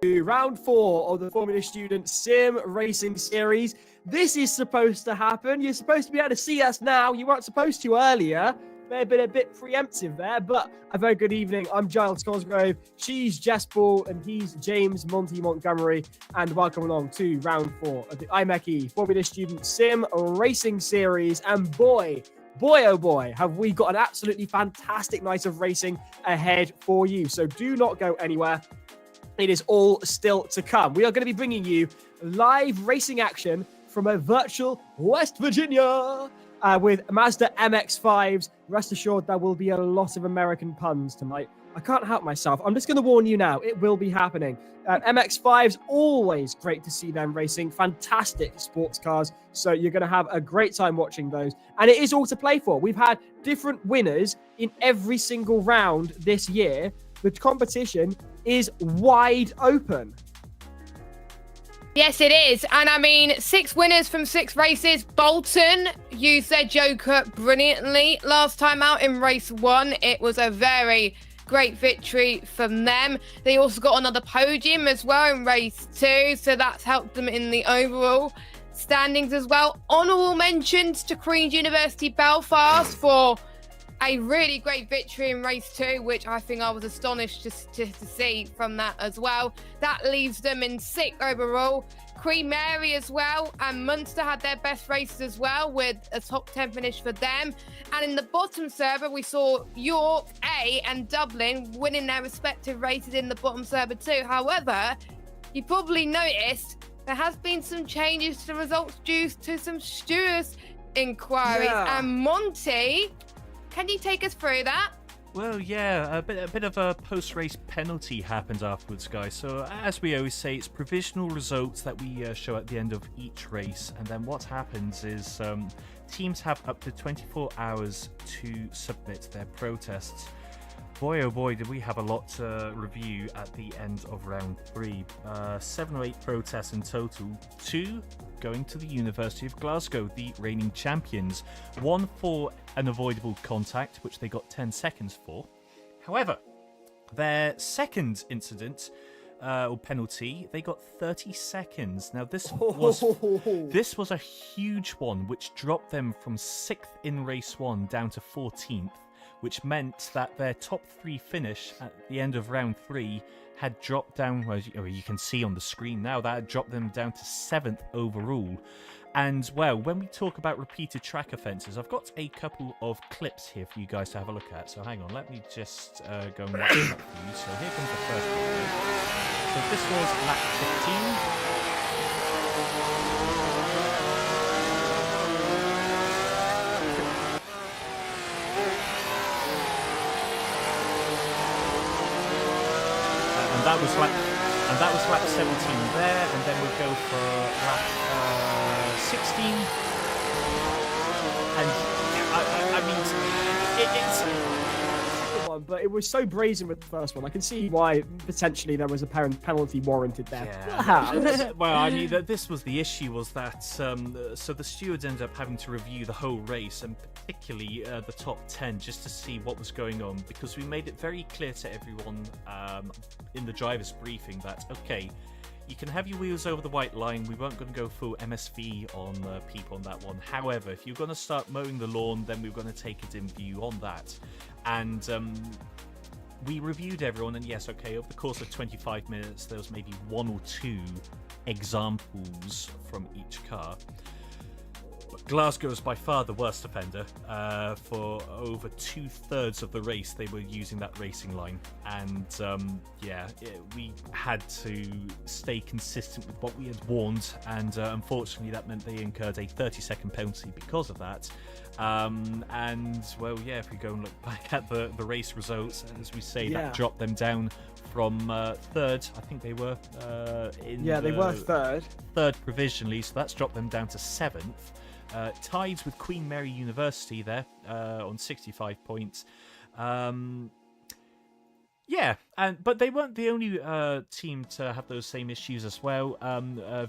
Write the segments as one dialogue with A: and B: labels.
A: round 4 of the Formula Student Sim Racing Series. This is supposed to happen. You're supposed to be able to see us now. You weren't supposed to earlier. May have been a bit preemptive there, but a very good evening. I'm Giles Cosgrove. She's Jess Ball, and he's James Montgomery. And welcome along to round 4 of the IMECI Formula Student Sim Racing Series. And boy, oh boy, have we got an absolutely fantastic night of racing ahead for you. So do not go anywhere. It is all still to come. We are going to be bringing you live racing action from a virtual West Virginia with Mazda MX-5s. Rest assured, there will be a lot of American puns tonight. I can't help myself. I'm just going to warn you now. It will be happening. MX-5s, always great to see them racing. Fantastic sports cars. So you're going to have a great time watching those. And it is all to play for. We've had different winners in every single round this year. The competition is wide open.
B: Yes, it is. And I mean, 6 winners from 6 races. Bolton used their Joker brilliantly last time out in race 1. It was a very great victory from them. They also got another podium as well in race 2. So that's helped them in the overall standings as well. Honourable mentions to Queen's University Belfast for a really great victory in race 2, which I think I was astonished to see from that as well. That leaves them in 6th overall. Queen Mary as well, and Munster had their best races as well, with a top 10 finish for them. And in the bottom server, we saw York, A and Dublin winning their respective races in the bottom server too. However, you probably noticed there has been some changes to the results due to some stewards inquiries.
A: Yeah.
B: And Monty, can you take us through that?
C: Well, yeah, a bit of a post-race penalty happened afterwards, guys. So, as we always say, it's provisional results that we show at the end of each race. And then what happens is teams have up to 24 hours to submit their protests. Boy, oh boy, did we have a lot to review at the end of round 3. 7 or 8 protests in total. 2 going to the University of Glasgow, the reigning champions. 1 for an avoidable contact, which they got 10 seconds for. However, their second incident or penalty, they got 30 seconds. Now, this was a huge one, which dropped them from 6th in race 1 down to 14th. Which meant that their top 3 finish at the end of round 3 had dropped down, well, you can see on the screen now, that had dropped them down to 7th overall. And, well, when we talk about repeated track offences, I've got a couple of clips here for you guys to have a look at. So hang on, let me just go and watch that for you. So here comes the first one. So this was lap 15. And that was lap 17 there, and then we'll go for lap 16. And I mean,
A: it's one, but it was so brazen with the first one. I can see why potentially there was a penalty warranted there.
C: Yeah. Well, I mean, this was the issue, was that so the stewards ended up having to review the whole race, and particularly the top 10, just to see what was going on, because we made it very clear to everyone in the driver's briefing that, okay, you can have your wheels over the white line. We weren't going to go full MSV on people on that one. However, if you're going to start mowing the lawn, then we're going to take it in view on that. And we reviewed everyone, and yes, okay, over the course of 25 minutes, there was maybe 1 or 2 examples from each car. Glasgow is by far the worst offender. For over 2/3 of the race, they were using that racing line, and we had to stay consistent with what we had warned, and unfortunately that meant they incurred a 30-second penalty because of that. And well, yeah, if we go and look back at the race results, as we say, that dropped them down from 3rd. I think they were they were 3rd provisionally, so that's dropped them down to 7th. Tied with Queen Mary University there on 65 points. Yeah, but they weren't the only team to have those same issues as well.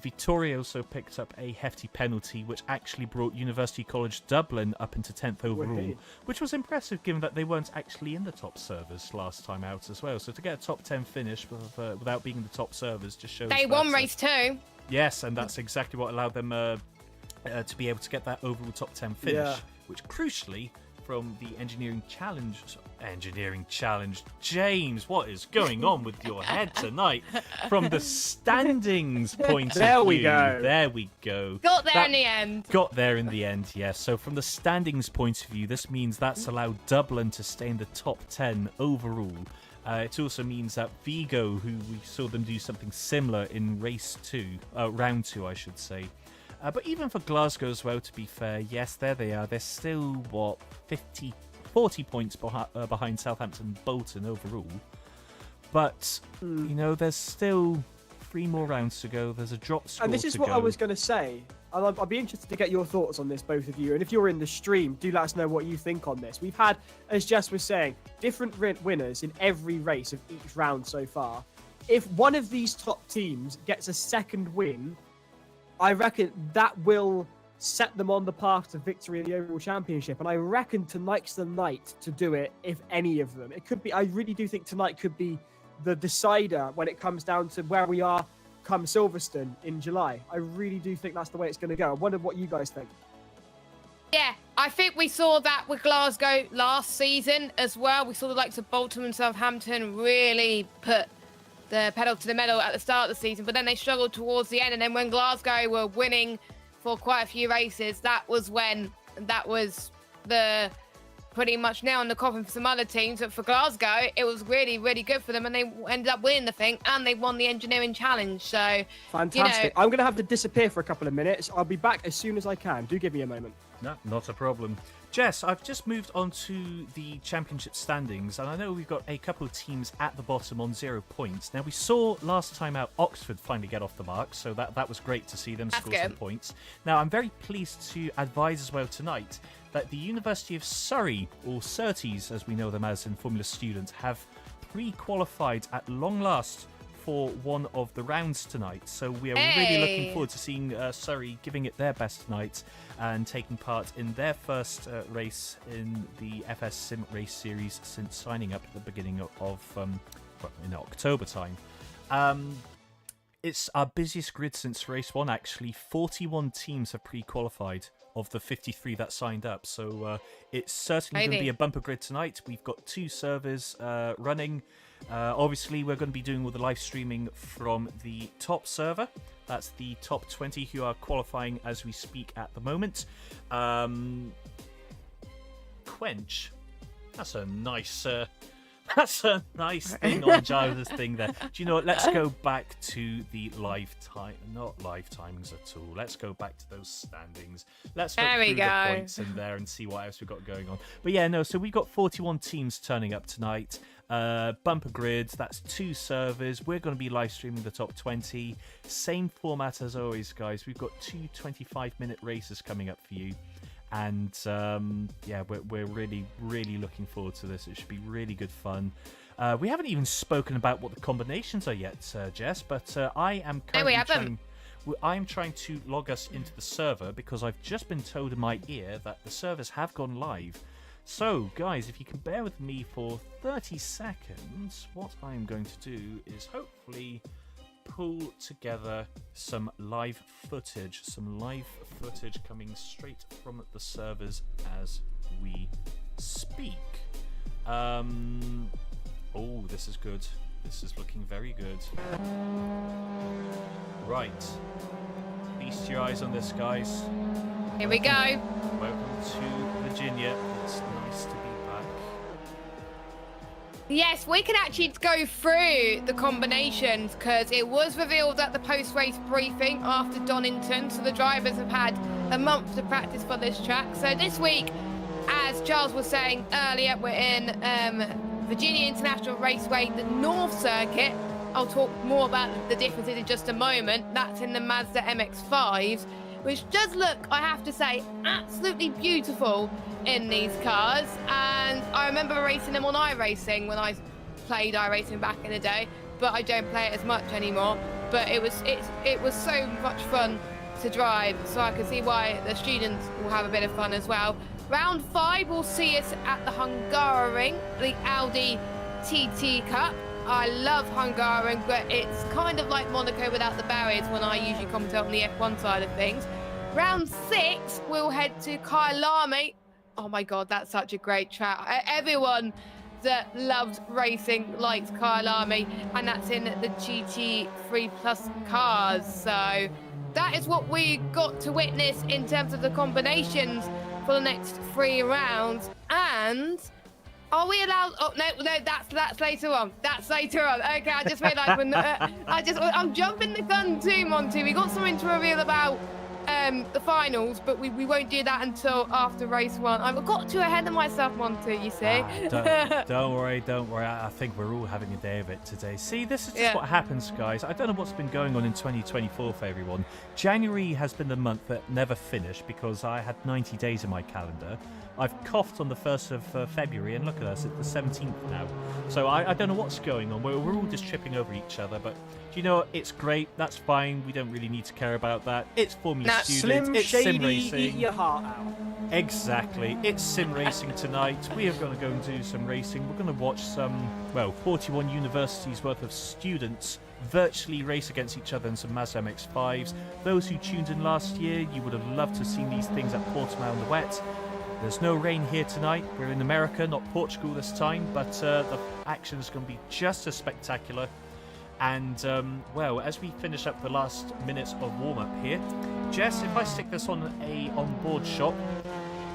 C: Vittoria also picked up a hefty penalty, which actually brought University College Dublin up into 10th overall, which was impressive given that they weren't actually in the top servers last time out as well. So to get a top 10 finish without being in the top servers just shows
B: they won race 2.
C: Yes, and that's exactly what allowed them to be able to get that overall top 10 finish, which crucially, from the engineering challenge, James, what is going on with your head tonight? From the standings point of view, there we go.
B: Got there in the end.
C: Got there in the end, yes. So from the standings point of view, this means that's allowed Dublin to stay in the top 10 overall. It also means that Vigo, who we saw them do something similar in round 2, I should say. But even for Glasgow as well, to be fair, yes, there they are. They're still, 40 points behind Southampton and Bolton overall. But, there's still 3 more rounds to go. There's a drop score to go.
A: And this is what I was going to say. I'd be interested to get your thoughts on this, both of you. And if you're in the stream, do let us know what you think on this. We've had, as Jess was saying, different winners in every race of each round so far. If one of these top teams gets a second win, I reckon that will set them on the path to victory in the overall championship. And I reckon tonight's the night to do it, if any of them. It could be, I really do think tonight could be the decider when it comes down to where we are come Silverstone in July. I really do think that's the way it's going to go. I wonder what you guys think.
B: Yeah, I think we saw that with Glasgow last season as well. We saw the likes of Bolton and Southampton really put the pedal to the metal at the start of the season, but then they struggled towards the end. And then when Glasgow were winning for quite a few races, that was the pretty much nail in the coffin for some other teams. But for Glasgow, it was really, really good for them, and they ended up winning the thing, and they won the engineering challenge. So
A: fantastic. I'm going to have to disappear for a couple of minutes. I'll be back as soon as I can. Do give me a moment.
C: No, not a problem. Jess, I've just moved on to the championship standings, and I know we've got a couple of teams at the bottom on 0 points. Now, we saw last time out Oxford finally get off the mark, so that was great to see them score some points. Now, I'm very pleased to advise as well tonight that the University of Surrey, or Surtees as we know them as in Formula Students, have pre-qualified at long last for one of the rounds tonight. So we are really looking forward to seeing Surrey giving it their best tonight and taking part in their first race in the FS Sim Race Series since signing up at the beginning of in October time. It's our busiest grid since race 1, actually. 41 teams have pre-qualified of the 53 that signed up. So it's certainly going to be a bumper grid tonight. We've got 2 servers running. Obviously, we're going to be doing all the live streaming from the top server. That's the top 20 who are qualifying as we speak at the moment. Quench. That's a nice thing on Giles' thing there. Do you know what? Let's go back to the not live timings at all. Let's go back to those standings. Let's look through the points in there and see what else we've got going on. But yeah, no, so we've got 41 teams turning up tonight. Bumper grids, that's 2 servers. We're going to be live streaming the top 20. Same format as always, guys. We've got 2 25-minute races coming up for you. And yeah, we're really, really looking forward to this. It should be really good fun. We haven't even spoken about what the combinations are yet, Jess, but I am currently trying to log us into the server because I've just been told in my ear that the servers have gone live. So, guys, if you can bear with me for 30 seconds, what I'm going to do is hopefully pull together some live footage coming straight from the servers as we speak. Oh, this is good. This is looking very good. Right. Feast your eyes on this, guys.
B: Here we go.
C: Welcome to Virginia. It's nice to be back.
B: Yes, we can actually go through the combinations because it was revealed at the post-race briefing after Donington. So the drivers have had a month to practice for this track. So this week, as Giles was saying earlier, we're in Virginia International Raceway, the North Circuit. I'll talk more about the differences in just a moment. That's in the Mazda MX-5s, which does look, I have to say, absolutely beautiful in these cars. And I remember racing them on iRacing when I played iRacing back in the day, but I don't play it as much anymore. But it was so much fun to drive, so I can see why the students will have a bit of fun as well. Round 5 will see us at the Hungaroring, the Audi TT Cup. I love Hungaroring, but it's kind of like Monaco without the barriers when I usually commentate on the F1 side of things. Round 6, we'll head to Kyalami. Oh my God, that's such a great track. Everyone that loves racing likes Kyalami, and that's in the GT3 Plus cars. So that is what we got to witness in terms of the combinations for the next 3 rounds. And are we allowed? Oh no, that's later on. That's later on. Okay, I just realised when I'm jumping the gun too, Monty. We got something to reveal about the finals, but we won't do that until after race 1. I've got too ahead of myself, Monty, you see.
C: Don't worry. I think we're all having a day of it today. See, this is just what happens, guys. I don't know what's been going on in 2024 for everyone. January has been the month that never finished because I had 90 days in my calendar. I've coughed on the 1st of February, and look at us, it's the 17th now. So I don't know what's going on. We're all just tripping over each other, but do you know what? It's great. That's fine. We don't really need to care about that. It's Formula Students.
A: Slim
C: It's sim
A: Shady,
C: racing.
A: eat your heart out.
C: Exactly. It's sim racing tonight. We are going to go and do some racing. We're going to watch some, 41 universities worth of students virtually race against each other in some Mazda MX-5s. Those who tuned in last year, you would have loved to have seen these things at Portimao in the wet. There's no rain here tonight. We're in America, not Portugal this time, but the action is going to be just as spectacular. And, as we finish up the last minutes of warm-up here, Jess, if I stick this on a on-board shot,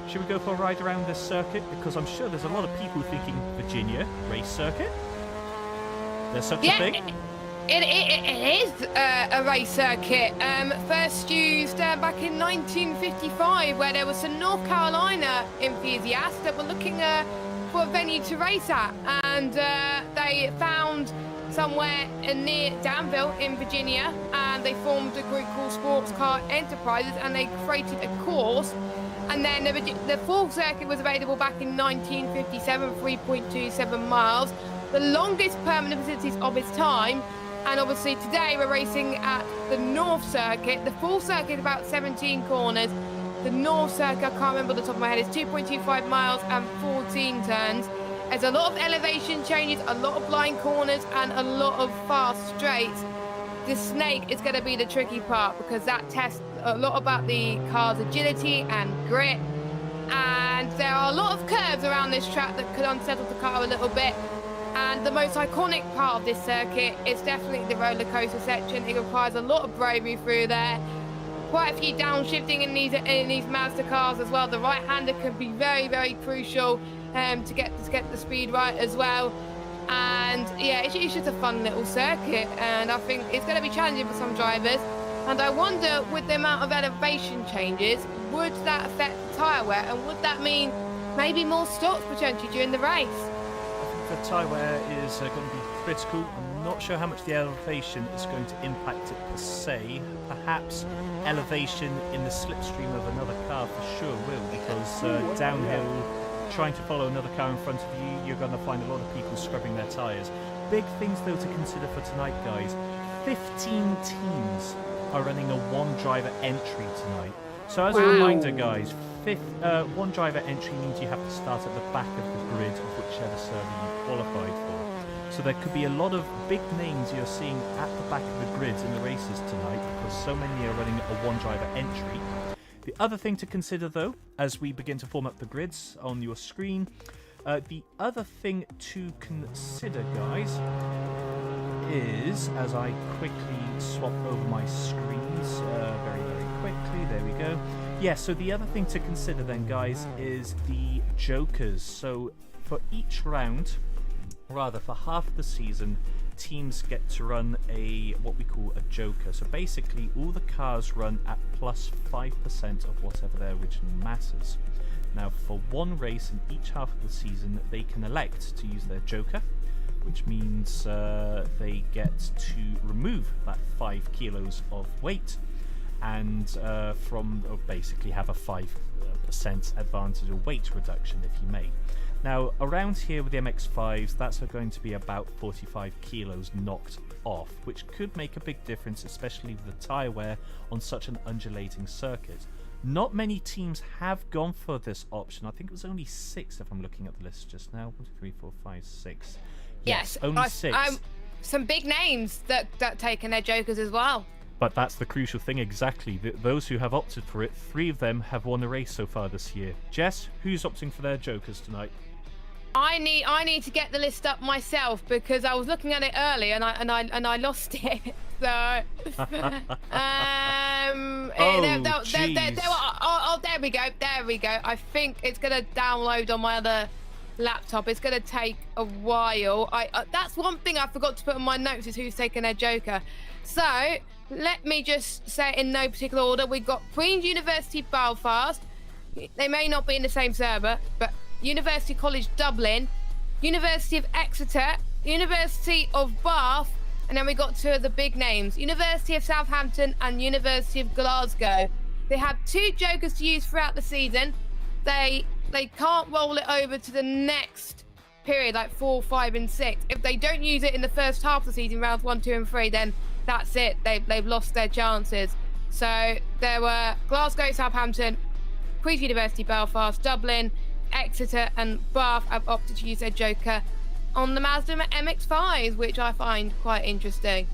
C: should we go for a ride around this circuit? Because I'm sure there's a lot of people thinking Virginia race circuit. There's such a thing.
B: It is a race circuit, first used back in 1955, where there was some North Carolina enthusiasts that were looking for a venue to race at, and they found somewhere near Danville in Virginia, and they formed a group called Sports Car Enterprises, and they created a course. And then the full circuit was available back in 1957, 3.27 miles, the longest permanent facilities of its time. And obviously today we're racing at the North Circuit. The full circuit is about 17 corners. The North Circuit, I can't remember the top of my head, is 2.25 miles and 14 turns. There's a lot of elevation changes, a lot of blind corners, and a lot of fast straights. The snake is going to be the tricky part because that tests a lot about the car's agility and grit. And there are a lot of curves around this track that could unsettle the car a little bit. And the most iconic part of this circuit is definitely the roller coaster section. It requires a lot of bravery through there. Quite a few downshifting in these Mazda cars as well. The right-hander can be very, very crucial to get the speed right as well. And yeah, it's just a fun little circuit, and I think it's going to be challenging for some drivers. And I wonder, with the amount of elevation changes, would that affect the tyre wear, and would that mean maybe more stops potentially during the race?
C: The tyre wear is going to be critical. I'm not sure how much the elevation is going to impact it per se. Perhaps elevation in the slipstream of another car for sure will, because downhill, trying to follow another car in front of you, you're going to find a lot of people scrubbing their tyres. Big things though to consider for tonight, guys. 15 teams are running a one-driver entry tonight. So as a reminder, guys, one driver entry means you have to start at the back of the grid of whichever server you qualified for. So there could be a lot of big names you're seeing at the back of the grids in the races tonight because so many are running a one-driver entry. The other thing to consider, though, as we begin to form up the grids on your screen, the other thing to consider, guys, is, as I quickly swap over my screens, very, very quickly, there we go. Yeah, so the other thing to consider then, guys, is the jokers. So for each round, rather for half the season, teams get to run what we call a joker. So basically all the cars run at plus 5% of whatever their original mass is. Now for one race in each half of the season, they can elect to use their joker, which means they get to remove that 5 kilos of weight and basically have a 5% advantage or weight reduction, if you may. Now, around here with the MX-5s, that's going to be about 45 kilos knocked off, which could make a big difference, especially with the tyre wear on such an undulating circuit. Not many teams have gone for this option. I think it was only 6 if I'm looking at the list just now. 1, 2, 3, 4, 5, 6.
B: Yes,
C: only 6.
B: Some big names that taken their jokers as well.
C: But that's the crucial thing, exactly. Those who have opted for it, 3 of them have won the race so far this year. Jess, who's opting for their jokers tonight?
B: I need to get the list up myself because I was looking at it earlier and I lost it. So there we go. There we go. I think it's gonna download on my other laptop. It's gonna take a while. That's one thing I forgot to put on my notes is who's taking their joker. So let me just say it in no particular order. We've got Queen's University Belfast. They may not be in the same server, but University College Dublin, University of Exeter, University of Bath, and then we got 2 of the big names, University of Southampton and University of Glasgow. They have 2 jokers to use throughout the season. They can't roll it over to the next period, like 4, 5, and 6. If they don't use it in the first half of the season, rounds 1, 2, and 3, then that's it. They've lost their chances. So there were Glasgow, Southampton, Queen's University Belfast, Dublin, Exeter and Bath have opted to use their joker on the Mazda MX-5s, which I find quite interesting.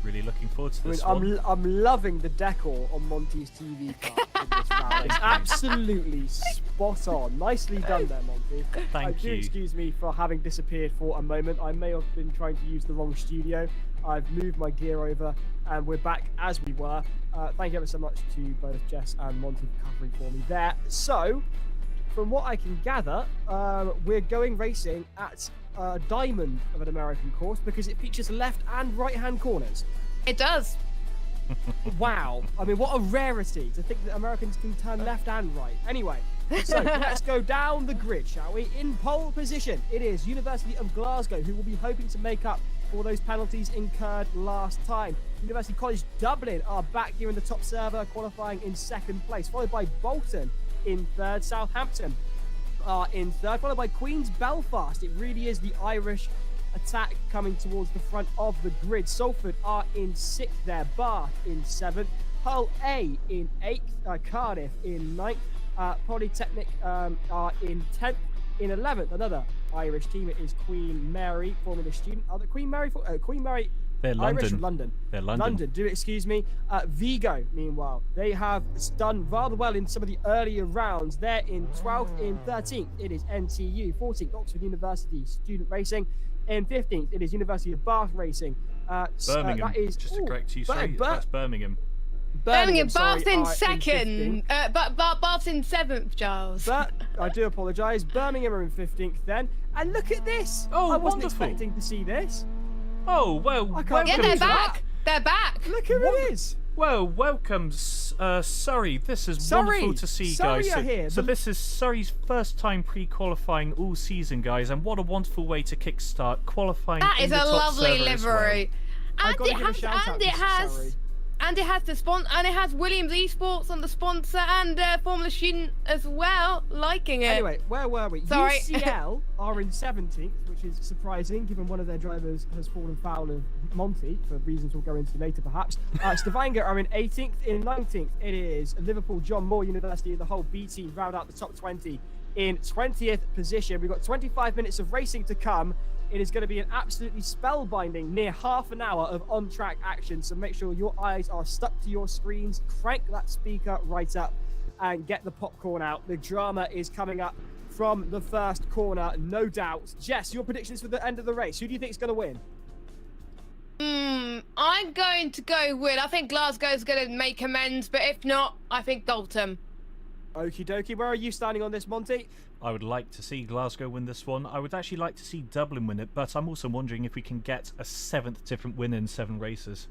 C: Really looking forward to this one.
A: I'm loving the decor on Monty's TV card in this round. It's absolutely spot on. Nicely done there, Monty.
C: Thank you.
A: Excuse me for having disappeared for a moment. I may have been trying to use the wrong studio. I've moved my gear over and we're back as we were. Thank you ever so much to both Jess and Monty for covering for me there. So, from what I can gather, we're going racing at a diamond of an American course because it features left and right-hand corners.
B: It does.
A: Wow. I mean, what a rarity to think that Americans can turn left and right. Anyway, so let's go down the grid, shall we? In pole position, it is University of Glasgow, who will be hoping to make up for those penalties incurred last time. University College Dublin are back here in the top server, qualifying in 2nd place, followed by Bolton in 3rd, Southampton are in 3rd, followed by Queen's Belfast. It really is the Irish attack coming towards the front of the grid. Salford are in 6th there, Bath in 7th, Hull A in 8th, Cardiff in 9th, Polytechnic are in 10th. In 11th, another Irish team. It is Queen Mary, Formula student. Queen Mary?
C: They're
A: Irish
C: London.
A: or London?
C: They're London.
A: Do excuse me. Vigo, meanwhile, they have done rather well in some of the earlier rounds. They're in 12th. In 13th, it is NTU. 14th, Oxford University Student Racing. In 15th, it is University of Bath Racing.
C: Birmingham.
A: That is,
C: just to correct you, sorry, that's Birmingham.
B: Birmingham,
A: sorry,
B: Bath's in
A: second,
B: 2nd, but Bath's in 7th, Giles.
A: But I do apologise. Birmingham are in 15th then. And look at this.
C: Oh,
A: I wasn't
C: wonderful.
A: expecting to see this.
C: Oh, well,
A: can't
B: Yeah,
A: believe
B: they're
A: that.
B: back. They're back.
A: Look who it is.
C: Well, welcome, Surrey. This is
A: Surrey.
C: wonderful to see,
A: Surrey
C: guys.
A: are here.
C: So this is Surrey's first time pre-qualifying all season, guys, and what a wonderful way to kickstart qualifying.
B: That
C: in
B: is
C: the
B: a
C: top
B: lovely
C: server as well.
B: livery.
A: I've got to give a shout out to Surrey.
B: And it has it has Williams eSports on the sponsor and Formula Student as well, liking it.
A: Anyway, where were we?
B: Sorry.
A: UCL are in 17th, which is surprising given one of their drivers has fallen foul of Monty for reasons we'll go into later perhaps. Stavanger are in 18th. In 19th, it is Liverpool John Moore University. The whole B team round out the top 20 in 20th position. We've got 25 minutes of racing to come. It is going to be an absolutely spellbinding near half an hour of on-track action, so make sure your eyes are stuck to your screens, crank that speaker right up, and get the popcorn out. The drama is coming up from the first corner, no doubt. Jess, your predictions for the end of the race. Who do you think is going to win?
B: I'm going to go with, I think Glasgow's going to make amends, but if not, I think Dalton.
A: Okie dokie. Where are you standing on this, Monty?
C: I would like to see Glasgow win this one. I would actually like to see Dublin win it, but I'm also wondering if we can get a 7th different win in 7 races.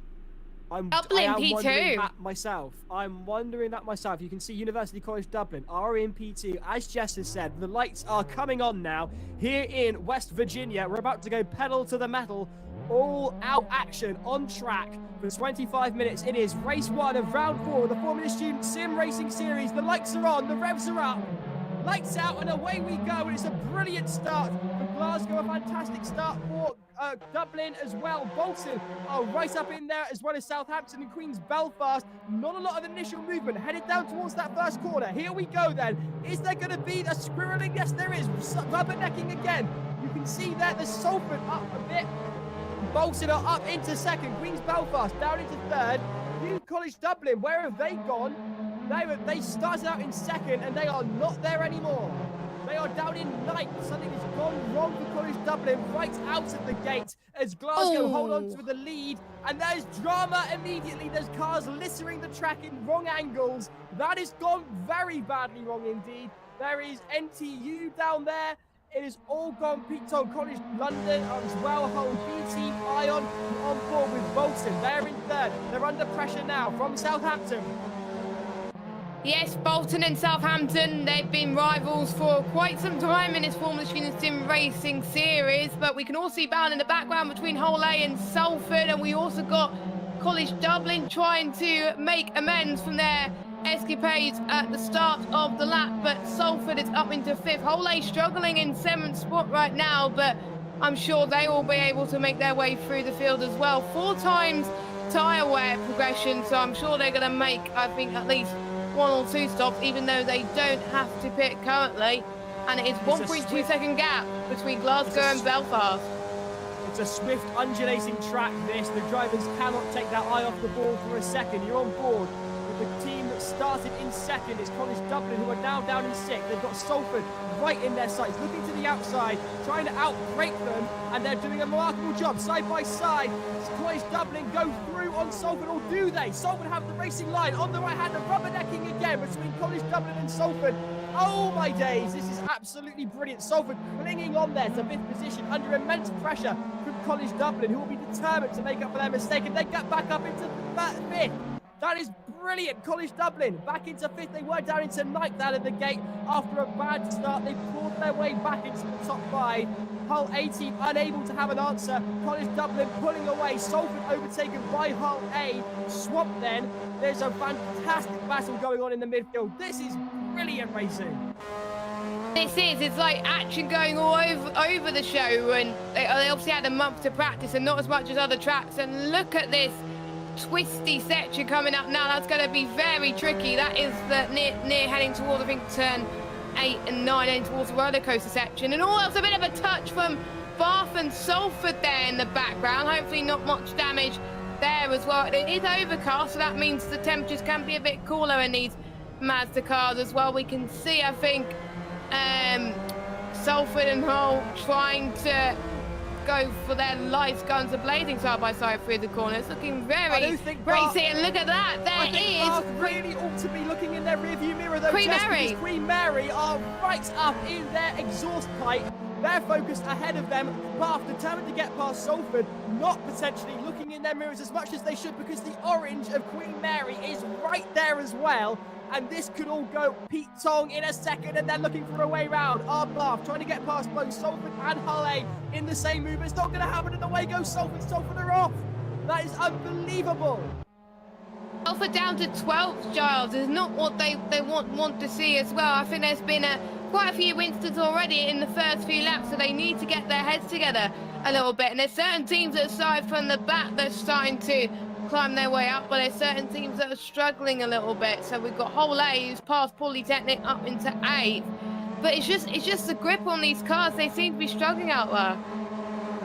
A: I am
B: P2.
A: wondering that myself. I'm wondering that myself. You can see University College Dublin are in P2. As Jess has said, the lights are coming on now. Here in West Virginia, we're about to go pedal to the metal. All out action on track for 25 minutes. It is race 1 of round 4 of the Formula Student Sim Racing Series. The lights are on, the revs are up. Lights out and away we go. And it's a brilliant start for Glasgow, a fantastic start for Dublin as well. Bolton are right up in there, as well as Southampton and Queen's Belfast. Not a lot of initial movement, headed down towards that first corner. Here we go then. Is there going to be a squirreling? Yes, there is. Rubbernecking again. You can see there the Salford up a bit. Bolton are up into second. Queen's Belfast down into third. New College Dublin, where have they gone? They started out in second and they are not there anymore. They are down in ninth. Something has gone wrong for College Dublin right out of the gate as Glasgow hold on to the lead. And there's drama immediately. There's cars littering the track in wrong angles. That has gone very badly wrong indeed. There is NTU down there. It has all gone Peton College London as well. Whole B Team Ion on board with Bolton. They're in third. They're under pressure now from Southampton.
B: Yes, Bolton and Southampton, they've been rivals for quite some time in this Formula Student Sim Racing series, but we can all see battle in the background between Hull A and Salford, and we also got College Dublin trying to make amends from their escapades at the start of the lap, but Salford is up into fifth. Hull A struggling in seventh spot right now, but I'm sure they will be able to make their way through the field as well. 4 times tyre wear progression, so I'm sure they're going to make, I think, at least 1 or 2 stops, even though they don't have to pit currently. And it is 1.2 second gap between Glasgow and Belfast.
A: It's a swift, undulating track, this. The drivers cannot take their eye off the ball for a second. You're on board with the team that started in second. It's College Dublin, who are now down in 6th. They've got Salford right in their sights, looking to the outside, trying to outbreak them, and they're doing a remarkable job side by side. College Dublin go through on Salford, or do they? Salford have the racing line on the right hand, and rubbernecking again between College Dublin and Salford. Oh my days, this is absolutely brilliant. Salford clinging on there to 5th position under immense pressure from College Dublin, who will be determined to make up for their mistake, and they get back up into 5th. That is brilliant. College Dublin back into 5th. They were down into 9th out of the gate after a bad start. They clawed their way back into the top 5. Hull A team unable to have an answer. College Dublin pulling away. Salford overtaken by Hull A. Swamp then. There's a fantastic battle going on in the midfield. This is brilliant racing.
B: This is, it's like action going all over the show, and they obviously had a month to practice and not as much as other tracks. And look at this twisty section coming up now. That's going to be very tricky. That is the near heading towards, I think, turn 8 and 9, heading towards the roller coaster section. And all else, a bit of a touch from Bath and Salford there in the background. Hopefully not much damage there as well. It is overcast, so that means the temperatures can be a bit cooler in these Mazda cars as well. We can see, I think, Salford and Hull trying to go for their lights, guns are blazing side by side through the corners, looking very racy. And look at that,
A: I think Bath really ought to be looking in their rearview mirror though. Queen Mary are right up in their exhaust pipe. They're focused ahead of them. Bath determined to get past Salford, not potentially looking in their mirrors as much as they should, because the orange of Queen Mary is right there as well. And this could all go Pete Tong in a second, and they're looking for a way round. Bath trying to get past both Salford and Hull A in the same move. It's not going to happen, and away goes Salford. Salford are off. That is unbelievable.
B: Salford down to 12th, Giles, is not what they want to see as well. I think there's been quite a few instances already in the first few laps, so they need to get their heads together a little bit. And there's certain teams that aside from the back that's starting to climb their way up, but there's certain teams that are struggling a little bit. So we've got Hull A, who's past Polytechnic up into 8th, but it's just the grip on these cars. They seem to be struggling out there.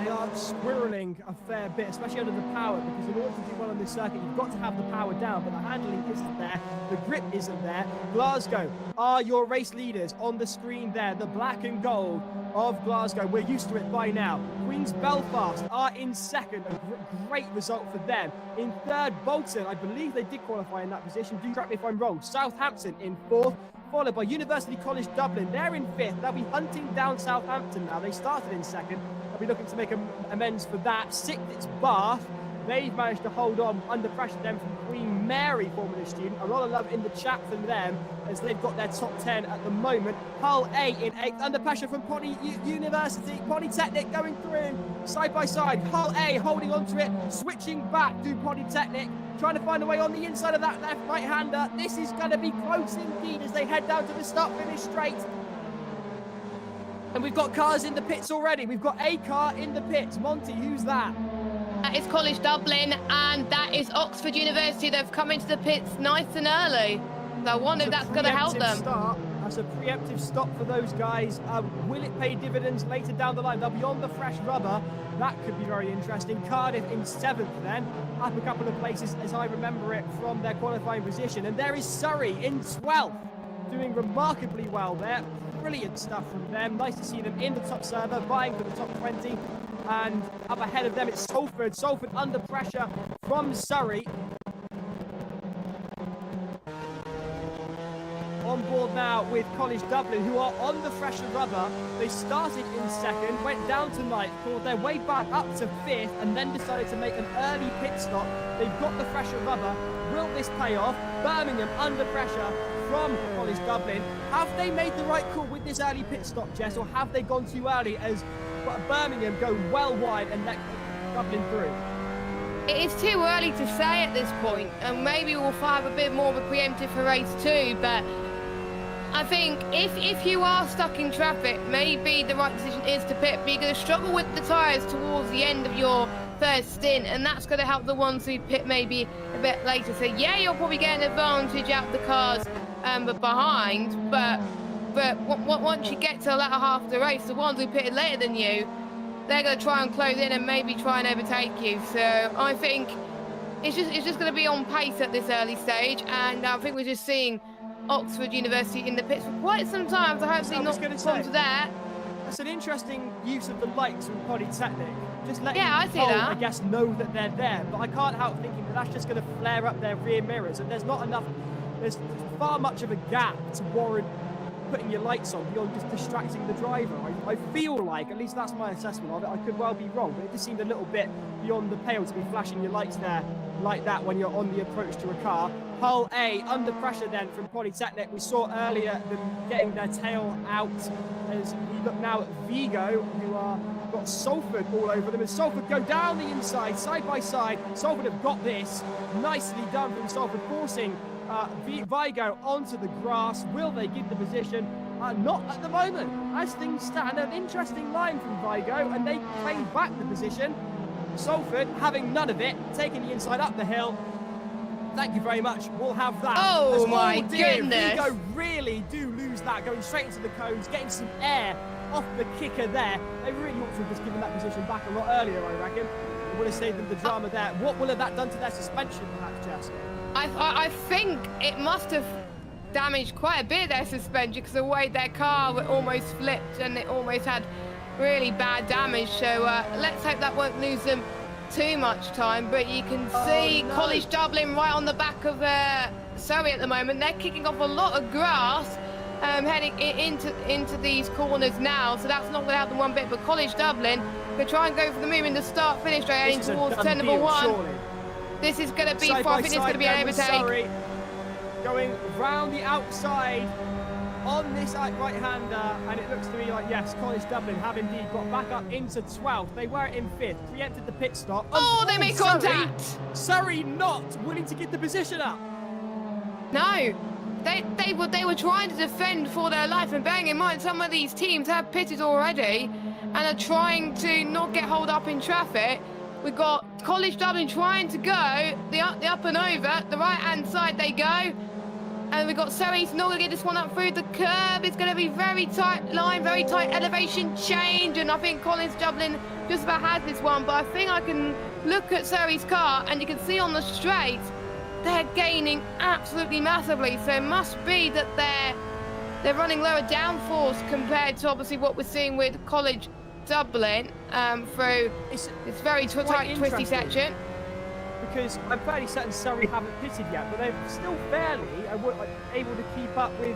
A: They are squirreling a fair bit, especially under the power, because in order to do well on this circuit, you've got to have the power down, but the handling isn't there, the grip isn't there. Glasgow are your race leaders on the screen there, the black and gold of Glasgow. We're used to it by now. Queen's Belfast are in second, a great result for them. In third, Bolton, I believe they did qualify in that position, do correct me if I'm wrong. Southampton in fourth, followed by University College Dublin. They're in fifth. They'll be hunting down Southampton now. They started in second. They'll be looking to make amends for that. Sixth, it's Bath. They've managed to hold on under pressure then from Queen Mary Formula Student. A lot of love in the chat from them as they've got their top 10 at the moment. Hull A in 8th, under pressure from University. Polytechnic going through side by side. Hull A holding on to it, switching back to Polytechnic, trying to find a way on the inside of that left right-hander. This is going to be close indeed as they head down to the start-finish straight. And we've got cars in the pits already. We've got a car in the pits. Monty, who's that?
B: That is College Dublin, and that is Oxford University. They've come into the pits nice and early. So I wonder if that's going to help them.
A: That's a preemptive stop for those guys. Will it pay dividends later down the line? They'll be on the fresh rubber. That could be very interesting. Cardiff in 7th then, up a couple of places as I remember it from their qualifying position. And there is Surrey in 12th, doing remarkably well there. Brilliant stuff from them. Nice to see them in the top server, vying for the top 20. And up ahead of them, it's Salford. Salford under pressure from Surrey. On board now with College Dublin, who are on the fresher rubber. They started in 2nd, went down to 9th, pulled their way back up to 5th, and then decided to make an early pit stop. They've got the fresher rubber. Will this pay off? Birmingham under pressure from College Dublin. Have they made the right call with this early pit stop, Jess, or have they gone too early as Birmingham go well wide and let Dublin through?
B: It is too early to say at this point, and maybe we'll have a bit more of a preemptive for race 2, but I think if you are stuck in traffic, maybe the right decision is to pit, but you're going to struggle with the tyres towards the end of your first stint, and that's going to help the ones who pit maybe a bit later. So yeah, you'll probably get an advantage out of the cars behind, but once you get to the latter half of the race, the ones who pitted later than you, they're going to try and close in and maybe try and overtake you. So I think it's just going to be on pace at this early stage, and I think we're just seeing Oxford University in the pits for quite some time, so hopefully not come to that.
A: That's an interesting use of the lights from Polytechnic. Just letting
B: I see that.
A: I guess, know that they're there, but I can't help thinking that that's just going to flare up their rear mirrors, and there's far much of a gap to warrant putting your lights on beyond just distracting the driver. I feel like, at least that's my assessment of it, I could well be wrong, but it just seemed a little bit beyond the pale to be flashing your lights there like that when you're on the approach to a car. Hull A under pressure then from Polytechnic. We saw earlier them getting their tail out as we look now at Vigo, who are got Salford all over them, and Salford go down the inside, side by side. Salford have got this. Nicely done from Salford, forcing Vigo onto the grass. Will they give the position? Not at the moment. As things stand, an interesting line from Vigo, and they claim back the position. Salford having none of it, taking the inside up the hill. Thank you very much. We'll have that.
B: Oh my goodness.
A: Vigo really do lose that, going straight into the cones, getting some air off the kicker there. They really ought to have just given that position back a lot earlier, I reckon. It would have saved them the drama there. What will have that done to their suspension, perhaps, Jess?
B: I think it must have damaged quite a bit of their suspension, because the way their car almost flipped and it almost had really bad damage. So let's hope that won't lose them too much time. But you can see College Dublin right on the back of Surrey at the moment. They're kicking off a lot of grass heading into these corners now, so that's not going to help them one bit. But College Dublin could try and go for the move in the start-finish straight heading towards turn number 1. Surely. This is going to be, I think it's going to be an overtake. Surrey
A: going round the outside on this right-hander, and it looks to me like, yes, College Dublin have indeed got back up into 12th. They were in 5th, preempted the pit stop.
B: They made contact!
A: Surrey not willing to get the position up.
B: No, they were trying to defend for their life, and bearing in mind some of these teams have pitted already and are trying to not get holed up in traffic. We've got College Dublin trying to go the up and over, the right-hand side they go. And we've got Surrey's not going to get this one up through the curb. It's going to be very tight line, very tight elevation change. And I think College Dublin just about has this one. But I think I can look at Surrey's car and you can see on the straights, they're gaining absolutely massively. So it must be that they're running lower downforce compared to obviously what we're seeing with College Dublin through this very tight, twisty section.
A: Because I'm fairly certain Surrey haven't pitted yet, but they're still fairly able to keep up with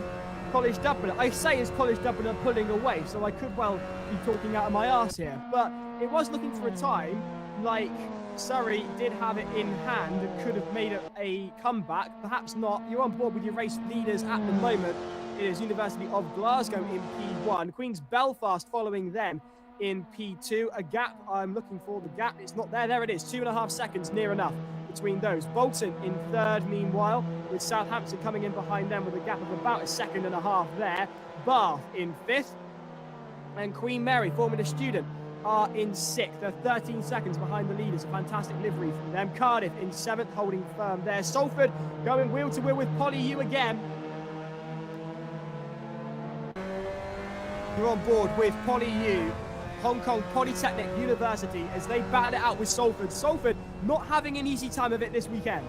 A: College Dublin. I say as College Dublin are pulling away, so I could well be talking out of my arse here. But it was looking for a time like Surrey did have it in hand and could have made a comeback. Perhaps not. You're on board with your race leaders at the moment. It is University of Glasgow in P1. Queen's Belfast following them in P2. A gap, I'm looking for the gap. It's not there. There it is. 2.5 seconds, near enough between those. Bolton in 3rd, meanwhile, with Southampton coming in behind them with a gap of about 1.5 seconds there. Bath in 5th. and Queen Mary, Formula Student, are in 6th. They're 13 seconds behind the leaders. A fantastic livery from them. Cardiff in 7th, holding firm there. Salford going wheel to wheel with Poly U again. You're on board with Poly U, Hong Kong Polytechnic University, as they battle it out with Salford. Salford not having an easy time of it this weekend.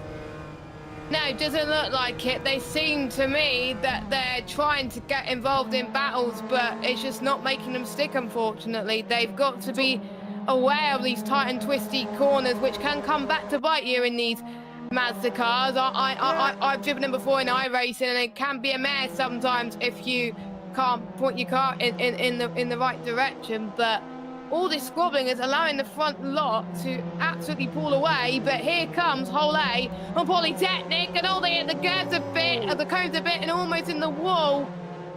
B: No, it doesn't look like it. They seem to me that they're trying to get involved in battles, but it's just not making them stick, unfortunately. They've got to be aware of these tight and twisty corners, which can come back to bite you in these Mazda cars. I've driven them before in iRacing, and it can be a mess sometimes if you can't point your car in the right direction. But all this squabbling is allowing the front lot to absolutely pull away. But here comes Hole A on Polytechnic, and they hit the curves a bit, the cones a bit, and almost in the wall.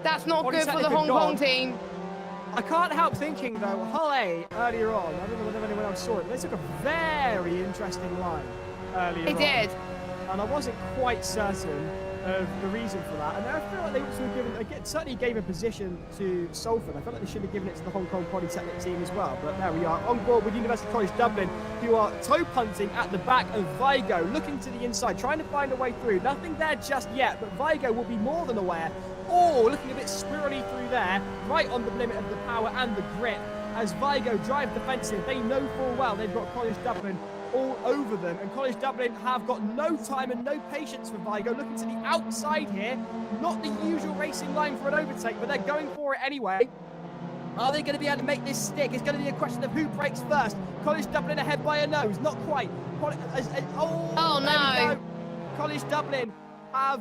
B: That's not good for the Hong Kong team.
A: I can't help thinking, though, Hull A earlier on, I don't know whether anyone else saw it, but they took a very interesting line earlier on.
B: They did.
A: And I wasn't quite certain of the reason for that. And I feel like they also certainly gave a position to Salford. I felt like they should have given it to the Hong Kong Polytechnic team as well. But there we are, on board with University College Dublin, who are toe punting at the back of Vigo, looking to the inside, trying to find a way through. Nothing there just yet, but Vigo will be more than aware. Oh, looking a bit squirrely through there, right on the limit of the power and the grip. As Vigo drive defensive, they know full well they've got College Dublin all over them, and College Dublin have got no time and no patience for Vigo. Looking to the outside here, not the usual racing line for an overtake, but they're going for it anyway. Are they going to be able to make this stick? It's going to be a question of who breaks first. College Dublin ahead by a nose, not quite.
B: Oh no!
A: College Dublin have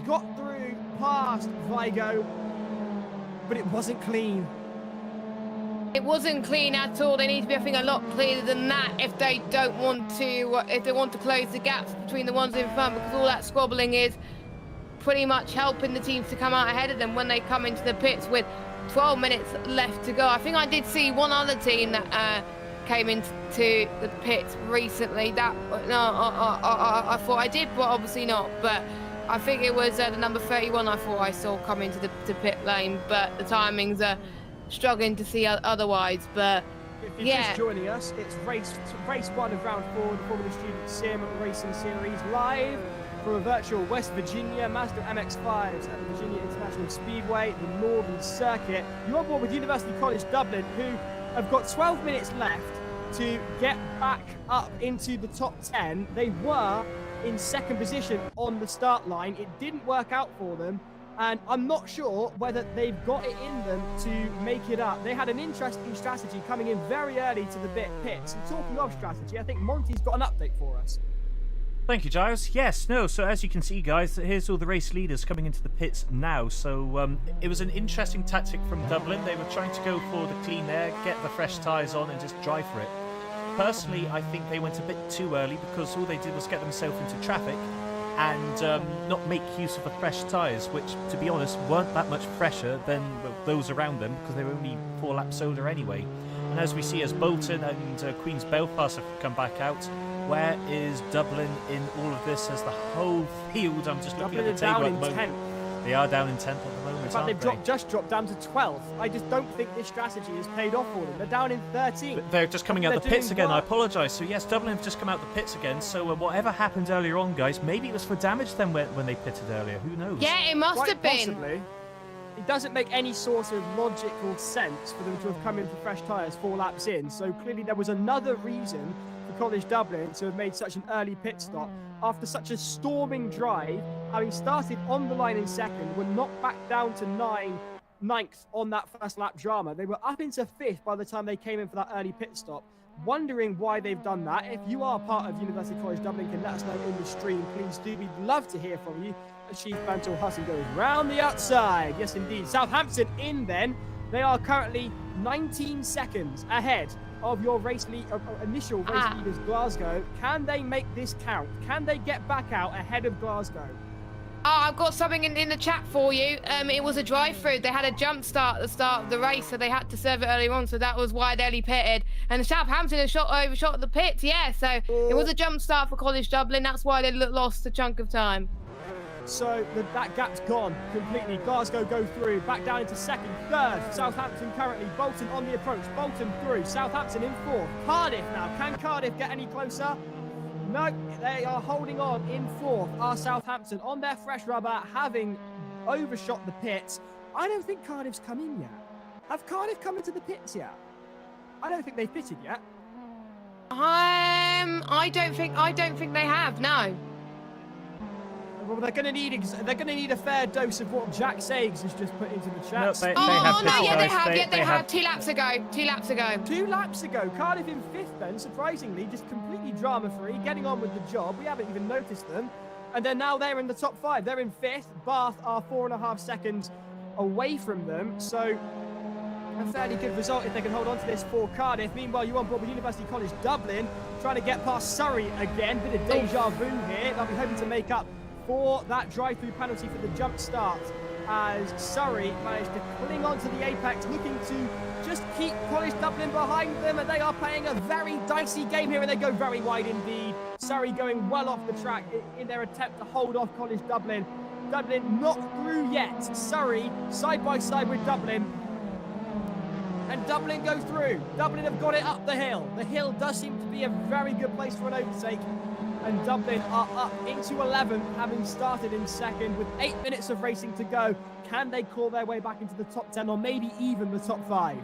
A: got through past Vigo, but it wasn't clean.
B: It wasn't clean at all. They need to be, I think, a lot cleaner than that if they don't want to, if they want to close the gaps between the ones in front, because all that squabbling is pretty much helping the teams to come out ahead of them when they come into the pits with 12 minutes left to go. I think I did see one other team that came into the pits recently. That I thought I did, but obviously not. But I think it was the number 31 I thought I saw come into the pit lane, but the timings are struggling to see otherwise. But
A: if you're just joining us, it's race 1 of round 4 of the Formula Student Sim Racing Series, live from a virtual West Virginia Mazda MX-5s at the Virginia International Speedway, the Northern Circuit. You're on board with University College Dublin, who have got 12 minutes left to get back up into the top 10. They were in 2nd position on the start line. It didn't work out for them, and I'm not sure whether they've got it in them to make it up. They had an interesting strategy coming in very early to the pits. And talking of strategy, I think Monty's got an update for us.
C: Thank you, Giles. Yes, so as you can see, guys, here's all the race leaders coming into the pits now. So it was an interesting tactic from Dublin. They were trying to go for the clean air, get the fresh tyres on and just drive for it. Personally, I think they went a bit too early because all they did was get themselves into traffic and not make use of the fresh tyres, which, to be honest, weren't that much fresher than those around them because they were only 4 laps older anyway. And as we see, as Bolton and Queen's Belfast have come back out, where is Dublin in all of this as the whole field? I'm just looking at the table at the moment. 10th. They are down in 10th at the moment,
A: but they've just dropped down to 12th. I just don't think this strategy has paid off for them. They're down in 13th.
C: They're just coming out the pits again. I apologise. So yes, Dublin have just come out the pits again. So whatever happened earlier on, guys, maybe it was for damage then when they pitted earlier. Who knows?
B: Yeah, it must have been.
A: Possibly. It doesn't make any sort of logical sense for them to have come in for fresh tyres 4 laps in. So clearly there was another reason for College Dublin to have made such an early pit stop. After such a storming drive, having started on the line in 2nd, were knocked back down to 9th on that first lap drama. They were up into 5th by the time they came in for that early pit stop. Wondering why they've done that. If you are part of University College Dublin, can let us know in the stream, please do. We'd love to hear from you. Chief Bantal Hustle goes round the outside. Yes, indeed. Southampton in then. They are currently 19 seconds ahead of your initial race leaders, Glasgow. Can they make this count? Can they get back out ahead of Glasgow?
B: Oh, I've got something in the chat for you. It was a drive-through. They had a jump start at the start of the race, so they had to serve it earlier on, so that was why they only pitted. And Southampton has overshot the pits, yeah, so it was a jump start for College Dublin. That's why they lost a chunk of time.
A: So that gap's gone completely. Glasgow go through, back down into second, third. Southampton currently, Bolton on the approach. Bolton through, Southampton in fourth. Cardiff now, can Cardiff get any closer? No, they are holding on in fourth. Are Southampton on their fresh rubber, having overshot the pits. I don't think Cardiff's come in yet. Have Cardiff come into the pits yet? I don't think they've pitted yet.
B: I don't think they have. No.
A: Well, they're going to need a fair dose of what Jack Sags has just put into the chat.
C: No, they have
B: no,
C: pitted,
B: yeah, they
C: guys.
B: have. Yeah, they have.
C: have.
B: 2 laps ago. 2 laps ago.
A: 2 laps ago, Cardiff in fifth then, surprisingly, just completely drama-free, getting on with the job. We haven't even noticed them. And then now they're in the top 5. They're in fifth. Bath are 4.5 seconds away from them. So a fairly good result if they can hold on to this for Cardiff. Meanwhile, you're on board with University College Dublin, trying to get past Surrey again. Bit of deja vu here. They'll be hoping to make up for that drive-through penalty for the jump start, as Surrey managed to cling on to the apex, looking to just keep College Dublin behind them, and they are playing a very dicey game here, and they go very wide indeed. Surrey going well off the track in their attempt to hold off College Dublin. Dublin not through yet. Surrey side by side with Dublin, and Dublin go through. Dublin have got it up the hill. The hill does seem to be a very good place for an overtake. And Dublin are up into 11th, having started in second with 8 minutes of racing to go. Can they claw their way back into the top 10 or maybe even the top 5?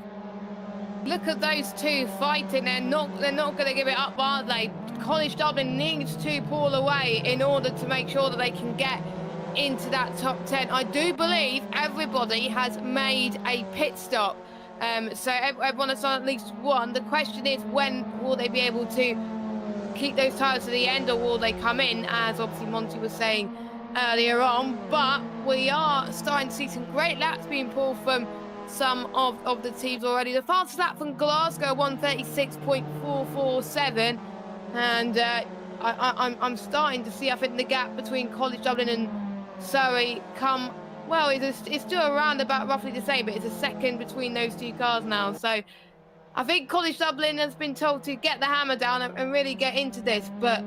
B: Look at those two fighting. They're not going to give it up, are they? College Dublin needs to pull away in order to make sure that they can get into that top 10. I do believe everybody has made a pit stop. So everyone has done at least one. The question is, when will they be able to keep those tyres to the end, or will they come in, as obviously Monty was saying earlier on? But we are starting to see some great laps being pulled from some of the teams already. The fastest lap from Glasgow, 136.447, and I'm starting to see, I think, the gap between College Dublin and Surrey come, well, it's still around about roughly the same, but it's a second between those two cars now. So I think College Dublin has been told to get the hammer down and really get into this, but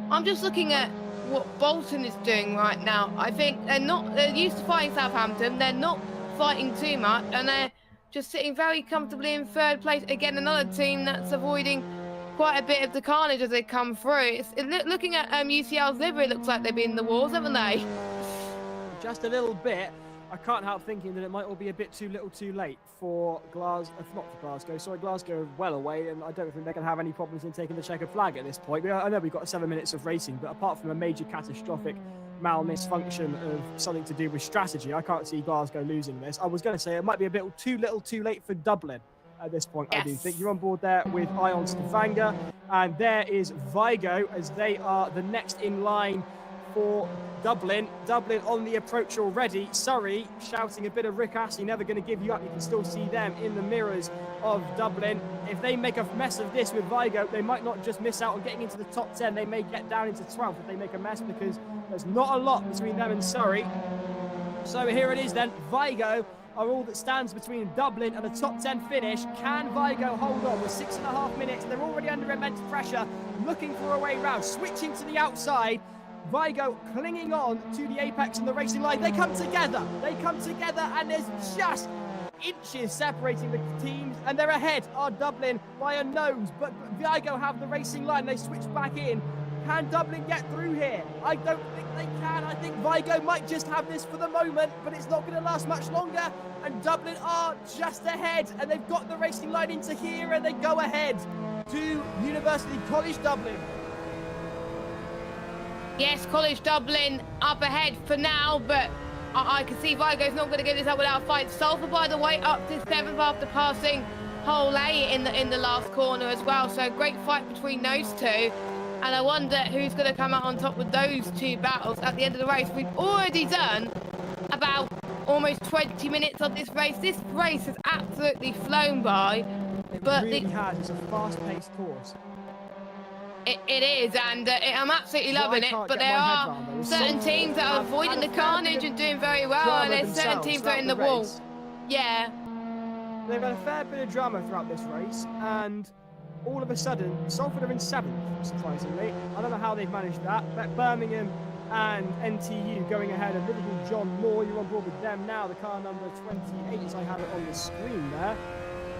B: I'm just looking at what Bolton is doing right now. I think they're used to fighting Southampton, they're not fighting too much, and they're just sitting very comfortably in third place. Again, another team that's avoiding quite a bit of the carnage as they come through. Looking at UCL's livery, it looks like they've been in the wars, haven't they?
A: Just a little bit. I can't help thinking that it might all be a bit too little too late for Glasgow, Glasgow well away, and I don't think they're going to have any problems in taking the checkered flag at this point. I know we've got 7 minutes of racing, but apart from a major catastrophic malmisfunction of something to do with strategy, I can't see Glasgow losing this. I was going to say it might be a bit too little too late for Dublin at this point. Yes. I do think you're on board there with Ion Stavanger, and there is Vigo, as they are the next in line for Dublin. Dublin on the approach already. Surrey shouting a bit of Rick Astley, never going to give you up. You can still see them in the mirrors of Dublin. If they make a mess of this with Vigo, they might not just miss out on getting into the top 10. They may get down into 12th if they make a mess, because there's not a lot between them and Surrey. So here it is then. Vigo are all that stands between Dublin and a top 10 finish. Can Vigo hold on with 6.5 minutes? They're already under immense pressure, looking for a way round, switching to the outside. Vigo clinging on to the apex and the racing line. They come together, and there's just inches separating the teams, and they're ahead are Dublin by a nose, but Vigo have the racing line. They switch back in. Can Dublin get through here? I don't think they can. I think Vigo might just have this for the moment, but it's not going to last much longer, and Dublin are just ahead, and they've got the racing line into here, and they go ahead to University College Dublin.
B: Yes, College Dublin up ahead for now, but I can see Vigo's not going to give this up without a fight. Sulphur, by the way, up to 7th after passing hole A in the last corner as well. So a great fight between those two. And I wonder who's going to come out on top with those two battles at the end of the race. We've already done about almost 20 minutes of this race. This race has absolutely flown by.
A: It really has. It's a fast-paced course.
B: It is, and I'm absolutely loving it, but there are certain teams that are avoiding the carnage and doing very well, and there's certain teams that are in the wall. Yeah.
A: They've had a fair bit of drama throughout this race, and all of a sudden, Salford are in 7th, surprisingly. I don't know how they've managed that, but Birmingham and NTU going ahead of Liverpool John Moore. You're on board with them now. The car number 28, as I have it on the screen there.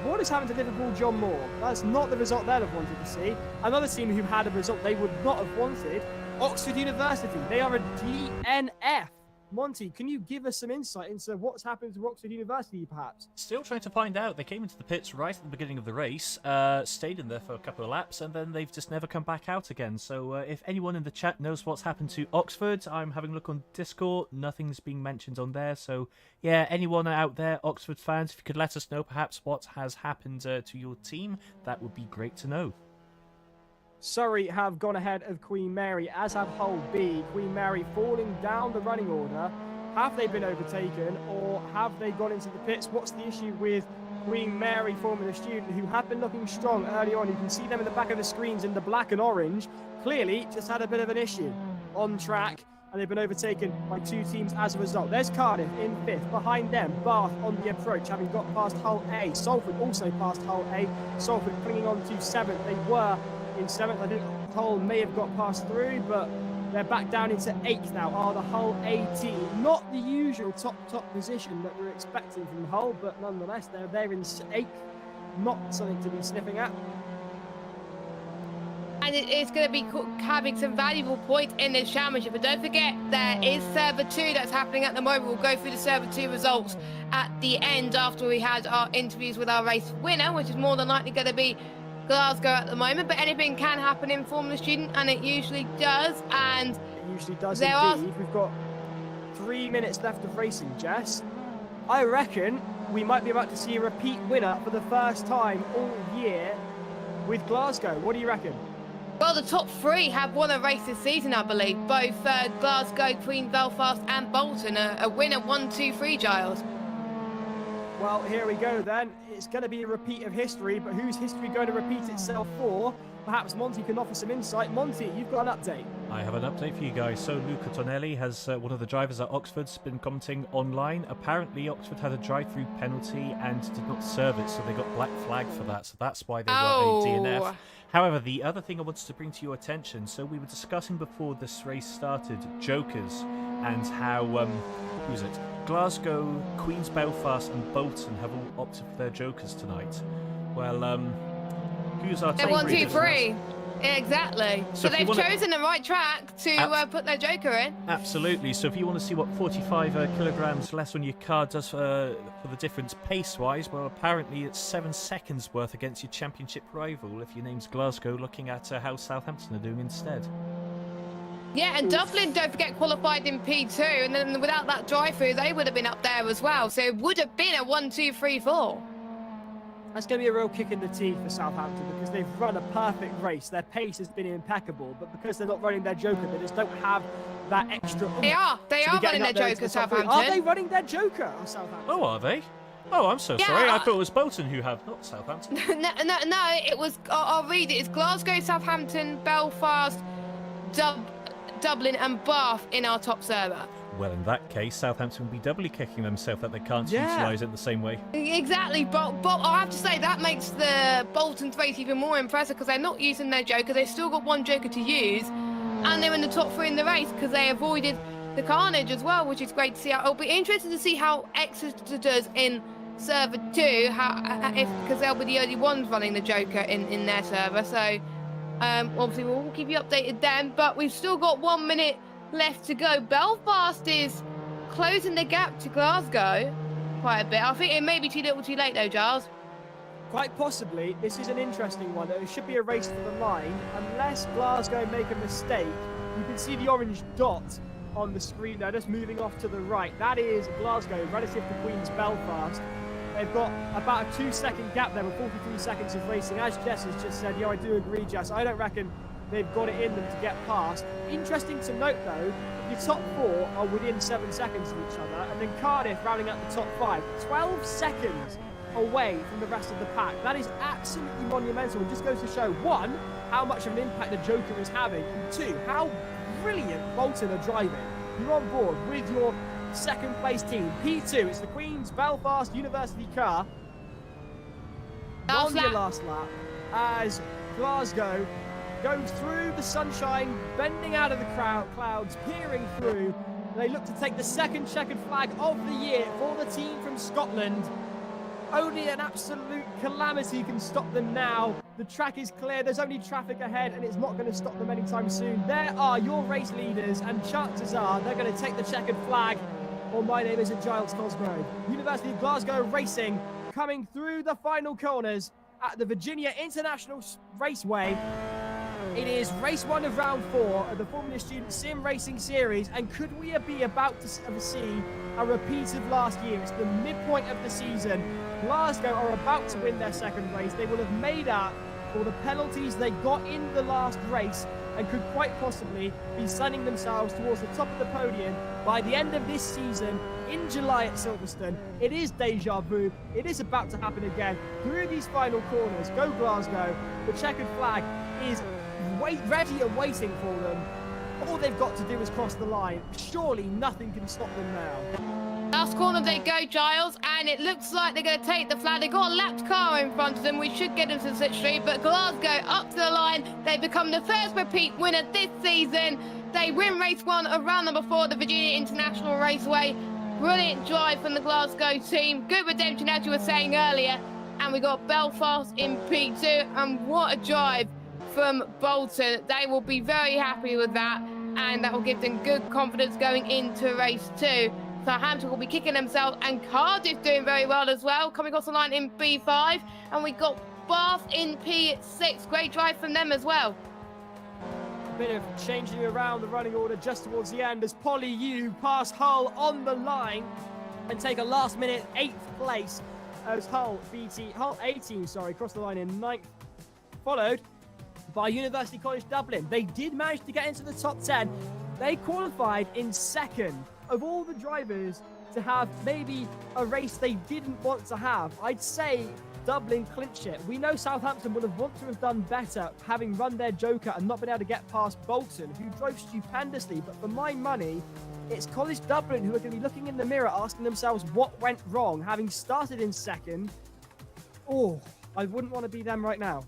A: What is happening to Liverpool John Moore? That's not the result they'd have wanted to see. Another team who had a result they would not have wanted, Oxford University. They are a DNF. Monty, can you give us some insight into what's happened to Oxford University, perhaps?
C: Still trying to find out. They came into the pits right at the beginning of the race, stayed in there for a couple of laps, and then they've just never come back out again. So if anyone in the chat knows what's happened to Oxford, I'm having a look on Discord. Nothing's being mentioned on there. So yeah, anyone out there, Oxford fans, if you could let us know perhaps what has happened to your team, that would be great to know.
A: Surrey have gone ahead of Queen Mary, as have Hull B. Queen Mary falling down the running order. Have they been overtaken, or have they gone into the pits? What's the issue with Queen Mary Formula Student, who have been looking strong early on? You can see them in the back of the screens in the black and orange. Clearly, just had a bit of an issue on track, and they've been overtaken by two teams as a result. There's Cardiff in 5th. Behind them, Bath on the approach, having got past Hull A. Salford also past Hull A. Salford clinging on to 7th. They were in 7th. I think Hull may have got passed through, but they're back down into 8th now, are the Hull A team. Not the usual top position that we're expecting from Hull, but nonetheless, they're there in 8th. Not something to be sniffing at.
B: And it's going to be having some valuable points in this championship. But don't forget, there is Server 2 that's happening at the moment. We'll go through the Server 2 results at the end after we had our interviews with our race winner, which is more than likely going to be Glasgow at the moment. But anything can happen in Formula Student, and it usually does. And
A: it usually does indeed. We've got 3 minutes left of racing, Jess. I reckon we might be about to see a repeat winner for the first time all year with Glasgow. What do you reckon?
B: Well, the top 3 have won a race this season, I believe. Both Glasgow, Queen, Belfast and Bolton. A winner, 1, 2, 3, Giles.
A: Well, here we go then. It's going to be a repeat of history, but who's history going to repeat itself for? Perhaps Monty can offer some insight. Monty, you've got an update.
C: I have an update for you guys. So Luca Tonelli has, one of the drivers at Oxford's been commenting online. Apparently Oxford had a drive-through penalty and did not serve it, so they got black flag for that. So that's why they were a DNF. However, the other thing I wanted to bring to your attention, so we were discussing before this race started, Jokers, and how, who's it? Glasgow, Queen's Belfast and Bolton have all opted for their Jokers tonight. Well, who's our
B: They're 1, 2, 3. Exactly. So they've chosen the right track to put their Joker in.
C: Absolutely. So if you want to see what 45 kilograms less on your car does for the difference pace-wise, well, apparently it's 7 seconds worth against your championship rival if your name's Glasgow, looking at how Southampton are doing instead.
B: Yeah, and Dublin, don't forget, qualified in P2, and then without that drive-through, they would have been up there as well. So it would have been a 1, 2, 3, 4.
A: That's going to be a real kick in the teeth for Southampton because they've run a perfect race. Their pace has been impeccable, but because they're not running their Joker, they just don't have that extra.
B: They are running their Joker, Southampton.
A: Are they running their Joker, Southampton?
C: Oh, are they? Oh, I'm so sorry. I thought it was Bolton who have, not Southampton.
B: No, it was, I'll read it. It's Glasgow, Southampton, Belfast, Dublin and Bath in our top server.
C: Well, in that case, Southampton will be doubly kicking themselves that they can't utilise it the same way.
B: Exactly, but I have to say that makes the Bolton's race even more impressive because they're not using their Joker. They've still got one Joker to use, and they're in the top 3 in the race because they avoided the carnage as well, which is great to see. It'll be interesting to see how Exeter does in server 2, because they'll be the only ones running the Joker in their server. So obviously we'll keep you updated then, but we've still got 1 minute left to go. Belfast is closing the gap to Glasgow quite a bit. I think it may be too little too late though, Giles.
A: Quite possibly. This is an interesting one. It should be a race for the line. Unless Glasgow make a mistake, you can see the orange dot on the screen there, just moving off to the right. That is Glasgow relative to Queen's Belfast. They've got about a 2-second gap there with 43 seconds of racing. As Jess has just said, I do agree, Jess. I don't reckon they've got it in them to get past. Interesting to note, though, your top 4 are within 7 seconds of each other, and then Cardiff rounding up the top 5. 12 seconds away from the rest of the pack. That is absolutely monumental. It just goes to show, 1, how much of an impact the Joker is having, and 2, how brilliant Bolton are driving. You're on board with your second place team. P2, it's the Queen's Belfast University car. On your last lap, as Glasgow go through the sunshine, bending out of the clouds, peering through. They look to take the second checkered flag of the year for the team from Scotland. Only an absolute calamity can stop them now. The track is clear, there's only traffic ahead, and it's not going to stop them anytime soon. There are your race leaders, and chances are they're going to take the checkered flag. Well, my name is Giles Cosgrove. University of Glasgow Racing coming through the final corners at the Virginia International Raceway. It is race 1 of round 4 of the Formula Student Sim Racing Series, and could we be about to see a repeat of last year? It's the midpoint of the season. Glasgow are about to win their second race. They will have made up for the penalties they got in the last race and could quite possibly be sending themselves towards the top of the podium by the end of this season in July at Silverstone. It is deja vu. It is about to happen again. Through these final corners, go Glasgow. The checkered flag is ready and waiting for them. All they've got to do is cross the line. Surely nothing can stop them now.
B: Last corner they go, Giles, and it looks like they're going to take the flag. They've got a lapped car in front of them. We should get them to the slipstream, but Glasgow up to the line. They become the first repeat winner this season. They win race 1 of round number 4 at the Virginia International Raceway. Brilliant drive from the Glasgow team. Good redemption, as you were saying earlier. And we got Belfast in P2, and what a drive from Bolton. They will be very happy with that, and that will give them good confidence going into race 2. Southampton will be kicking themselves, and Cardiff doing very well as well, coming across the line in B5, and we got Bath in P6. Great drive from them as well.
A: A bit of changing around the running order just towards the end as Polly Yu pass Hull on the line and take a last-minute 8th place as Hull 18, cross the line in 9th, followed by University College Dublin. They did manage to get into the top 10. They qualified in 2nd. Of all the drivers to have maybe a race they didn't want to have, I'd say Dublin clinched it. We know Southampton would have wanted to have done better, having run their joker and not been able to get past Bolton, who drove stupendously. But for my money, it's College Dublin who are going to be looking in the mirror, asking themselves what went wrong, having started in 2nd. Oh, I wouldn't want to be them right now.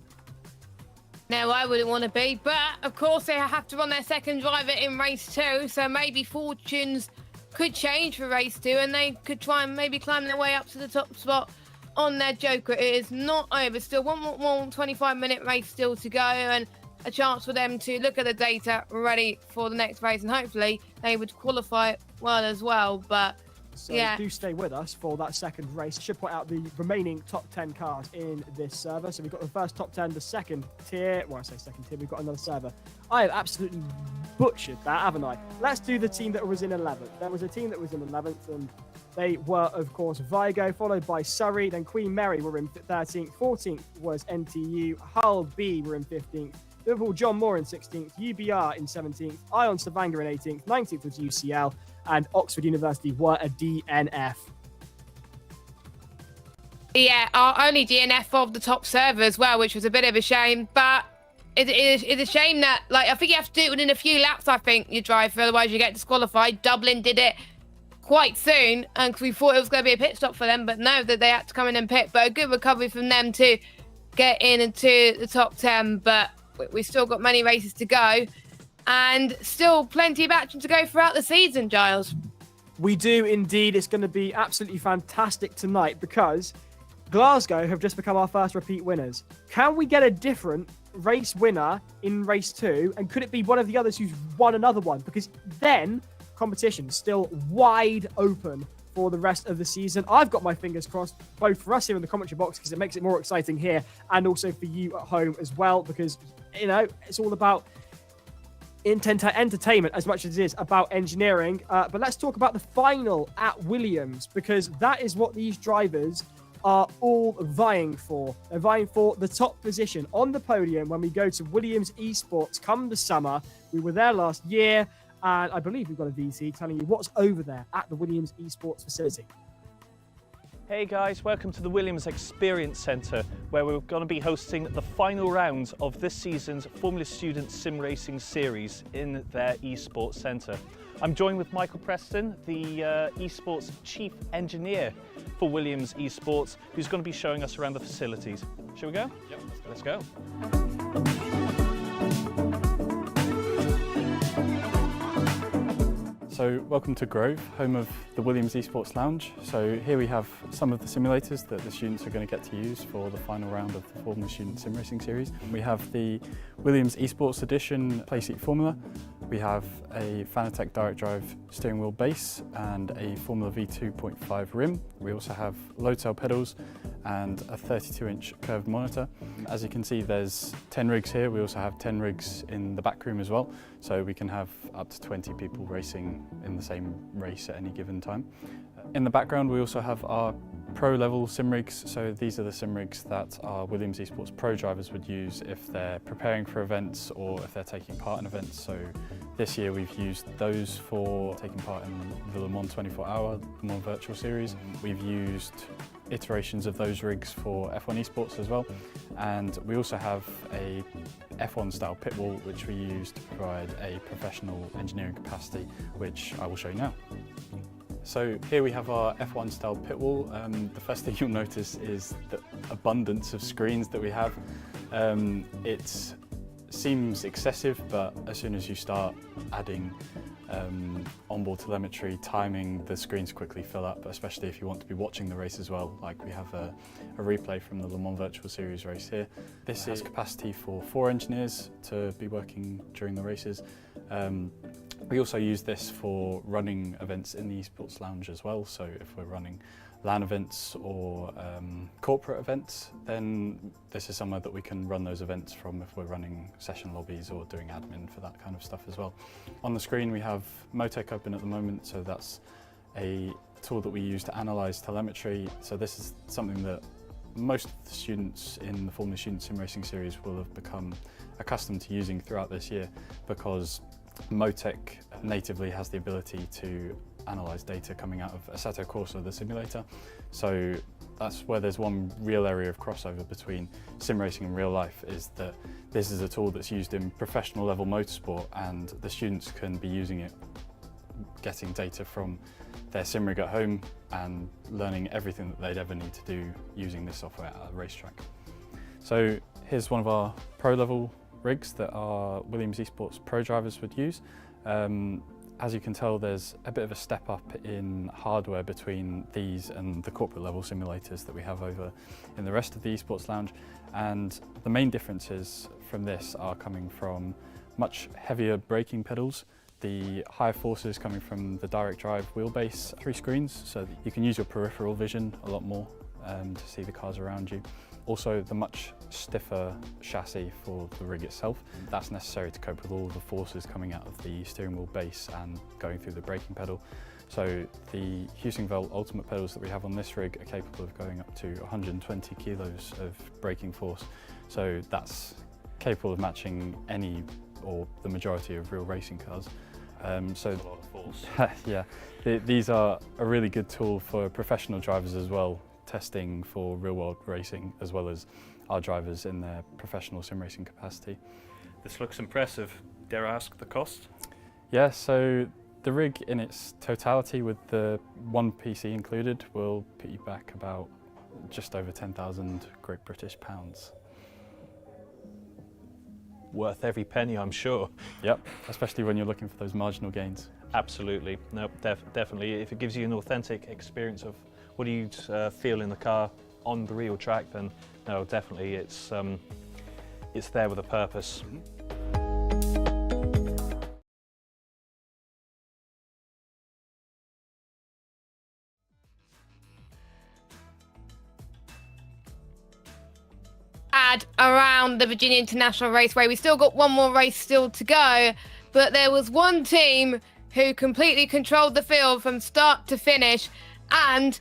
B: No, I wouldn't want to be, but of course they have to run their second driver in race 2, so maybe fortunes could change for race 2 and they could try and maybe climb their way up to the top spot on their joker. It is not over. Still one more 25-minute race still to go, and a chance for them to look at the data ready for the next race, and hopefully they would qualify well as well. But
A: so
B: yeah,
A: do stay with us for that second race. Should point out the remaining top 10 cars in this server. So we've got the first top 10, the second tier. Well, I say second tier, we've got another server. I have absolutely butchered that, haven't I? Let's do the team that was in 11th. There was a team that was in 11th, and they were, of course, Vigo, followed by Surrey. Then Queen Mary were in 13th. 14th was NTU. Hull B were in 15th. Liverpool John Moore in 16th. UBR in 17th. Ion Stavanger in 18th. 19th was UCL. And Oxford University were a DNF.
B: Yeah, our only DNF of the top server as well, which was a bit of a shame. But it's a shame that, like, I think you have to do it within a few laps, I think, you drive, for otherwise you get disqualified. Dublin did it quite soon, and we thought it was going to be a pit stop for them, but no, that they had to come in and pit. But a good recovery from them to get into the top 10. But we've still got many races to go, and still plenty of action to go throughout the season, Giles.
A: We do indeed. It's going to be absolutely fantastic tonight because Glasgow have just become our first repeat winners. Can we get a different race winner in race 2? And could it be one of the others who's won another one? Because then competition is still wide open for the rest of the season. I've got my fingers crossed, both for us here in the commentary box, because it makes it more exciting here, and also for you at home as well, because, you know, it's all about entertainment as much as it is about engineering. But let's talk about the final at Williams, because that is what these drivers are all vying for. They're vying for the top position on the podium when we go to Williams eSports come the summer. We were there last year, and I believe we've got a VC telling you what's over there at the Williams eSports facility.
D: Hey guys, welcome to the Williams Experience Centre, where we're going to be hosting the final round of this season's Formula Student Sim Racing Series in their eSports Centre. I'm joined with Michael Preston, the eSports Chief Engineer for Williams eSports, who's going to be showing us around the facilities. Shall we go?
C: Yep.
D: Let's go.
E: So welcome to Grove, home of the Williams eSports Lounge. So here we have some of the simulators that the students are going to get to use for the final round of the Formula Student Sim Racing Series. We have the Williams eSports Edition Playseat Formula. We have a Fanatec direct drive steering wheel base and a Formula V 2.5 rim. We also have load cell pedals and a 32-inch curved monitor. As you can see, there's 10 rigs here. We also have 10 rigs in the back room as well, so we can have up to 20 people racing in the same race at any given time. In the background, we also have our pro level sim rigs. So these are the sim rigs that our Williams eSports Pro drivers would use if they're preparing for events or if they're taking part in events. So this year we've used those for taking part in the Le Mans 24-hour Le Mans Virtual Series. We've used iterations of those rigs for F1 eSports as well. And we also have a F1 style pit wall, which we use to provide a professional engineering capacity, which I will show you now. So here we have our F1 style pit wall. The first thing you'll notice is the abundance of screens that we have. It seems excessive, but as soon as you start adding onboard telemetry, timing, the screens quickly fill up, especially if you want to be watching the race as well. Like we have a replay from the Le Mans Virtual Series race here. This has capacity for 4 engineers to be working during the races. We also use this for running events in the eSports Lounge as well. So if we're running LAN events or corporate events, then this is somewhere that we can run those events from if we're running session lobbies or doing admin for that kind of stuff as well. On the screen we have Motec open at the moment, so that's a tool that we use to analyse telemetry. So this is something that most of the students in the Formula Student Sim Racing Series will have become accustomed to using throughout this year, because Motec natively has the ability to analyse data coming out of Assetto Corsa, the simulator. So that's where there's one real area of crossover between sim racing and real life, is that this is a tool that's used in professional level motorsport, and the students can be using it, getting data from their sim rig at home and learning everything that they'd ever need to do using this software at a racetrack. So here's one of our pro level rigs that our Williams eSports Pro drivers would use. As you can tell, there's a bit of a step up in hardware between these and the corporate level simulators that we have over in the rest of the eSports Lounge. And the main differences from this are coming from much heavier braking pedals, the higher forces coming from the direct drive wheelbase, 3 screens, so that you can use your peripheral vision a lot more to see the cars around you. Also, the much stiffer chassis for the rig itself. That's necessary to cope with all the forces coming out of the steering wheel base and going through the braking pedal. So the Husingvel Ultimate pedals that we have on this rig are capable of going up to 120 kilos of braking force. So that's capable of matching any or the majority of real racing cars. So
D: a lot of force.
E: Yeah, these are a really good tool for professional drivers as well, testing for real-world racing, as well as our drivers in their professional sim racing capacity.
D: This looks impressive. Dare I ask the cost?
E: Yeah, so the rig in its totality with the one PC included will put you back about just over 10,000 Great British pounds.
D: Worth every penny, I'm sure.
E: Yep, especially when you're looking for those marginal gains.
D: Absolutely. No, definitely. If it gives you an authentic experience of what you'd feel in the car on the real track, then no, definitely it's there with a purpose.
B: Around the Virginia International Raceway. We still got one more race still to go, but there was one team who completely controlled the field from start to finish, and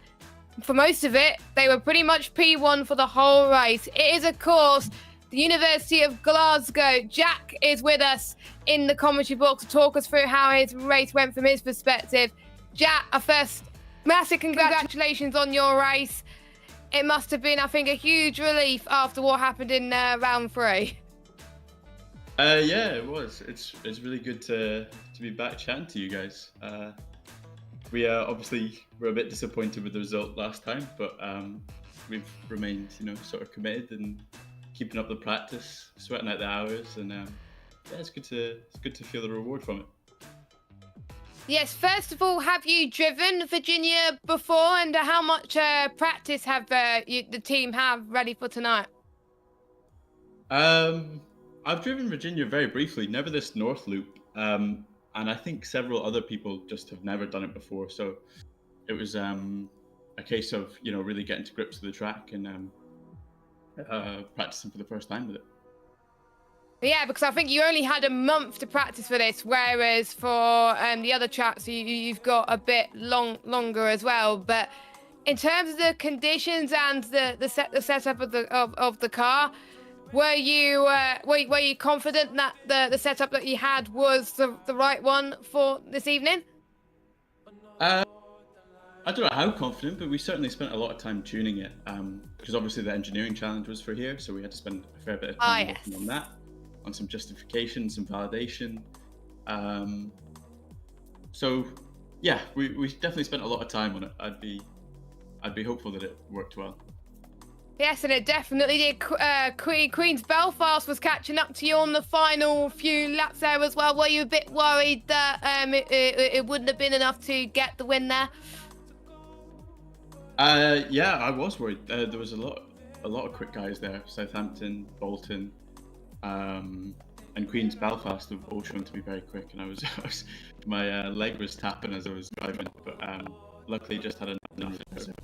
B: for most of it, they were pretty much P1 for the whole race. It is, of course, the University of Glasgow. Jack is with us in the commentary box to talk us through how his race went from his perspective. Jack, first, massive congratulations on your race. It must have been, I think, a huge relief after what happened in round 3.
F: Yeah, it was. It's really good to be back chatting to you guys. We obviously were a bit disappointed with the result last time, but we've remained, sort of committed and keeping up the practice, sweating out the hours, and yeah, it's good to feel the reward from it.
B: Yes, first of all, have you driven Virginia before, and how much practice have the team have ready for tonight?
F: I've driven Virginia very briefly, never this North Loop, and I think several other people just have never done it before. So it was a case of really getting to grips with the track and practicing for the first time with it.
B: Yeah, because I think you only had a month to practice for this, whereas for the other tracks you've got a bit longer as well. But in terms of the conditions and the setup of the car, were you confident that the setup that you had was the right one for this evening?
F: I don't know how confident, but we certainly spent a lot of time tuning it because obviously the engineering challenge was for here, so we had to spend a fair bit of time working on that, on some justification, some validation. So yeah, we definitely spent a lot of time on it. I'd be hopeful that it worked well.
B: Yes, and it definitely did. Queen's Belfast was catching up to you on the final few laps there as well. Were you a bit worried that it wouldn't have been enough to get the win there?
F: Yeah, I was worried. There was a lot of quick guys there. Southampton, Bolton, and Queen's Belfast have all shown to be very quick. And I was my leg was tapping as I was driving, but luckily just had enough to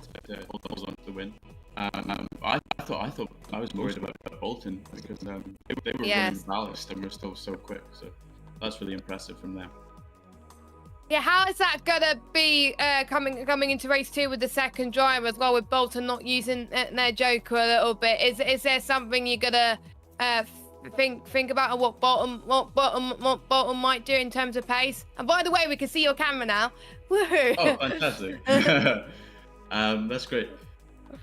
F: hold on to the win. I thought I was worried about Bolton because they were running ballast and we're still so quick. So that's really impressive from them.
B: Yeah, how is that gonna be coming into race 2 with the second driver as well, with Bolton not using their joker a little bit? Is there something you're gonna think about, or what Bolton might do in terms of pace? And by the way, we can see your camera now. Woohoo!
F: Oh, fantastic! That's great.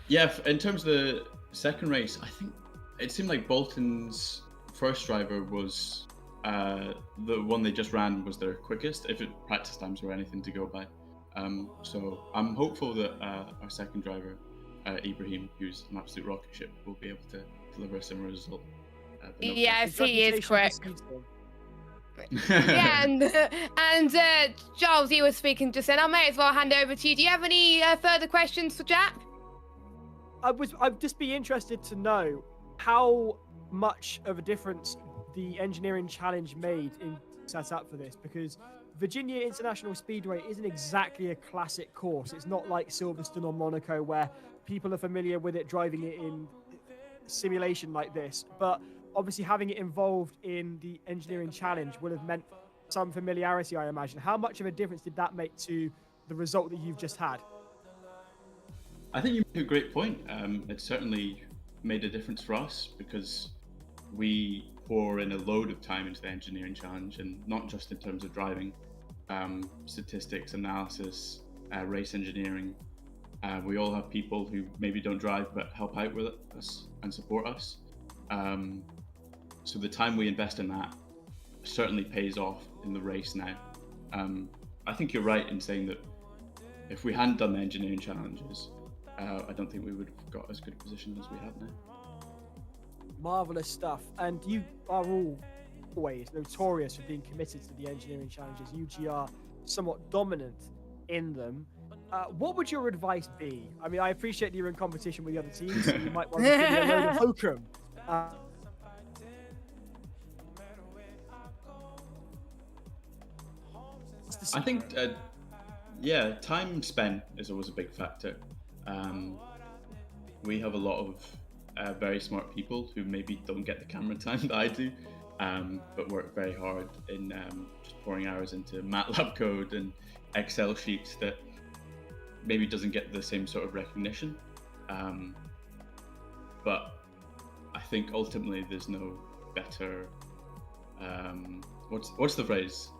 F: Yeah, in terms of the second race, I think it seemed like Bolton's first driver was the one they just ran was their quickest, if practice times were anything to go by. So I'm hopeful that our second driver, Ibrahim, who's an absolute rocket ship, will be able to deliver a similar result.
B: Yes, he is quick. Yeah, and Giles, you were speaking just then. I may as well hand over to you. Do you have any further questions for Jack?
A: I'd just be interested to know how much of a difference the engineering challenge made in set up for this, because Virginia International Speedway isn't exactly a classic course. It's not like Silverstone or Monaco where people are familiar with it driving it in simulation like this, but obviously having it involved in the engineering challenge would have meant some familiarity, I imagine. How much of a difference did that make to the result that you've just had?
F: I think you make a great point. It certainly made a difference for us because we pour in a load of time into the engineering challenge, and not just in terms of driving, statistics, analysis, race engineering. We all have people who maybe don't drive but help out with us and support us. So the time we invest in that certainly pays off in the race now. I think you're right in saying that if we hadn't done the engineering challenges, I don't think we would have got as good a position as we have now.
A: Marvelous stuff. And you are always notorious for being committed to the engineering challenges. UGR somewhat dominant in them. What would your advice be? I mean, I appreciate that you're in competition with the other teams, so you might want to give me a load of hokum.
F: I think, yeah, time spent is always a big factor. We have a lot of very smart people who maybe don't get the camera time that I do, but work very hard in just pouring hours into MATLAB code and Excel sheets that maybe doesn't get the same sort of recognition. But I think ultimately there's no better, what's the phrase?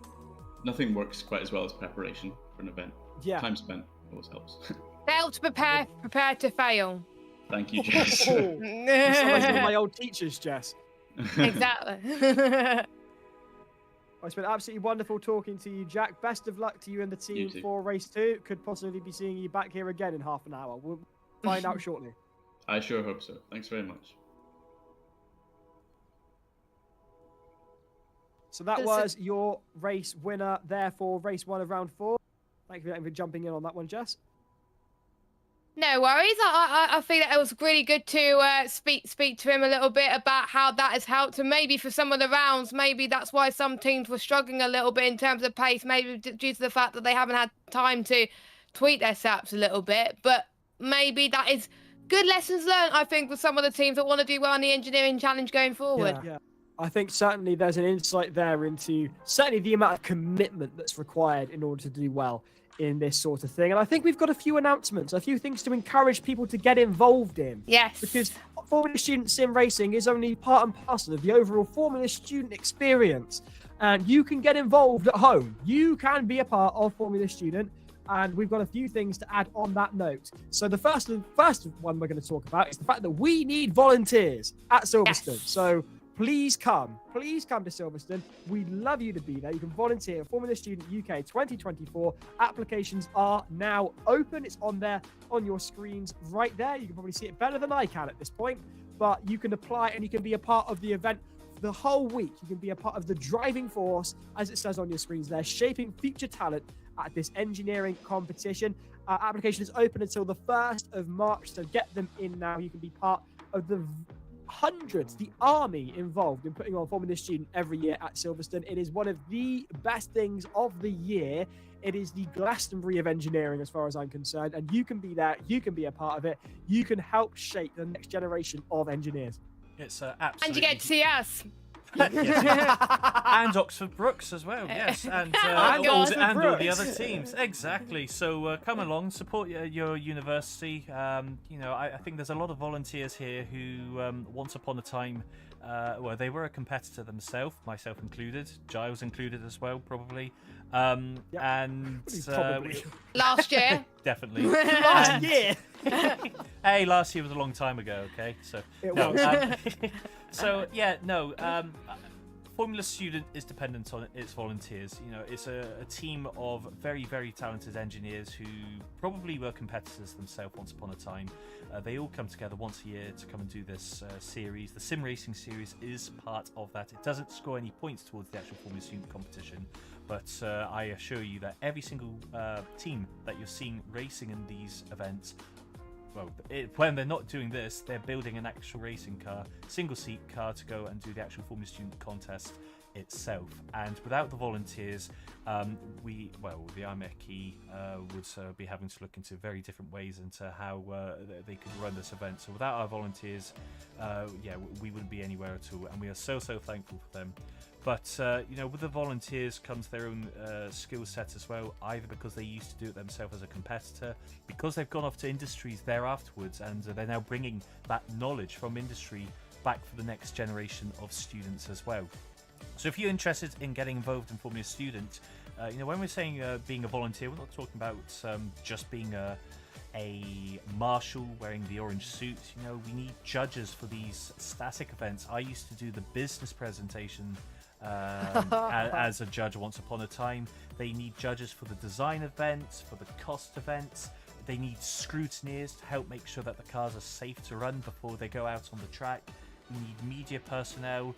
F: Nothing works quite as well as preparation for an event.
A: Yeah.
F: Time spent always helps.
B: Fail to prepare, prepare to fail.
F: Thank you, Jess.
A: You sound like one of my old teachers, Jess.
B: Exactly.
A: It's been absolutely wonderful talking to you, Jack. Best of luck to you and the team for race 2. Could possibly be seeing you back here again in half an hour. We'll find out shortly.
F: I sure hope so. Thanks very much.
A: So that was your race winner there for race 1 of round 4. Thank you for jumping in on that one, Jess.
B: No worries. I feel that it was really good to speak to him a little bit about how that has helped, and maybe for some of the rounds, maybe that's why some teams were struggling a little bit in terms of pace, maybe due to the fact that they haven't had time to tweak their setups a little bit. But maybe that is good lessons learned, I think, for some of the teams that want to do well in the engineering challenge going forward.
A: Yeah. I think certainly there's an insight there into certainly the amount of commitment that's required in order to do well in this sort of thing. And I think we've got a few announcements, a few things to encourage people to get involved in.
B: Yes.
A: Because Formula Student Sim Racing is only part and parcel of the overall Formula Student experience. And you can get involved at home. You can be a part of Formula Student. And we've got a few things to add on that note. So the first one we're going to talk about is the fact that we need volunteers at Silverstone.
B: Yes.
A: So please come to Silverstone. We'd love you to be there. You can volunteer at Formula Student UK 2024. Applications are now open. It's on there on your screens right there. You can probably see it better than I can at this point, but you can apply and you can be a part of the event the whole week. You can be a part of the driving force, as it says on your screens there, shaping future talent at this engineering competition. Application is open until the 1st of March, so get them in now. You can be part of the hundreds, the army involved in putting on Formula Student every year at Silverstone. It is one of the best things of the year. It is the Glastonbury of engineering as far as I'm concerned, and you can be there, you can be a part of it, you can help shape the next generation of engineers.
C: It's absolutely...
B: And you get to see us.
C: And Oxford Brooks as well, yes, and all the other teams, exactly. So come along, support your university. I think there's a lot of volunteers here who once upon a time, they were a competitor themselves, myself included, Giles included as well, probably. And
B: last year,
C: definitely
A: last year.
C: Hey, last year was a long time ago. Okay, so
A: it was.
C: Formula Student is dependent on its volunteers. It's a team of very, very talented engineers who probably were competitors themselves once upon a time. They all come together once a year to come and do this series. The Sim Racing series is part of that. It doesn't score any points towards the actual Formula Student competition, but I assure you that every single team that you're seeing racing in these events, when they're not doing this, they're building an actual racing car, single-seat car to go and do the actual Formula Student contest itself. And without the volunteers, the IMEC would be having to look into very different ways into how they could run this event. So without our volunteers, we wouldn't be anywhere at all. And we are so thankful for them. But, with the volunteers comes their own skill set as well, either because they used to do it themselves as a competitor, because they've gone off to industries there afterwards, and they're now bringing that knowledge from industry back for the next generation of students as well. So if you're interested in getting involved in Formula Student, when we're saying being a volunteer, we're not talking about just being a marshal wearing the orange suit. We need judges for these static events. I used to do the business presentation as a judge once upon a time. They need judges for the design events, for the cost events. They need scrutineers to help make sure that the cars are safe to run before they go out on the track. We need media personnel.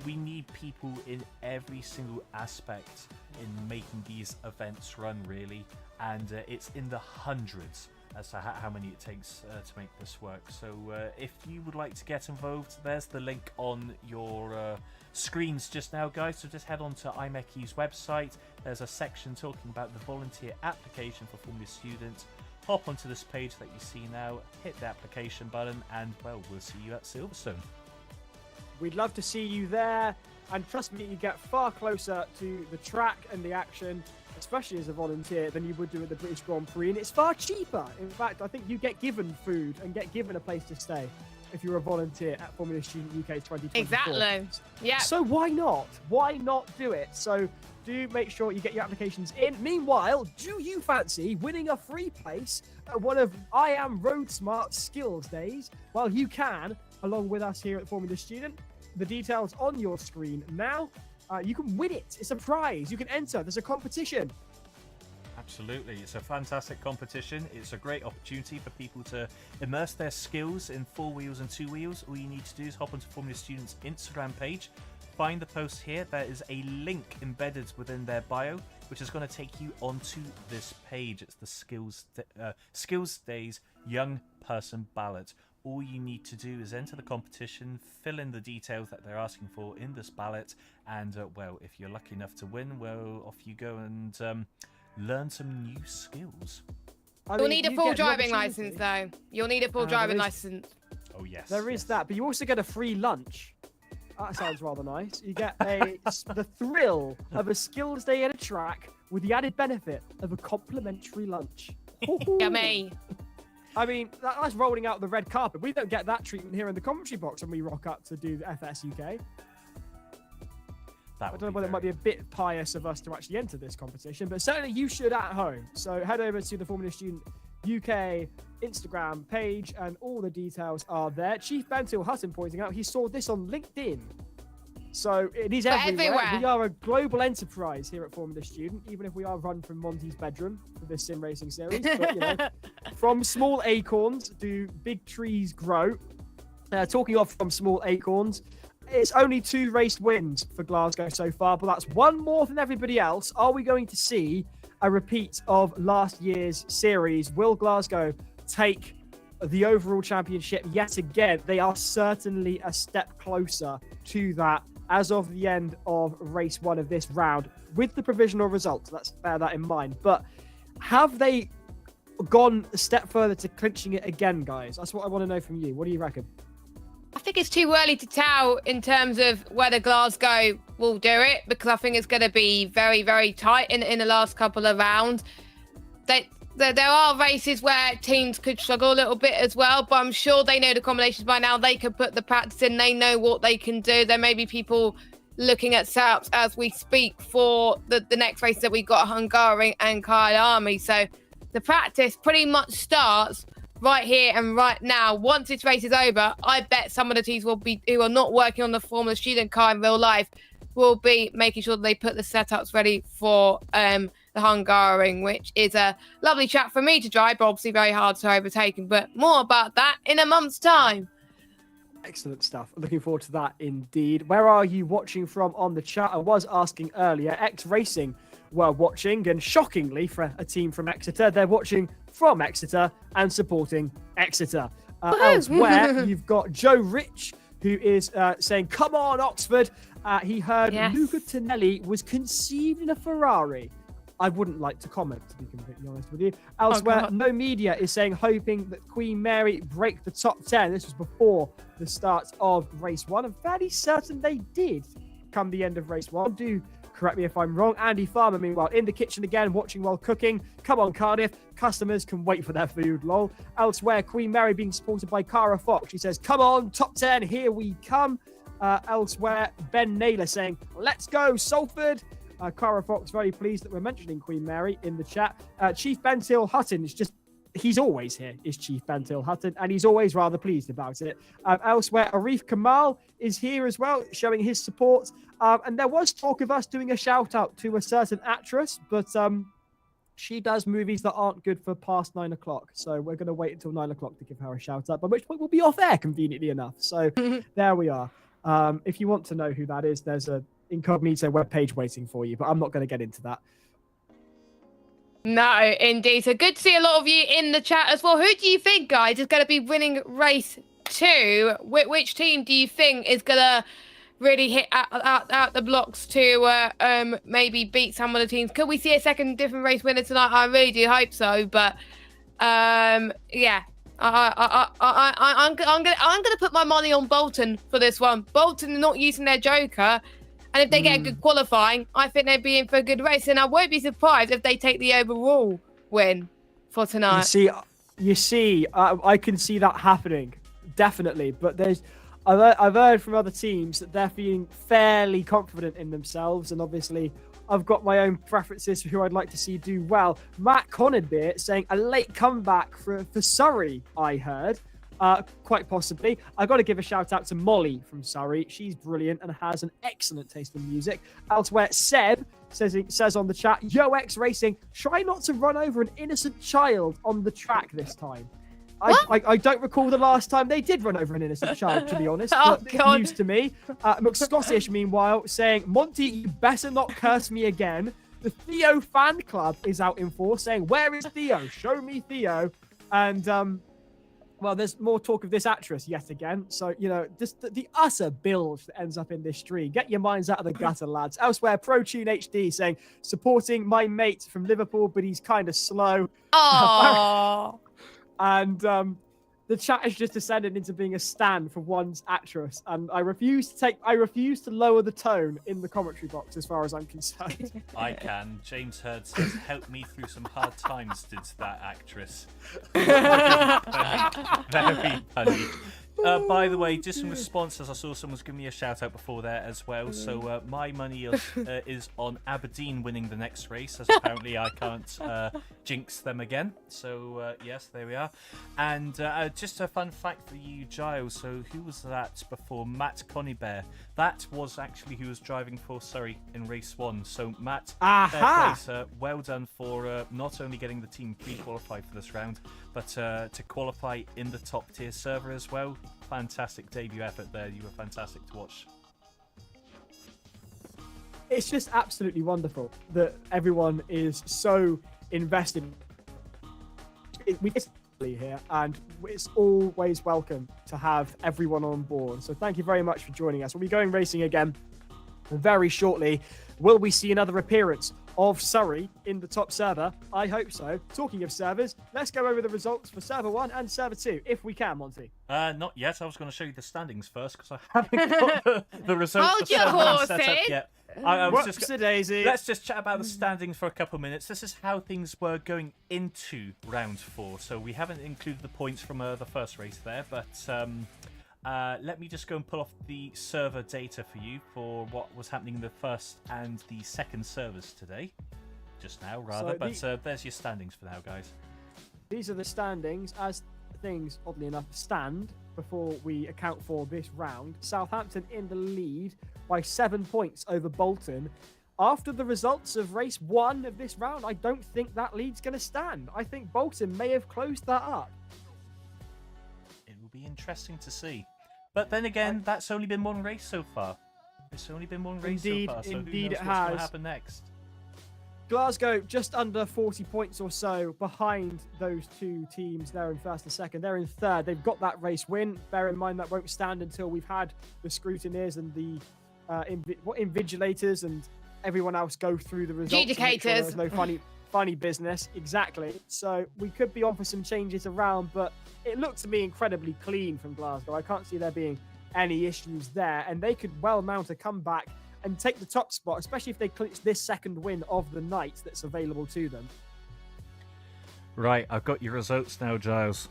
C: We need people in every single aspect in making these events run, really, and it's in the hundreds as to how many it takes to make this work. So if you would like to get involved, there's the link on your screens just now, guys. So just head on to IMEC's website. There's a section talking about the volunteer application for Formula Student. Hop onto this page that you see now, hit the application button, and we'll see you at Silverstone.
A: We'd love to see you there, and trust me, you get far closer to the track and the action, especially as a volunteer, than you would do at the British Grand Prix, and it's far cheaper. In fact, I think you get given food and get given a place to stay if you're a volunteer at Formula Student UK 2024.
B: Exactly. Yeah.
A: So why not? Why not do it? So do make sure you get your applications in. Meanwhile, do you fancy winning a free place at one of I Am Road Smart Skills Days? Well, you can, along with us here at Formula Student. The details on your screen now. You can win it. It's a prize. You can enter. There's a competition.
C: Absolutely. It's a fantastic competition. It's a great opportunity for people to immerse their skills in 4 wheels and 2 wheels. All you need to do is hop onto Formula Students' Instagram page, find the post here. There is a link embedded within their bio, which is going to take you onto this page. It's the Skills Days Young Person Ballot. All you need to do is enter the competition, fill in the details that they're asking for in this ballot, and, well, if you're lucky enough to win, well, off you go and learn some new skills.
B: You'll need a full driving license, though. You'll need a full driving license.
C: Oh, yes.
A: There is that, but you also get a free lunch. That sounds rather nice. You get the thrill of a skills day at a track with the added benefit of a complimentary lunch.
B: Yummy.
A: I mean, that's rolling out the red carpet. We don't get that treatment here in the commentary box when we rock up to do the FS UK. I don't know whether it might be a bit pious of us to actually enter this competition, but certainly you should at home. So head over to the Formula Student UK Instagram page and all the details are there. Chief Bentil Hutton pointing out he saw this on LinkedIn. So it is everywhere. We are a global enterprise here at Formula Student, even if we are run from Monty's bedroom for this sim racing series. But, you know, from small acorns do big trees grow. Talking of from small acorns, it's only 2 race wins for Glasgow so far, but that's 1 more than everybody else. Are we going to see a repeat of last year's series? Will Glasgow take the overall championship yet again? They are certainly a step closer to that as of the end of race 1 of this round with the provisional results. Let's bear that in mind. But have they gone a step further to clinching it again, guys? That's what I want to know from you. What do you reckon?
B: I think it's too early to tell in terms of whether Glasgow will do it, because I think it's going to be very, very tight in the last couple of rounds. There are races where teams could struggle a little bit as well, but I'm sure they know the combinations by now. They can put the practice in. They know what they can do. There may be people looking at setups as we speak for the next race that we got, Hungary and Kyle Army. So the practice pretty much starts right here and right now. Once this race is over, I bet some of the teams who are not working on the Formula Student car in real life will be making sure that they put the setups ready for the Hungarian, which is a lovely track for me to drive, but obviously very hard to overtake. But more about that in a month's time.
A: Excellent stuff. Looking forward to that indeed. Where are you watching from on the chat? I was asking earlier. X Racing were watching, and shockingly for a team from Exeter, they're watching from Exeter and supporting Exeter. Elsewhere, you've got Joe Rich, who is saying, come on, Oxford. He heard Luca Tonelli was conceived in a Ferrari. I wouldn't like to comment, to be completely honest with you. Elsewhere, No Media is saying, hoping that Queen Mary break the top 10. This was before the start of race 1. I'm fairly certain they did come the end of race 1. Do correct me if I'm wrong. Andy Farmer, meanwhile, in the kitchen again, watching while cooking. Come on, Cardiff. Customers can wait for their food, lol. Elsewhere, Queen Mary being supported by Cara Fox. She says, come on, top 10, here we come. Elsewhere, Ben Naylor saying, let's go, Salford. Cara Fox, very pleased that we're mentioning Queen Mary in the chat. Chief Bentil Hutton is just, he's always here, is Chief Bentil Hutton, and he's always rather pleased about it. Elsewhere, Arif Kamal is here as well, showing his support. And there was talk of us doing a shout out to a certain actress, but she does movies that aren't good for past 9 o'clock. So we're going to wait until 9 o'clock to give her a shout out, by which point we'll be off air, conveniently enough. So there we are. If you want to know who that is, there's a incognito webpage waiting for you, but I'm not going to get into that.
B: No, indeed. So good to see a lot of you in the chat as well. Who do you think, guys, is going to be winning race 2? Which team do you think is going to really hit out the blocks to maybe beat some of the teams? Could we see a second different race winner tonight? I really do hope so. But yeah, I'm gonna put my money on Bolton for this one. Bolton not using their Joker. And if they get a good qualifying, I think they'd be in for a good race. And I won't be surprised if they take the overall win for tonight.
A: You see, I can see that happening, definitely. But I've heard from other teams that they're feeling fairly confident in themselves. And obviously, I've got my own preferences for who I'd like to see do well. Matt Conardbeer saying a late comeback for Surrey, I heard. Quite possibly. I've got to give a shout out to Molly from Surrey. She's brilliant and has an excellent taste in music. Elsewhere, Seb says on the chat, Yo X Racing, try not to run over an innocent child on the track this time. I don't recall the last time they did run over an innocent child, to be honest.
B: Oh,
A: but
B: God.
A: News to me. McScottish, meanwhile, saying, Monty, you better not curse me again. The Theo fan club is out in force, saying, where is Theo? Show me Theo. And, well, there's more talk of this actress yet again. So, you know, just the utter bilge that ends up in this stream. Get your minds out of the gutter, lads. Elsewhere, ProTune HD saying, supporting my mate from Liverpool, but he's kind of slow.
B: Oh.
A: And the chat has just descended into being a stan for one's actress, and I refuse to lower the tone in the commentary box as far as I'm concerned.
C: I can. James Hurd says, help me through some hard times, did that actress. Very funny. By the way, just some responses. I saw someone's giving me a shout out before there as well. So my money is on Aberdeen winning the next race, as apparently I can't jinx them again. So yes, there we are. And just a fun fact for you, Giles. So who was that before? Matt Conybeare. That was actually who was driving for Surrey in race 1. So Matt, well done for not only getting the team pre-qualified for this round, but to qualify in the top tier server as well. Fantastic debut effort there. You were fantastic to watch.
A: It's just absolutely wonderful that everyone is so invested. We here, and it's always welcome to have everyone on board. So thank you very much for joining us. We'll be going racing again very shortly. Will we see another appearance of Surrey in the top server? I hope so. Talking of servers, let's go over the results for server 1 and server 2, if we can, Monty.
C: Not yet. I was going to show you the standings first because I haven't got the results
B: Hold
C: for
B: your
C: server 1
B: horses.
C: set up yet. I was just
A: Whoopsie-daisy.
C: Let's just chat about the standings for a couple of minutes. This is how things were going into round 4. So we haven't included the points from the first race there, but let me just go and pull off the server data for you for what was happening in the first and the second servers today. Just now, rather. But there's your standings for now, guys.
A: These are the standings as things, oddly enough, stand before we account for this round. Southampton in the lead by 7 points over Bolton. After the results of race 1 of this round, I don't think that lead's going to stand. I think Bolton may have closed that up.
C: It will be interesting to see. But then again, that's only been one race so far. It's only been one race so far, so who knows what's going to happen next.
A: Glasgow just under 40 points or so behind those two teams. They're in first and second. They're in third. They've got that race win. Bear in mind that won't stand until we've had the scrutineers and the invigilators and everyone else go through the results.
B: Adjudicators.
A: Sure there's no funny business. Exactly. So we could be on for some changes around, but it looked to me incredibly clean from Glasgow. I can't see there being any issues there, and they could well mount a comeback and take the top spot, especially if they clinch this second win of the night that's available to them.
C: Right, I've got your results now, Giles.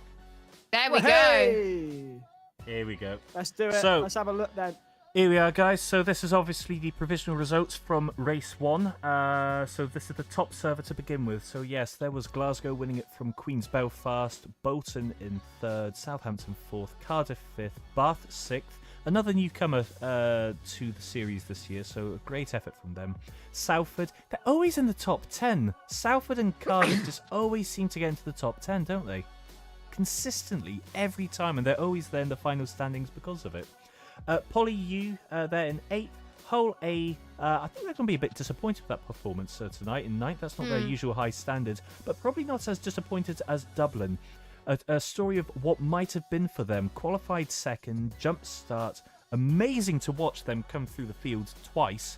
B: There we go.
A: Hey!
C: Here we go.
A: Let's do it.
C: So-
A: Let's have a look then.
C: Here we are, guys. So this is obviously the provisional results from race 1. So this is the top server to begin with. So yes, there was Glasgow winning it from Queen's Belfast, Bolton in 3rd, Southampton 4th, Cardiff 5th, Bath 6th. Another newcomer to the series this year, so a great effort from them. Salford, they're always in the top 10. Salford and Cardiff just always seem to get into the top 10, don't they? Consistently, every time, and they're always there in the final standings because of it. Poly U, they're in 8th. Hull A, I think they're going to be a bit disappointed with that performance tonight in 9th. That's not their usual high standard, but probably not as disappointed as Dublin. A story of what might have been for them. Qualified 2nd, jump start. Amazing to watch them come through the field twice,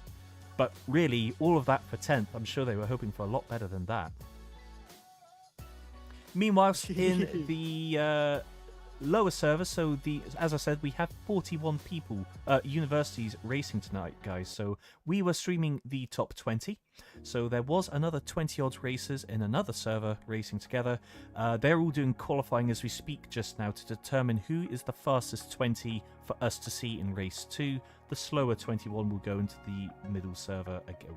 C: but really all of that for 10th. I'm sure they were hoping for a lot better than that. Meanwhile, in the lower server, so as I said, we have 41 people, universities racing tonight, guys. So we were streaming the top 20. So there was another 20 odd racers in another server racing together. They're all doing qualifying as we speak just now to determine who is the fastest 20 for us to see in race 2. The slower 21 will go into the middle server again,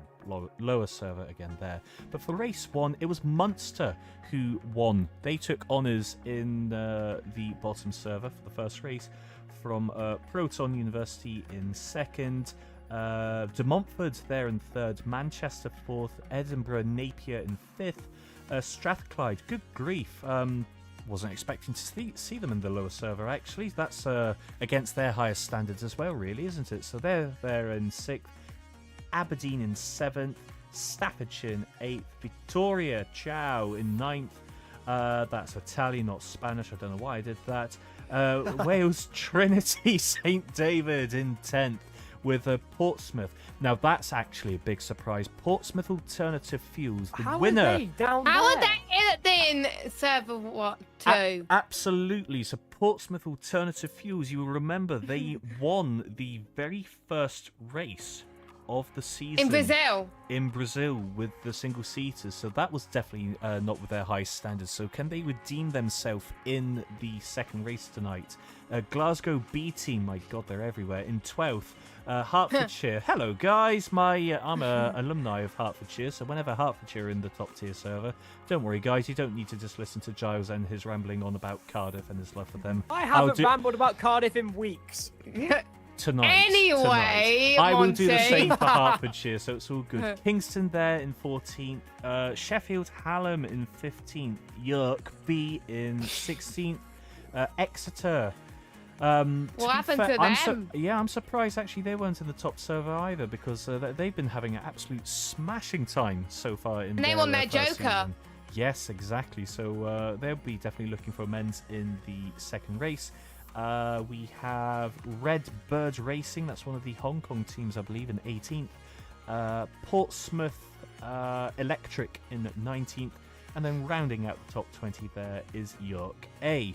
C: lower server again there. But for race 1, it was Munster who won. They took honours in the bottom server for the first race from Proton University in 2nd. De Montfort there in 3rd, Manchester 4th, Edinburgh, Napier in 5th, Strathclyde, good grief. Wasn't expecting to see them in the lower server, actually. That's against their highest standards as well, really, isn't it? So they're there in 6th, Aberdeen in 7th, Staffordshire in 8th, Victoria, ciao, in 9th. That's Italian, not Spanish. I don't know why I did that. Wales, Trinity, St David in 10th, with Portsmouth. Now that's actually a big surprise. Portsmouth Alternative Fuels, the winner.
A: Are they down
B: How are
A: there?
B: they in server what 2?
C: Absolutely. So Portsmouth Alternative Fuels, you will remember they won the very first race of the season
B: In
C: Brazil with the single seaters, so that was definitely not with their highest standards. So can they redeem themselves in the second race tonight? Glasgow B team, my god, they're everywhere, in 12th. Hertfordshire, hello guys, I'm a alumni of Hertfordshire, so whenever Hertfordshire are in the top tier server, don't worry guys, you don't need to just listen to Giles and his rambling on about Cardiff and his love for them.
A: I haven't rambled about Cardiff in weeks.
C: Tonight.
B: Anyway,
C: I will do the
B: Monty.
C: same for Hertfordshire, so it's all good. Kingston there in 14th, Sheffield Hallam in 15th, York B in 16th, Exeter.
B: What happened to them?
C: I'm surprised actually they weren't in the top server either, because they've been having an absolute smashing time so far in.
B: And they won their
C: first
B: Joker.
C: season. Yes, exactly. So they'll be definitely looking for men's in the second race. We have Red Bird Racing, that's one of the Hong Kong teams, I believe, in 18th. Portsmouth Electric in 19th. And then rounding out the top 20 there is York A.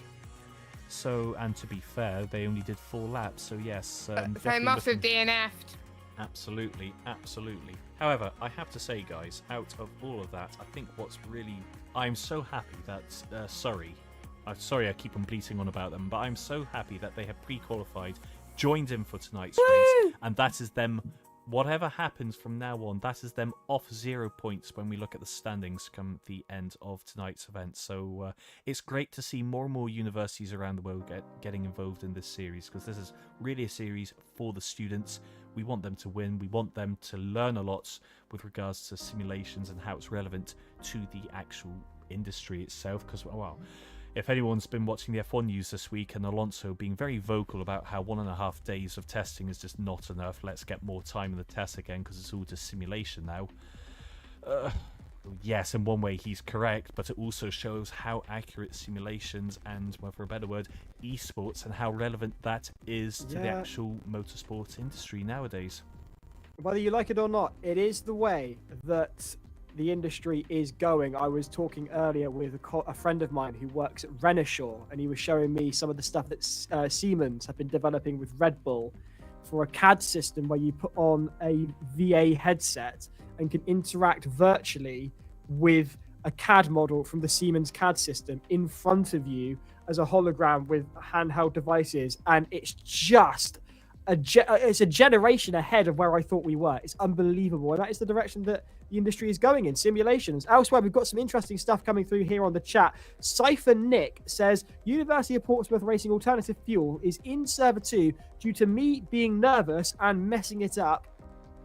C: So, and to be fair, they only did 4 laps, so yes.
B: They must have DNF'd.
C: Absolutely, absolutely. However, I have to say, guys, out of all of that, I think what's really... I'm so happy that Surrey... sorry I keep on bleating on about them, but I'm so happy that they have pre-qualified, joined in for tonight's race, and that is them, whatever happens from now on, that is them off 0 points when we look at the standings come the end of tonight's event. So it's great to see more and more universities around the world getting involved in this series, because this is really a series for the students. We want them to win, we want them to learn a lot with regards to simulations and how it's relevant to the actual industry itself, because, well, if anyone's been watching the F1 news this week, and Alonso being very vocal about how 1.5 days of testing is just not enough, let's get more time in the test again because it's all just simulation now. Yes, in one way he's correct, but it also shows how accurate simulations and, well, for a better word, eSports, and how relevant that is to the actual motorsport industry nowadays.
A: Whether you like it or not, it is the way that the industry is going. I was talking earlier with a friend of mine who works at Renishaw, and he was showing me some of the stuff that Siemens have been developing with Red Bull for a CAD system where you put on a VA headset and can interact virtually with a CAD model from the Siemens CAD system in front of you as a hologram with handheld devices, and it's just it's a generation ahead of where I thought we were. It's unbelievable, and that is the direction that the industry is going in, simulations. Elsewhere, we've got some interesting stuff coming through here on the chat. Cypher Nick says, University of Portsmouth Racing Alternative Fuel is in server 2 due to me being nervous and messing it up.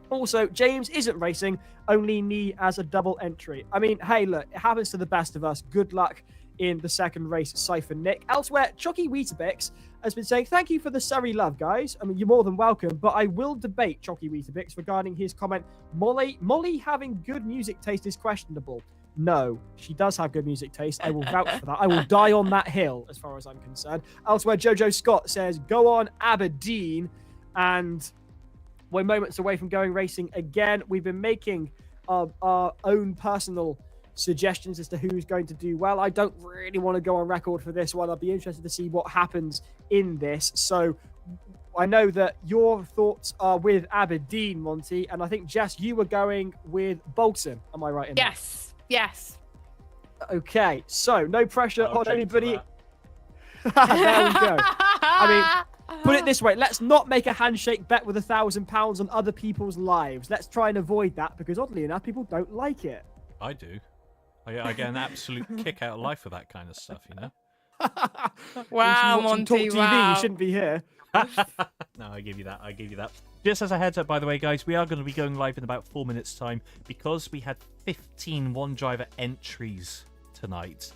A: Also, James isn't racing, only me as a double entry. I mean, hey, look, it happens to the best of us. Good luck in the second race, Cypher Nick. Elsewhere, Chucky Weetabix has been saying, thank you for the Surrey love, guys. I mean, you're more than welcome, but I will debate Chucky Weetabix regarding his comment, Molly having good music taste is questionable. No, she does have good music taste. I will vouch for that. I will die on that hill, as far as I'm concerned. Elsewhere, Jojo Scott says, go on Aberdeen, and we're moments away from going racing again. We've been making our own personal suggestions as to who's going to do well. I don't really want to go on record for this one. I'll be interested to see what happens in this. So I know that your thoughts are with Aberdeen, Monty, and I think, Jess, you were going with Bolton. Am I right in that?
B: Yes.
A: Okay, so no pressure on anybody. There we go. I mean, put it this way, let's not make a handshake bet with £1,000 on other people's lives. Let's try and avoid that, because oddly enough, people don't like it.
C: I do. I get an absolute kick out of life for that kind of stuff, you know?
B: Wow,
A: Monty,
B: Monty,
A: TV,
B: wow.
A: you shouldn't be here.
C: No, I give you that. I give you that. Just as a heads up, by the way, guys, we are going to be going live in about 4 minutes' time because we had 15 one-driver entries tonight.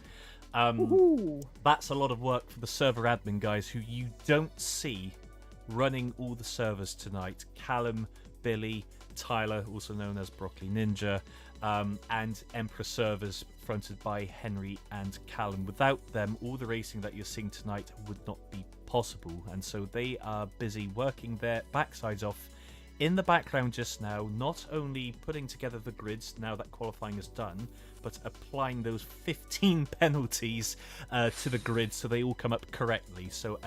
C: That's a lot of work for the server admin guys who you don't see running all the servers tonight. Callum, Billy, Tyler, also known as Broccoli Ninja, and Emperor servers fronted by Henry and Callum. Without them, all the racing that you're seeing tonight would not be possible, and so they are busy working their backsides off in the background just now, not only putting together the grids now that qualifying is done, but applying those 15 penalties to the grid so they all come up correctly. So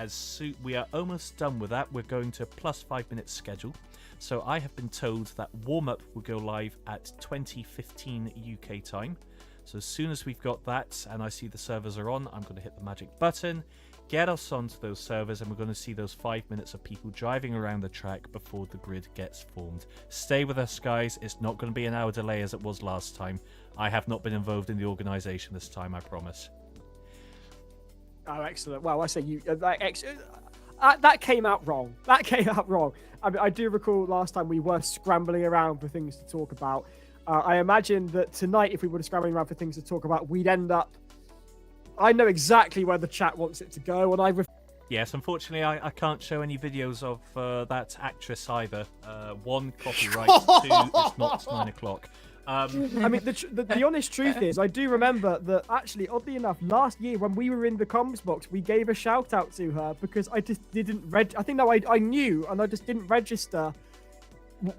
C: we are almost done with that. We're going to a plus 5 minute schedule. So I have been told that warm-up will go live at 20:15 UK time. So as soon as we've got that and I see the servers are on, I'm going to hit the magic button, get us onto those servers, and we're going to see those 5 minutes of people driving around the track before the grid gets formed. Stay with us, guys. It's not going to be an hour delay as it was last time. I have not been involved in the organisation this time, I promise.
A: Oh, excellent. Well, I say you... that came out wrong. That came out wrong. I mean, I do recall last time we were scrambling around for things to talk about. I imagine that tonight, if we were scrambling around for things to talk about, we'd end up... I know exactly where the chat wants it to go, and
C: Yes, unfortunately, I can't show any videos of that actress either. One, copyright. Two, it's not 9 o'clock.
A: I mean, the honest truth is, I do remember that actually, oddly enough, last year when we were in the comms box, we gave a shout out to her because I just didn't I knew, and I just didn't register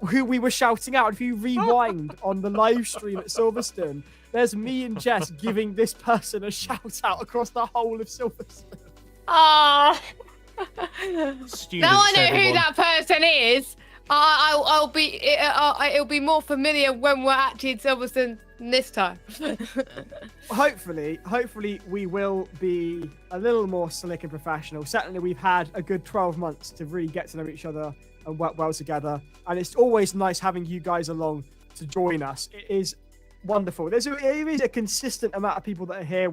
A: who we were shouting out. If you rewind on the live stream at Silverstone, there's me and Jess giving this person a shout out across the whole of Silverstone.
B: Ah.
C: Students,
B: now I know
C: everyone.
B: who that person is. It'll be more familiar when we're actually in Silverstone this time.
A: Hopefully we will be a little more slick and professional. Certainly we've had a good 12 months to really get to know each other and work well together, and it's always nice having you guys along to join us. It is wonderful. There is a consistent amount of people that are here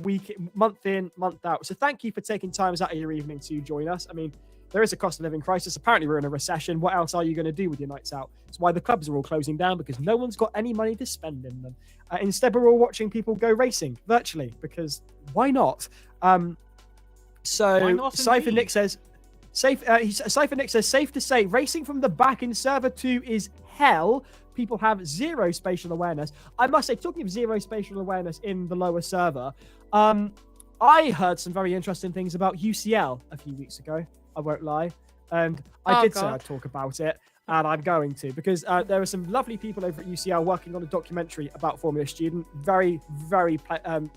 A: month in, month out. So thank you for taking times out of your evening to join us. I mean, there is a cost of living crisis. Apparently, we're in a recession. What else are you going to do with your nights out? It's why the clubs are all closing down, because no one's got any money to spend in them. Instead, we're all watching people go racing virtually, because why not? Cypher Nick says, safe to say, racing from the back in server 2 is hell. People have zero spatial awareness. I must say, talking of zero spatial awareness in the lower server, I heard some very interesting things about UCL a few weeks ago. I won't lie. And I did say I'd talk about it, and I'm going to, because there are some lovely people over at UCL working on a documentary about Formula Student. Very, very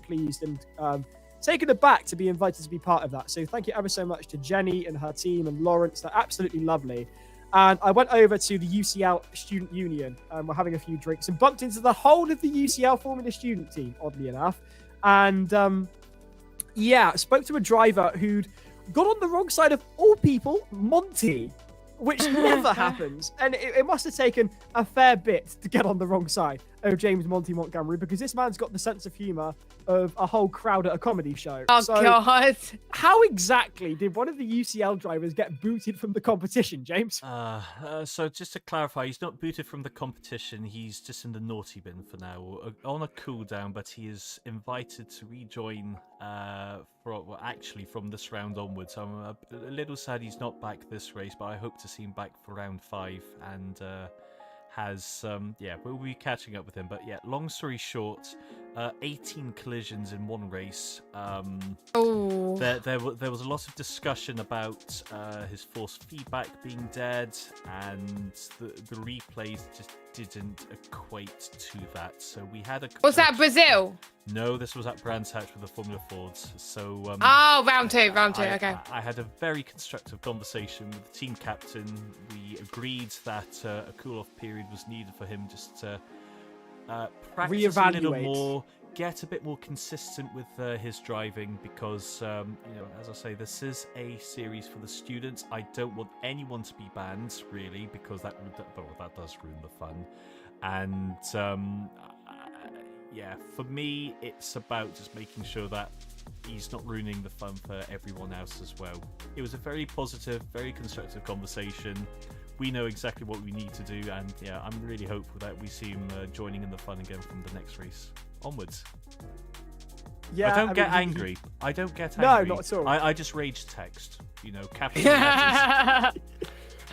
A: pleased and taken aback to be invited to be part of that. So thank you ever so much to Jenny and her team and Lawrence. They're absolutely lovely. And I went over to the UCL Student Union, and we're having a few drinks, and bumped into the whole of the UCL Formula Student team, oddly enough. And spoke to a driver who'd got on the wrong side of all people, Monty, which never happens. And it must have taken a fair bit to get on the wrong side of James Monty Montgomery, because this man's got the sense of humour of a whole crowd at a comedy show.
B: Oh, God.
A: How exactly did one of the UCL drivers get booted from the competition, James?
C: So just to clarify, he's not booted from the competition. He's just in the naughty bin for now, on a cooldown, but he is invited to rejoin from this round onwards. So I'm a little sad he's not back this race, but I hope to see him back for round 5, and we'll be catching up with him. But yeah, long story short, 18 collisions in one race. There was a lot of discussion about his force feedback being dead, and the replays just didn't equate to that. So we had
B: Was that Brazil?
C: No, this was at Brands Hatch with the Formula Fords. So
B: round two, okay.
C: I had a very constructive conversation with the team captain. We agreed that a cool-off period was needed for him just to practice a little more, get a bit more consistent with his driving, because as I say, this is a series for the students. I don't want anyone to be banned, really, because that does ruin the fun. And for me, it's about just making sure that he's not ruining the fun for everyone else as well. It was a very positive, very constructive conversation. We know exactly what we need to do, and yeah, I'm really hopeful that we see him joining in the fun again from the next race onwards.
A: Yeah,
C: I don't get angry. I don't get
A: No,
C: angry.
A: not at all.
C: I just rage text. You know, capital letters.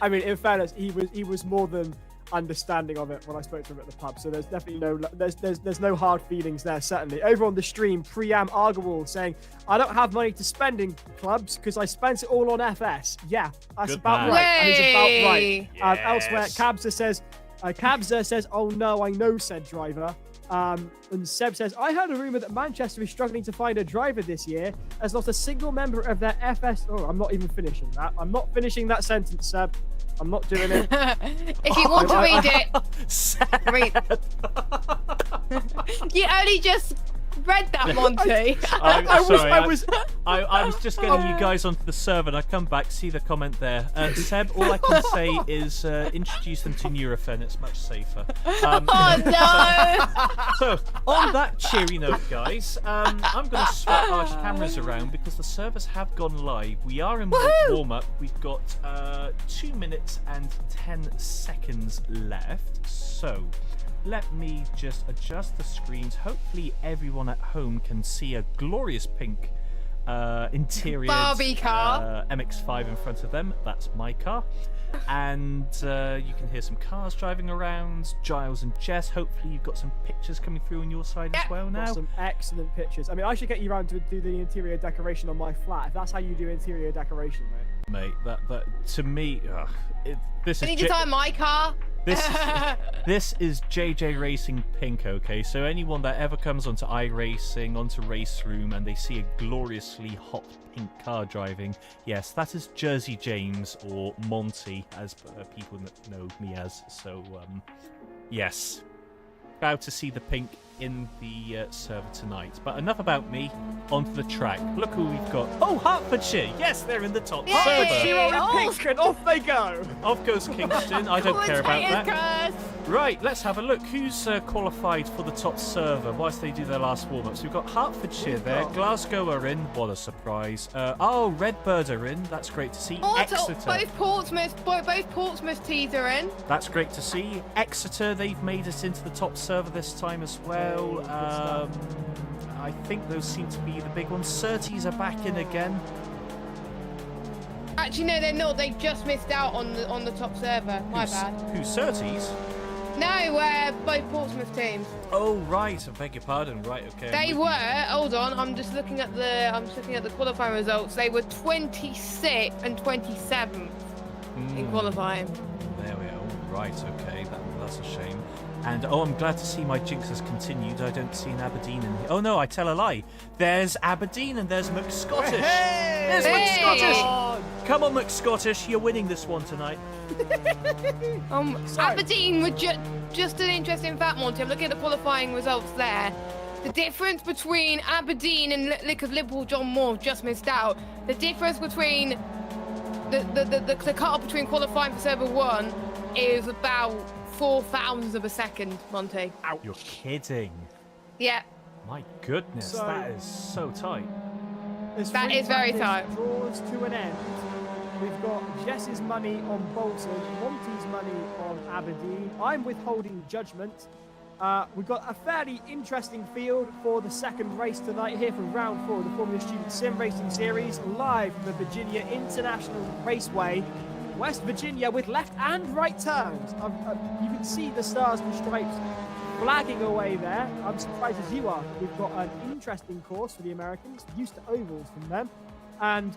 A: I mean, in fairness, he was more than understanding of it when I spoke to him at the pub. So there's definitely there's no hard feelings there. Certainly, over on the stream, Priam Argawal saying, "I don't have money to spend in clubs because I spent it all on FS." Yeah, that's
C: Good
A: about
C: man.
A: right. That is about right.
C: Yes.
A: Elsewhere, Kabza says, "Oh no, I know said driver." And Seb says, "I heard a rumor that Manchester is struggling to find a driver this year, as not a single member of their FS." Oh, I'm not even finishing that. I'm not finishing that sentence, Seb. I'm not doing it.
B: If you want to read it, read. You only just read that, Monty.
C: I was just getting you guys onto the server, and I come back, see the comment there. Seb, all I can say is introduce them to Nurofen. It's much safer.
B: Oh no!
C: So, on that cheery note, guys, I'm going to swap our cameras around because the servers have gone live. We are in warm-up. We've got 2 minutes and 10 seconds left. So, let me just adjust the screens. Hopefully everyone at home can see a glorious pink interior
B: Barbie car.
C: MX-5 in front of them. That's my car. And you can hear some cars driving around. Giles and Jess, hopefully you've got some pictures coming through on your side as well now.
A: Got some excellent pictures. I mean, I should get you around to do the interior decoration on my flat, if that's how you do interior decoration, mate.
C: Mate, that to me, this
B: I
C: is...
B: need to tie my car.
C: This is JJRacing pink, okay? So anyone that ever comes onto iRacing, onto Race Room, and they see a gloriously hot pink car driving, yes, that is Jersey James or Monty, as people know me as. So, yes. Proud to see the pink in the server tonight. But enough about me, onto the track. Look who we've got. Oh, Hertfordshire! Yes, they're in the top server.
A: Hertfordshire are in pink, and off they go!
C: Off goes Kingston. I don't care about that.
B: Curse.
C: Right, let's have a look. Who's qualified for the top server whilst they do their last warm-ups? We've got Hertfordshire there. Glasgow are in. What a surprise. Oh, Redbird are in. That's great to see. Exeter.
B: Both Portsmouth teams are in.
C: That's great to see. Exeter, they've made it into the top server this time as well. I think those seem to be the big ones. Surtees are back in again.
B: Actually, no, they're not. They just missed out on the top server. My bad.
C: Who's Surtees?
B: No, both Portsmouth teams.
C: Oh right, I beg your pardon. Right, okay.
B: They were. Hold on, I'm just looking at the qualifying results. They were 26th and 27th in qualifying.
C: There we are. Right, okay. That's a shame. And oh, I'm glad to see my jinx has continued. I don't see an Aberdeen in here. Oh no, I tell a lie. There's Aberdeen and there's McScottish. There's McScottish. Come on, McScottish, you're winning this one tonight.
B: Aberdeen were just an interesting fact, Monty. I'm looking at the qualifying results there. The difference between Aberdeen and because Liverpool John Moore just missed out. The difference between the cut-off between qualifying for server 1 is about 0.004 of a second, Monty.
C: Ow. You're kidding.
B: Yeah.
C: My goodness, that is so tight.
B: That is very tight.
A: Draws to an end. We've got Jess's money on Bolton, Monty's money on Aberdeen. I'm withholding judgment. We've got a fairly interesting field for the second race tonight here from round 4 of the Formula Student Sim Racing Series, live from the Virginia International Raceway, West Virginia, with left and right turns. You can see the stars and stripes flagging away there. I'm surprised as you are. We've got an interesting course for the Americans, used to ovals from them. And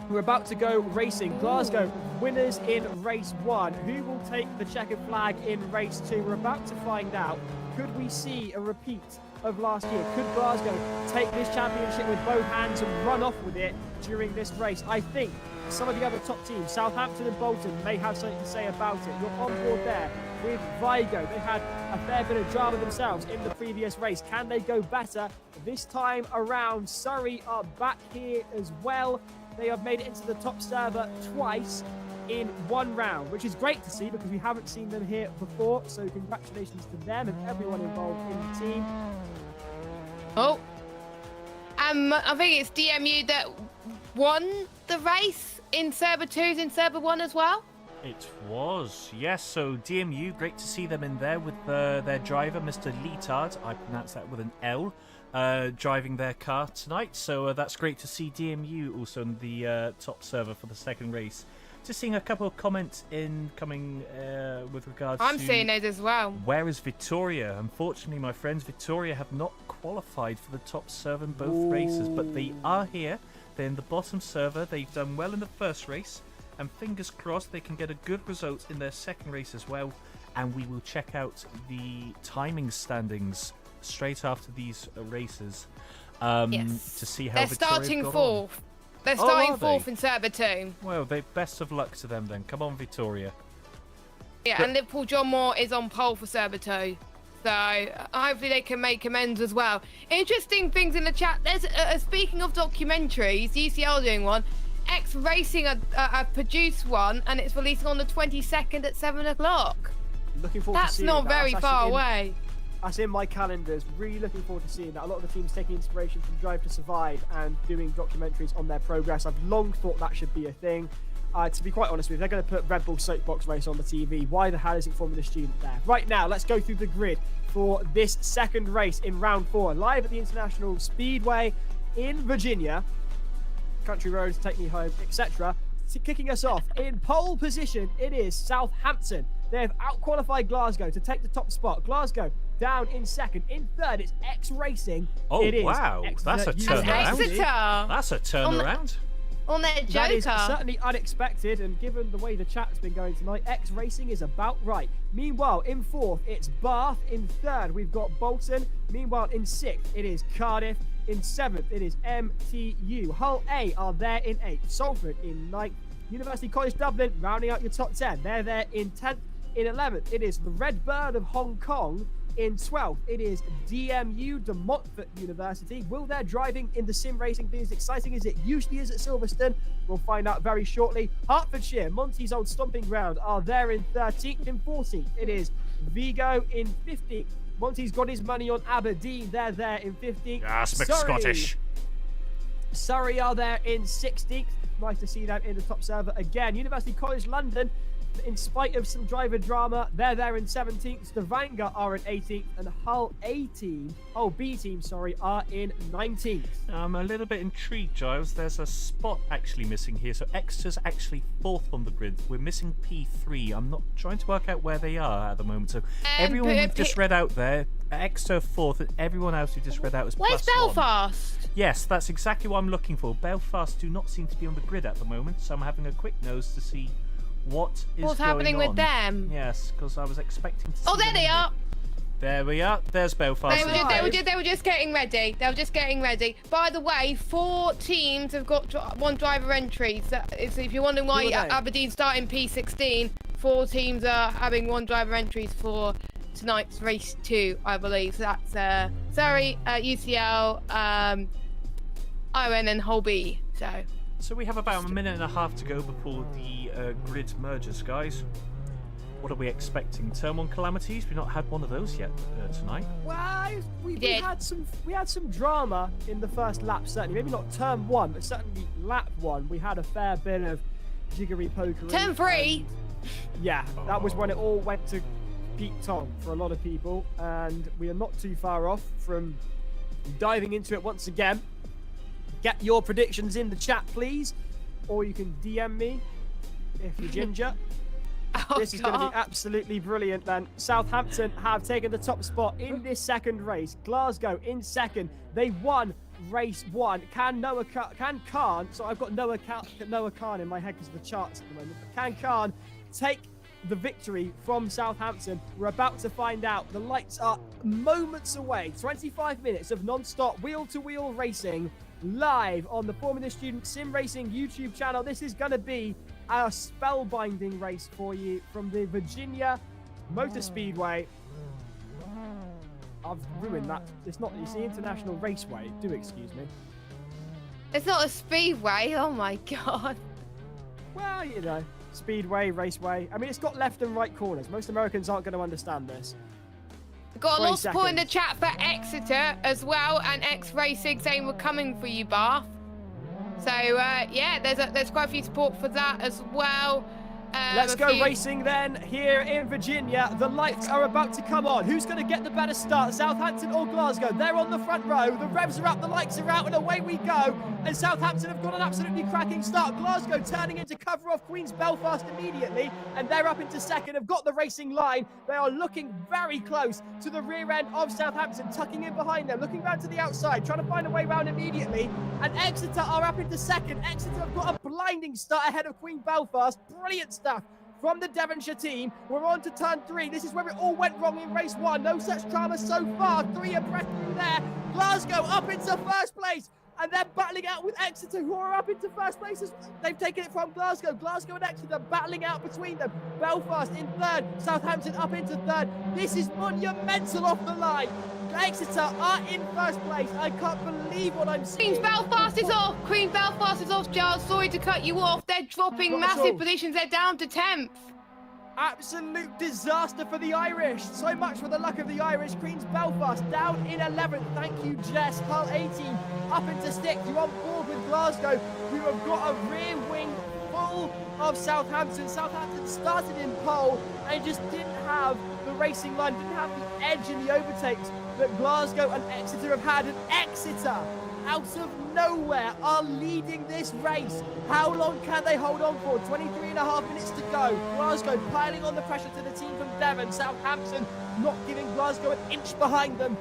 A: we're about to go racing. Glasgow, winners in race 1. Who will take the checkered flag in race 2? We're about to find out. Could we see a repeat of last year? Could Glasgow take this championship with both hands and run off with it during this race? I think some of the other top teams, Southampton and Bolton, may have something to say about it. You're on board there with Vigo. They had a fair bit of drama themselves in the previous race. Can they go better this time around? Surrey are back here as well. They have made it into the top server twice in one round, which is great to see because we haven't seen them here before. So congratulations to them and everyone involved in the team.
B: Oh, I think it's DMU that won the race in Server 2's in Server 1 as well.
C: It was, yes. So DMU, great to see them in there with their driver, Mr. Leetard. I pronounce that with an L, driving their car tonight. So that's great to see DMU also in the top server for the second race. Just seeing a couple of comments incoming with regards to...
B: I'm seeing those as well.
C: Where is Victoria? Unfortunately, my friends, Victoria have not qualified for the top server in both races, but they are here. They're in the bottom server. They've done well in the first race. And fingers crossed they can get a good result in their second race as well. And we will check out the timing standings straight after these races to see how
B: they're
C: Victoria
B: starting
C: got
B: fourth.
C: on.
B: They're starting fourth in Server 2.
C: Well, best of luck to them then. Come on, Victoria.
B: Yeah, and Liverpool John Moore is on pole for Server 2. So hopefully they can make amends as well. Interesting things in the chat. There's speaking of documentaries, UCL doing one. X Racing have produced one, and it's releasing on the 22nd at 7 o'clock.
A: Looking forward to seeing
B: That's not very far away.
A: That's in my calendars. Really looking forward to seeing that. A lot of the teams taking inspiration from Drive to Survive and doing documentaries on their progress. I've long thought that should be a thing. To be quite honest with you, they're going to put Red Bull Soapbox Race on the TV. Why the hell isn't Formula Student there? Right now, let's go through the grid for this second race in round 4. Live at the International Speedway in Virginia. Country roads, take me home, etc. Kicking us off in pole position, it is Southampton. They have out-qualified Glasgow to take the top spot. Glasgow down in second. In third, it's X Racing.
C: Oh,
A: it is
C: wow. That's a turnaround. That's a turnaround.
B: On their Joker.
A: That is certainly unexpected, and given the way the chat's been going tonight, X Racing is about right. Meanwhile, in fourth, it's Bath. In third, we've got Bolton. Meanwhile, in sixth, it is Cardiff. In seventh, it is MTU. Hull A are there in eighth. Salford in ninth. University College Dublin rounding out your top 10. They're there in 10th. In 11th, it is the Red Bird of Hong Kong. In 12th, it is DMU, De Montfort University. Will their driving in the sim racing be as exciting as it usually is at Silverstone? We'll find out very shortly. Hertfordshire, Monty's old stomping ground, are there in 13th. In 14th, it is Vigo. In 15th, Monty's got his money on Aberdeen. They're there in 15th.
C: Yes, Scottish.
A: Surrey are there in 16th. Nice to see them in the top server again. University College London, in spite of some driver drama, they're there in 17th. Stavanger are in 18th, and Hull B team, are in 19th.
C: I'm a little bit intrigued, Giles. There's a spot actually missing here. So Exeter's actually fourth on the grid. We're missing P3. I'm not trying to work out where they are at the moment. So everyone we've just read out there, Exeter fourth, and everyone else who just read out is
B: Where's Belfast?
C: 1. Yes, that's exactly what I'm looking for. Belfast do not seem to be on the grid at the moment, so I'm having a quick nose to see what's
B: happening with them.
C: Yes, because I was expecting to see
B: there they are.
C: There we are. There's Belfast.
B: They were just getting ready. They were just getting ready. By the way, 4 teams have got one driver entry. So if you're wondering why Aberdeen's starting P16, 4 teams are having one driver entries for tonight's race 2, I believe. So that's Surrey, UCL, Iron and Hull B.
C: So we have about a minute and a half to go before the grid merges, guys. What are we expecting? Turn 1 calamities? We've not had one of those yet tonight.
A: Well, we had some drama in the first lap, certainly. Maybe not turn 1, but certainly lap 1. We had a fair bit of jiggery pokery.
B: Turn 3.
A: Yeah, that was when it all went to Pete Tong for a lot of people, and we are not too far off from diving into it once again. Get your predictions in the chat, please, or you can DM me if you're ginger. This is going to be absolutely brilliant, then. Southampton have taken the top spot in this second race. Glasgow in second. They won race 1. Can Khan, so I've got Noah Khan in my head because of the charts at the moment. But can Khan take the victory from Southampton? We're about to find out. The lights are moments away. 25 minutes of non-stop wheel-to-wheel racing live on the Formula Student Sim Racing YouTube channel. This is going to be a spellbinding race for you from the Virginia Motor Speedway. I've ruined that. It's the International Raceway. Do excuse me.
B: It's not a speedway. Oh my god.
A: Well, speedway, raceway. I mean, it's got left and right corners. Most Americans aren't going to understand this.
B: Got a
A: 20
B: lot of support in the
A: seconds.
B: chat for Exeter as well, and X-Racing saying we're coming for you, Bath. So yeah, there's quite a few support for that as well.
A: Let's go racing then here in Virginia. The lights are about to come on. Who's going to get the better start, Southampton or Glasgow? They're on the front row. The revs are up, the lights are out, and away we go. And Southampton have got an absolutely cracking start. Glasgow turning into cover off Queen's Belfast immediately, and they're up into second, have got the racing line. They are looking very close to the rear end of Southampton, tucking in behind them, looking round to the outside, trying to find a way round immediately. And Exeter are up into second. Exeter have got a blinding start ahead of Queen Belfast. Brilliant stuff from the Devonshire team. We're on to turn 3. This is where it all went wrong in race 1. No such drama so far. 3 abreast through there. Glasgow up into first place. And they're battling out with Exeter, who are up into first place. They've taken it from Glasgow. Glasgow and Exeter battling out between them. Belfast in third. Southampton up into third. This is monumental off the line. Exeter are in first place. I can't believe what I'm seeing.
B: Queen's Belfast is off. Queen's Belfast is off, Giles. Sorry to cut you off. They're dropping massive positions. They're down to 10th.
A: Absolute disaster for the Irish. So much for the luck of the Irish. Queen's Belfast down in 11th. Thank you, Jess. Hull 18 up into 6th. You're on board with Glasgow. We have got a rear wing full of Southampton. Southampton started in pole and just didn't have the racing line, didn't have the edge in the overtakes that Glasgow and Exeter have had. And Exeter, out of nowhere, are leading this race. How long can they hold on for? 23.5 minutes to go. Glasgow piling on the pressure to the team from Devon. Southampton not giving Glasgow an inch behind them.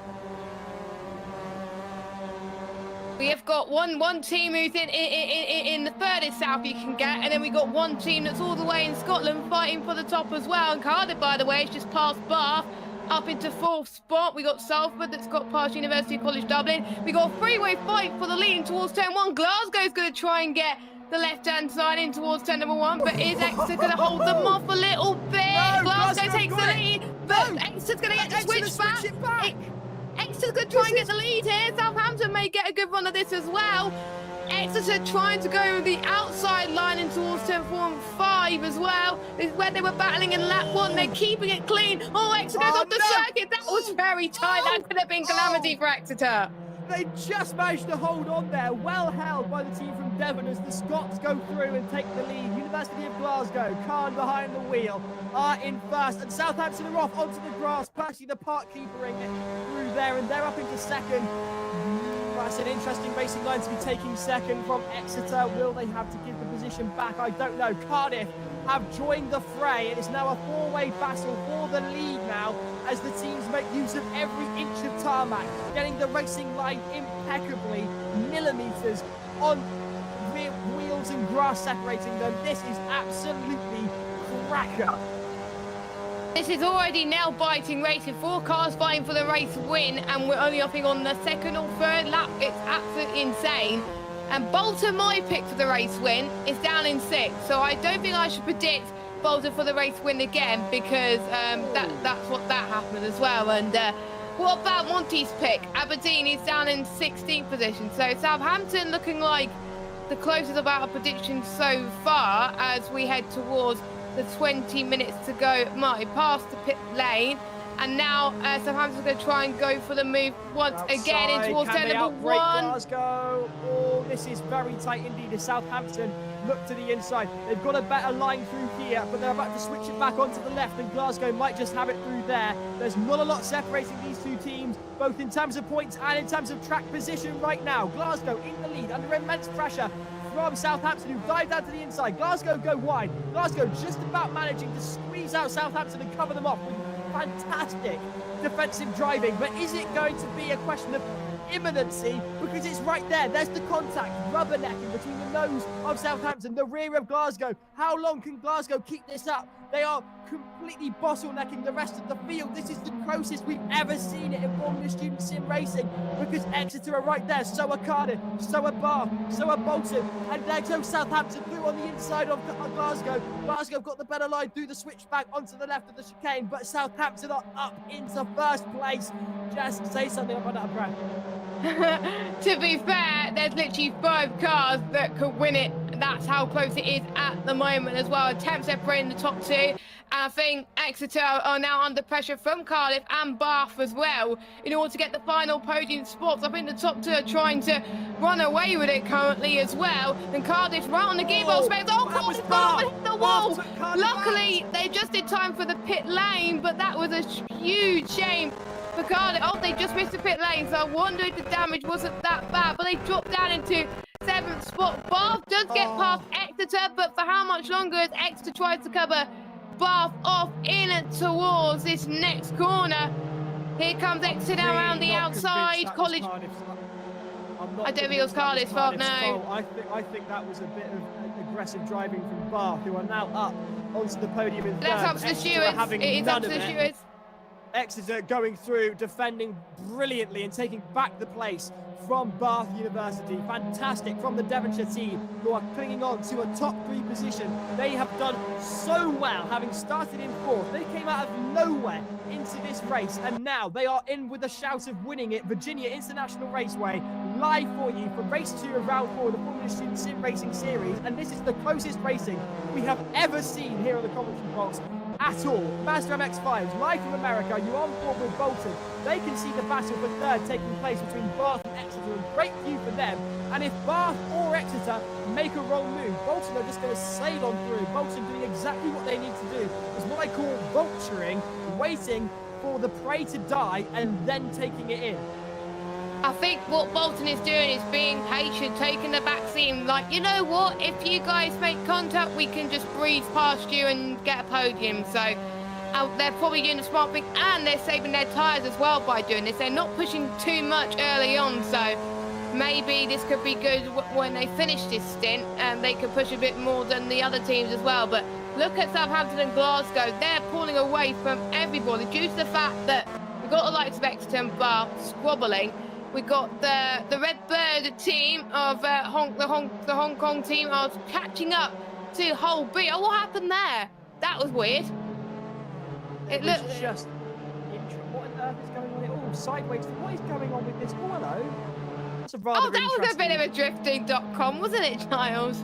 B: We have got one team who's in the furthest south you can get, and then we got one team that's all the way in Scotland fighting for the top as well. And Cardiff, by the way, is just past Bath, up into 4th spot. We got Salford that's got past University College Dublin. We got a three-way fight for the lead towards turn 1. Glasgow's going to try and get the left-hand side in towards turn number 1, but is Exeter going to hold them off a little bit?
A: No,
B: Glasgow takes the
A: got it.
B: lead, but
A: No.
B: Exeter's going to get the
A: Exeter
B: switch
A: switch
B: back.
A: it back.
B: Exeter's going to try and get the lead here. Southampton may get a good run of this as well. Exeter trying to go the outside line in towards turn 4 and 5 as well. This is where they were battling in lap 1. They're keeping it clean. Oh, Exeter goes off the circuit. That was very tight. That could have been calamity for Exeter.
A: They just managed to hold on there. Well held by the team from Devon as the Scots go through and take the lead. University of Glasgow, Khan behind the wheel, are in first. And Southampton are off onto the grass. Percy the park keepering it through there, and they're up into second. That's an interesting racing line to be taking second from Exeter. Will they have to give the position back? I don't know. Cardiff have joined the fray. It is now a 4-way battle for the lead now as the teams make use of every inch of tarmac, getting the racing line impeccably, millimetres on rear wheels and grass separating them. This is absolutely cracker.
B: This is already nail-biting racing. 4 cars fighting for the race win, and we're only upping on the 2nd or 3rd lap. It's absolutely insane. And Bolton, my pick for the race win, is down in 6th. So I don't think I should predict Bolton for the race win again, because that's what that happened as well. And what about Monty's pick? Aberdeen is down in 16th position. So Southampton looking like the closest of our predictions so far as we head towards the 20 minutes to go mark past the pit lane. And now Southampton's going to try and go for the move once again in towards turn number 1.
A: Glasgow. Oh, this is very tight indeed as Southampton look to the inside. They've got a better line through here, but they're about to switch it back onto the left, and Glasgow might just have it through there. There's not a lot separating these two teams, both in terms of points and in terms of track position right now. Glasgow in the lead under immense pressure from Southampton, who dive down to the inside. Glasgow go wide. Glasgow just about managing to squeeze out Southampton and cover them off with fantastic defensive driving. But is it going to be a question of imminency? Because it's right there. There's the contact, rubbernecking between the nose of Southampton, the rear of Glasgow. How long can Glasgow keep this up? They are completely bottlenecking the rest of the field. This is the closest we've ever seen it in Formula Student Sim Racing, because Exeter are right there, so are Cardiff, so are Bath, so are Bolton, and there goes Southampton through on the inside of Glasgow. Glasgow got the better line through the switchback onto the left of the chicane, but Southampton are up into first place. Just say something about that, Brad.
B: To be fair, there's literally 5 cars that could win it that's how close it is at the moment as well. Attempts separating the top two. And I think Exeter are now under pressure from Cardiff and Bath as well in order to get the final podium spots. I think the top two are trying to run away with it currently as well. And Cardiff right on the gearbox space. Oh, Cardiff got up and hit the wall. Luckily, they just did time for the pit lane, but that was a huge shame for Cardiff. Oh, they just missed the pit lane, so I wonder if the damage wasn't that bad, but they dropped down into 7th spot. Bath does get past Exeter, but for how much longer as Exeter tries to cover Bath off in towards this next corner? Here comes Exeter now around the outside. College. I don't think it was Cardiff's fault, no.
A: I think that was a bit of aggressive driving from Bath, who are now up onto the podium in third.
B: That's up to the stewards. It is up to the stewards.
A: Exeter going through, defending brilliantly and taking back the place from Bath University. Fantastic from the Devonshire team, who are clinging on to a top 3 position. They have done so well, having started in 4th. They came out of nowhere into this race, and now they are in with a shout of winning it. Virginia International Raceway, live for you for race 2 of round 4 of the Formula Student Sim Racing Series, and this is the closest racing we have ever seen here on the commentary box at all. Mazda MX-5s, live from America, you're on board with Bolton. They can see the battle for third taking place between Bath and Exeter, and great view for them. And if Bath or Exeter make a wrong move, Bolton are just going to sail on through. Bolton doing exactly what they need to do. It's what I call vulturing, waiting for the prey to die and then taking it in.
B: I think what Bolton is doing is being patient, taking the back seat, like, you know what, if you guys make contact, we can just breeze past you and get a podium. So they're probably doing the smart thing, and they're saving their tyres as well by doing this. They're not pushing too much early on, so maybe this could be good when they finish this stint, and they could push a bit more than the other teams as well. But look at Southampton and Glasgow. They're pulling away from everybody due to the fact that we've got the likes of Exeter and Bath squabbling. We got the Redbird team of the Hong Kong team are catching up to Hull B. Oh, what happened there? That was weird.
A: It looks just. What on earth is going on? It all sideways. What is going on with this? Oh, hello. That's a rather
B: that was a bit of a drifting.com, wasn't it, Giles?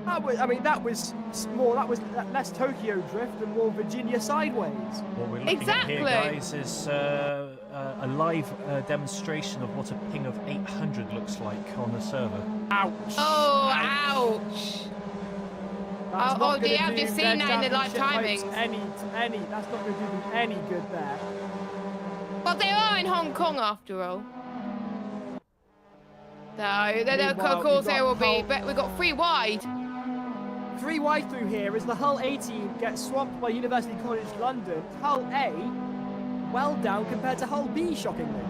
A: That was more. That was less Tokyo drift and more Virginia sideways.
C: What we're looking at here, guys, is a live demonstration of what a ping of 800 looks like on the server.
A: Ouch!
B: Oh, ouch! Oh dear, I've just seen that in the live timings.
A: That's not going to do them any good there.
B: But they are in Hong Kong after all. No, of course there will be, but we've got 3 wide.
A: 3 wide through here as the Hull A team gets swamped by University College London. Hull A, well down compared to Hull B, shockingly.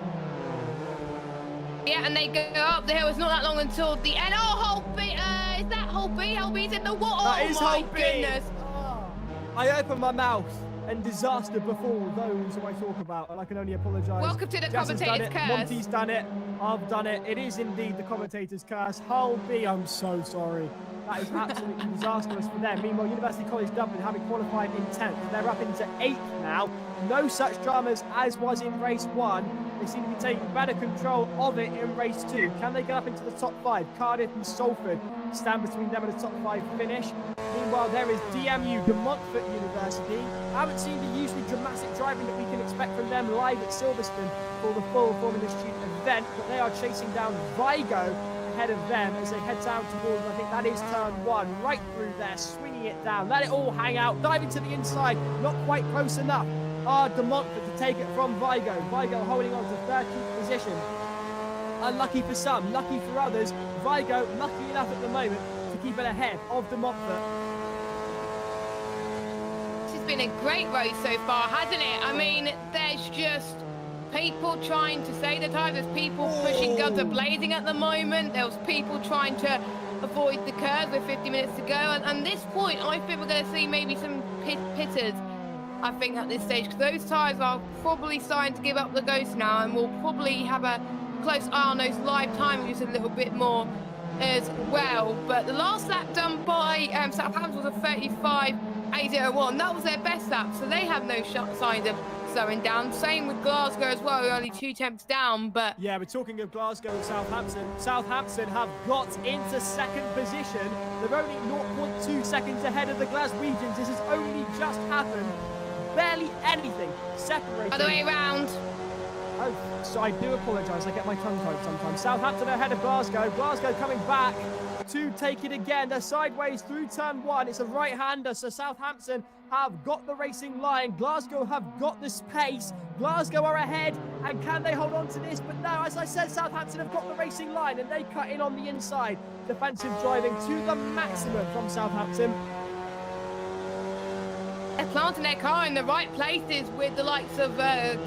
B: Yeah, and they go up the hill. It's not that long until the end. Oh, Hull B, is that Hull B? Hull B's in the water.
A: That is
B: Hull
A: B.
B: Goodness.
A: Oh, I opened my mouth and disaster befall those who I talk about, and I can only apologise.
B: Welcome to the Commentator's curse.
A: Monty's done it. I've done it. It is indeed the Commentator's curse. Hull B, I'm so sorry. That is absolutely disastrous for them. Meanwhile, University College Dublin, having qualified in 10th, they're up into 8th now. No such dramas as was in race 1. They seem to be taking better control of it in race 2. Can they get up into the top 5? Cardiff and Salford stand between them and a top 5 finish. Meanwhile, there is DMU, De Montfort University. I haven't seen the usually dramatic driving that we can expect from them live at Silverstone for the full Formula Student event, but they are chasing down Vigo ahead of them as they head down towards, I think that is turn 1, right through there, swinging it down, let it all hang out, diving to the inside, not quite close enough. De Montfort to take it from Vigo. Vigo holding on to 13th position. Unlucky for some, lucky for others. Vigo lucky enough at the moment to keep it ahead of De Montfort.
B: This has been a great race so far, hasn't it? I mean, there's just people trying to save the time. There's people pushing guns are blazing at the moment. There's people trying to avoid the curve with 50 minutes to go. And this point, I think we're going to see maybe some pitters, I think, at this stage, because those tyres are probably starting to give up the ghost now, and we'll probably have a close eye on those live timings a little bit more as well. But the last lap done by Southampton was a 35.801. That was their best lap, so they have no signs of slowing down. Same with Glasgow as well, we're only 2 tenths down, but...
A: Yeah, we're talking of Glasgow and Southampton. Southampton have got into second position. They're only 0.2 seconds ahead of the Glaswegians. This has only just happened. Barely anything separating.
B: Other way around.
A: Oh, so I do apologise. I get my tongue tied sometimes. Southampton ahead of Glasgow. Glasgow coming back to take it again. They're sideways through turn 1. It's a right-hander, so Southampton have got the racing line. Glasgow have got the pace. Glasgow are ahead, and can they hold on to this? But no, as I said, Southampton have got the racing line, and they cut in on the inside. Defensive driving to the maximum from Southampton.
B: They're planting their car in the right places with the likes of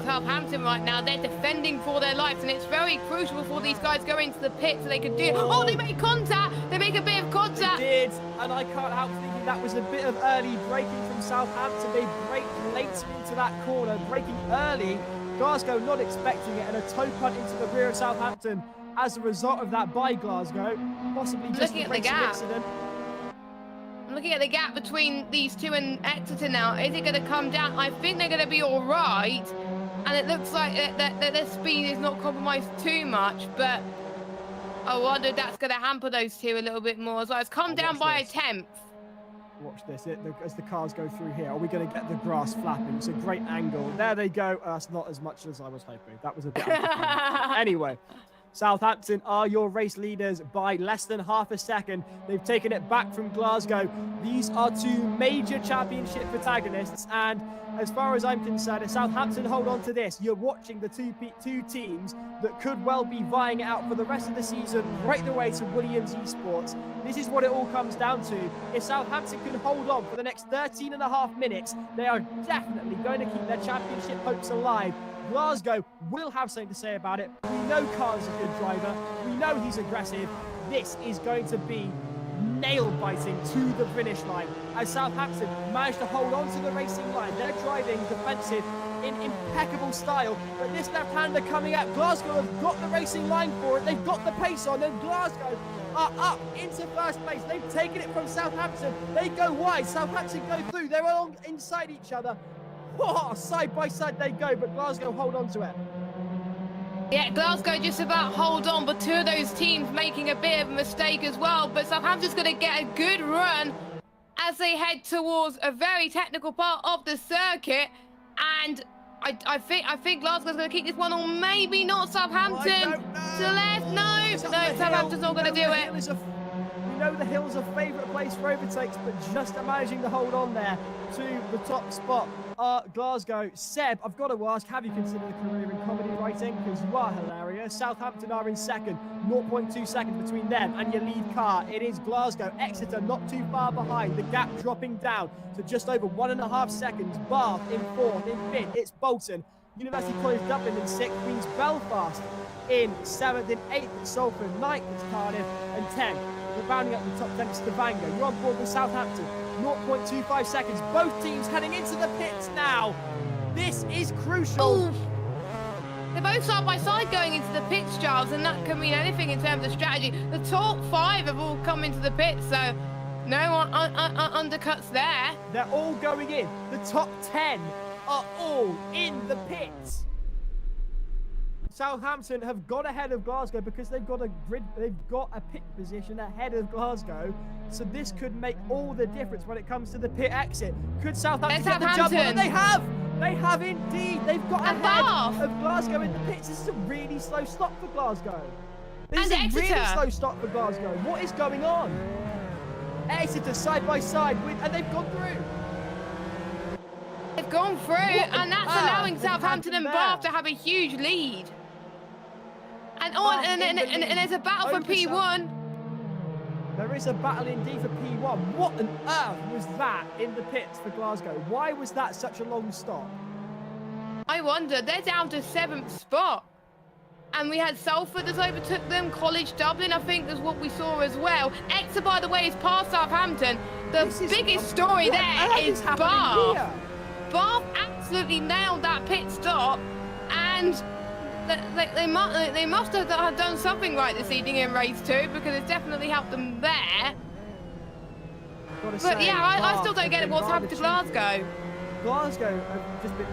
B: Southampton right now. They're defending for their lives, and it's very crucial before these guys go into the pit so they can do... Oh, they make contact! They make a bit of contact!
A: They did, and I can't help thinking that was a bit of early braking from Southampton. They brake late into that corner, braking early. Glasgow not expecting it, and a toe punt into the rear of Southampton as a result of that by Glasgow. Possibly just a racing accident.
B: I'm looking at the gap between these two and Exeter now. Is it going to come down? I think they're going to be all right. And it looks like their speed is not compromised too much. But I wonder if that's going to hamper those two a little bit more. So it's come down by a tenth.
A: Watch this. As the cars go through here, are we going to get the grass flapping? It's a great angle. There they go. That's not as much as I was hoping. That was a bit Anyway. Southampton are your race leaders by less than half a second. They've taken it back from Glasgow. These are two major championship protagonists, and as far as I'm concerned, if Southampton hold on to this, you're watching the two teams that could well be vying it out for the rest of the season, right the way to Williams eSports. This is what it all comes down to. If Southampton can hold on for the next 13 and a half minutes, they are definitely going to keep their championship hopes alive. Glasgow will have something to say about it. We know Carl's a good driver. We know he's aggressive. This is going to be nail-biting to the finish line as Southampton managed to hold on to the racing line. They're driving defensive in impeccable style, but this left-hander coming out, Glasgow have got the racing line for it. They've got the pace on, and Glasgow are up into first place. They've taken it from Southampton. They go wide. Southampton go through. They're all inside each other. Oh, side by side they go, but Glasgow hold on to it.
B: Yeah, Glasgow just about hold on, but two of those teams making a bit of a mistake as well. But Southampton's going to get a good run as they head towards a very technical part of the circuit. And I think Glasgow's going to keep this one, or maybe not. Southampton to the left. No, Southampton's not going to do it.
A: We know the hill's a favourite place for overtakes, but just managing to hold on there to the top spot. Glasgow. Seb, I've got to ask, have you considered a career in comedy writing? Because you are hilarious. Southampton are in second, 0.2 seconds between them and your lead car. It is Glasgow. Exeter not too far behind. The gap dropping down to just over 1.5 seconds. Bath in fourth. In fifth, it's Bolton. University College Dublin in sixth. Queen's Belfast in seventh. In eighth, it's Salford. Ninth, it's Cardiff. And 10th, we're rounding up the top 10, it's Stavanger. You're on board with Southampton. 0.25 seconds. Both teams heading into the pits now. This is crucial.
B: Ooh. They're both side by side going into the pits, Giles, and that can mean anything in terms of strategy. The top 5 have all come into the pits, so no undercuts there.
A: They're all going in. The top 10 are all in the pits. Southampton have got ahead of Glasgow because they've got a pit position ahead of Glasgow. So this could make all the difference when it comes to the pit exit. Could Southampton get the jump on? And they have! They have indeed! They've got ahead of Glasgow in the pits. This is a really slow stop for Glasgow. This is a really slow stop for Glasgow. What is going on? Exeter side by side and they've gone through.
B: They've gone through, and that's allowing Southampton and Bath to have a huge lead. And there's a battle for P1.
A: There is a battle indeed for P1. What on earth was that in the pits for Glasgow? Why was that such a long stop?
B: I wonder. They're down to 7th spot. And we had Salford as overtook them. College Dublin, I think, is what we saw as well. Exeter, by the way, is past Southampton. The biggest story there is Bath. Bath absolutely nailed that pit stop, and they must have done something right this evening in race 2, because it's definitely helped them there. But yeah, I still don't get it. What's happened to Glasgow?
A: Glasgow have just been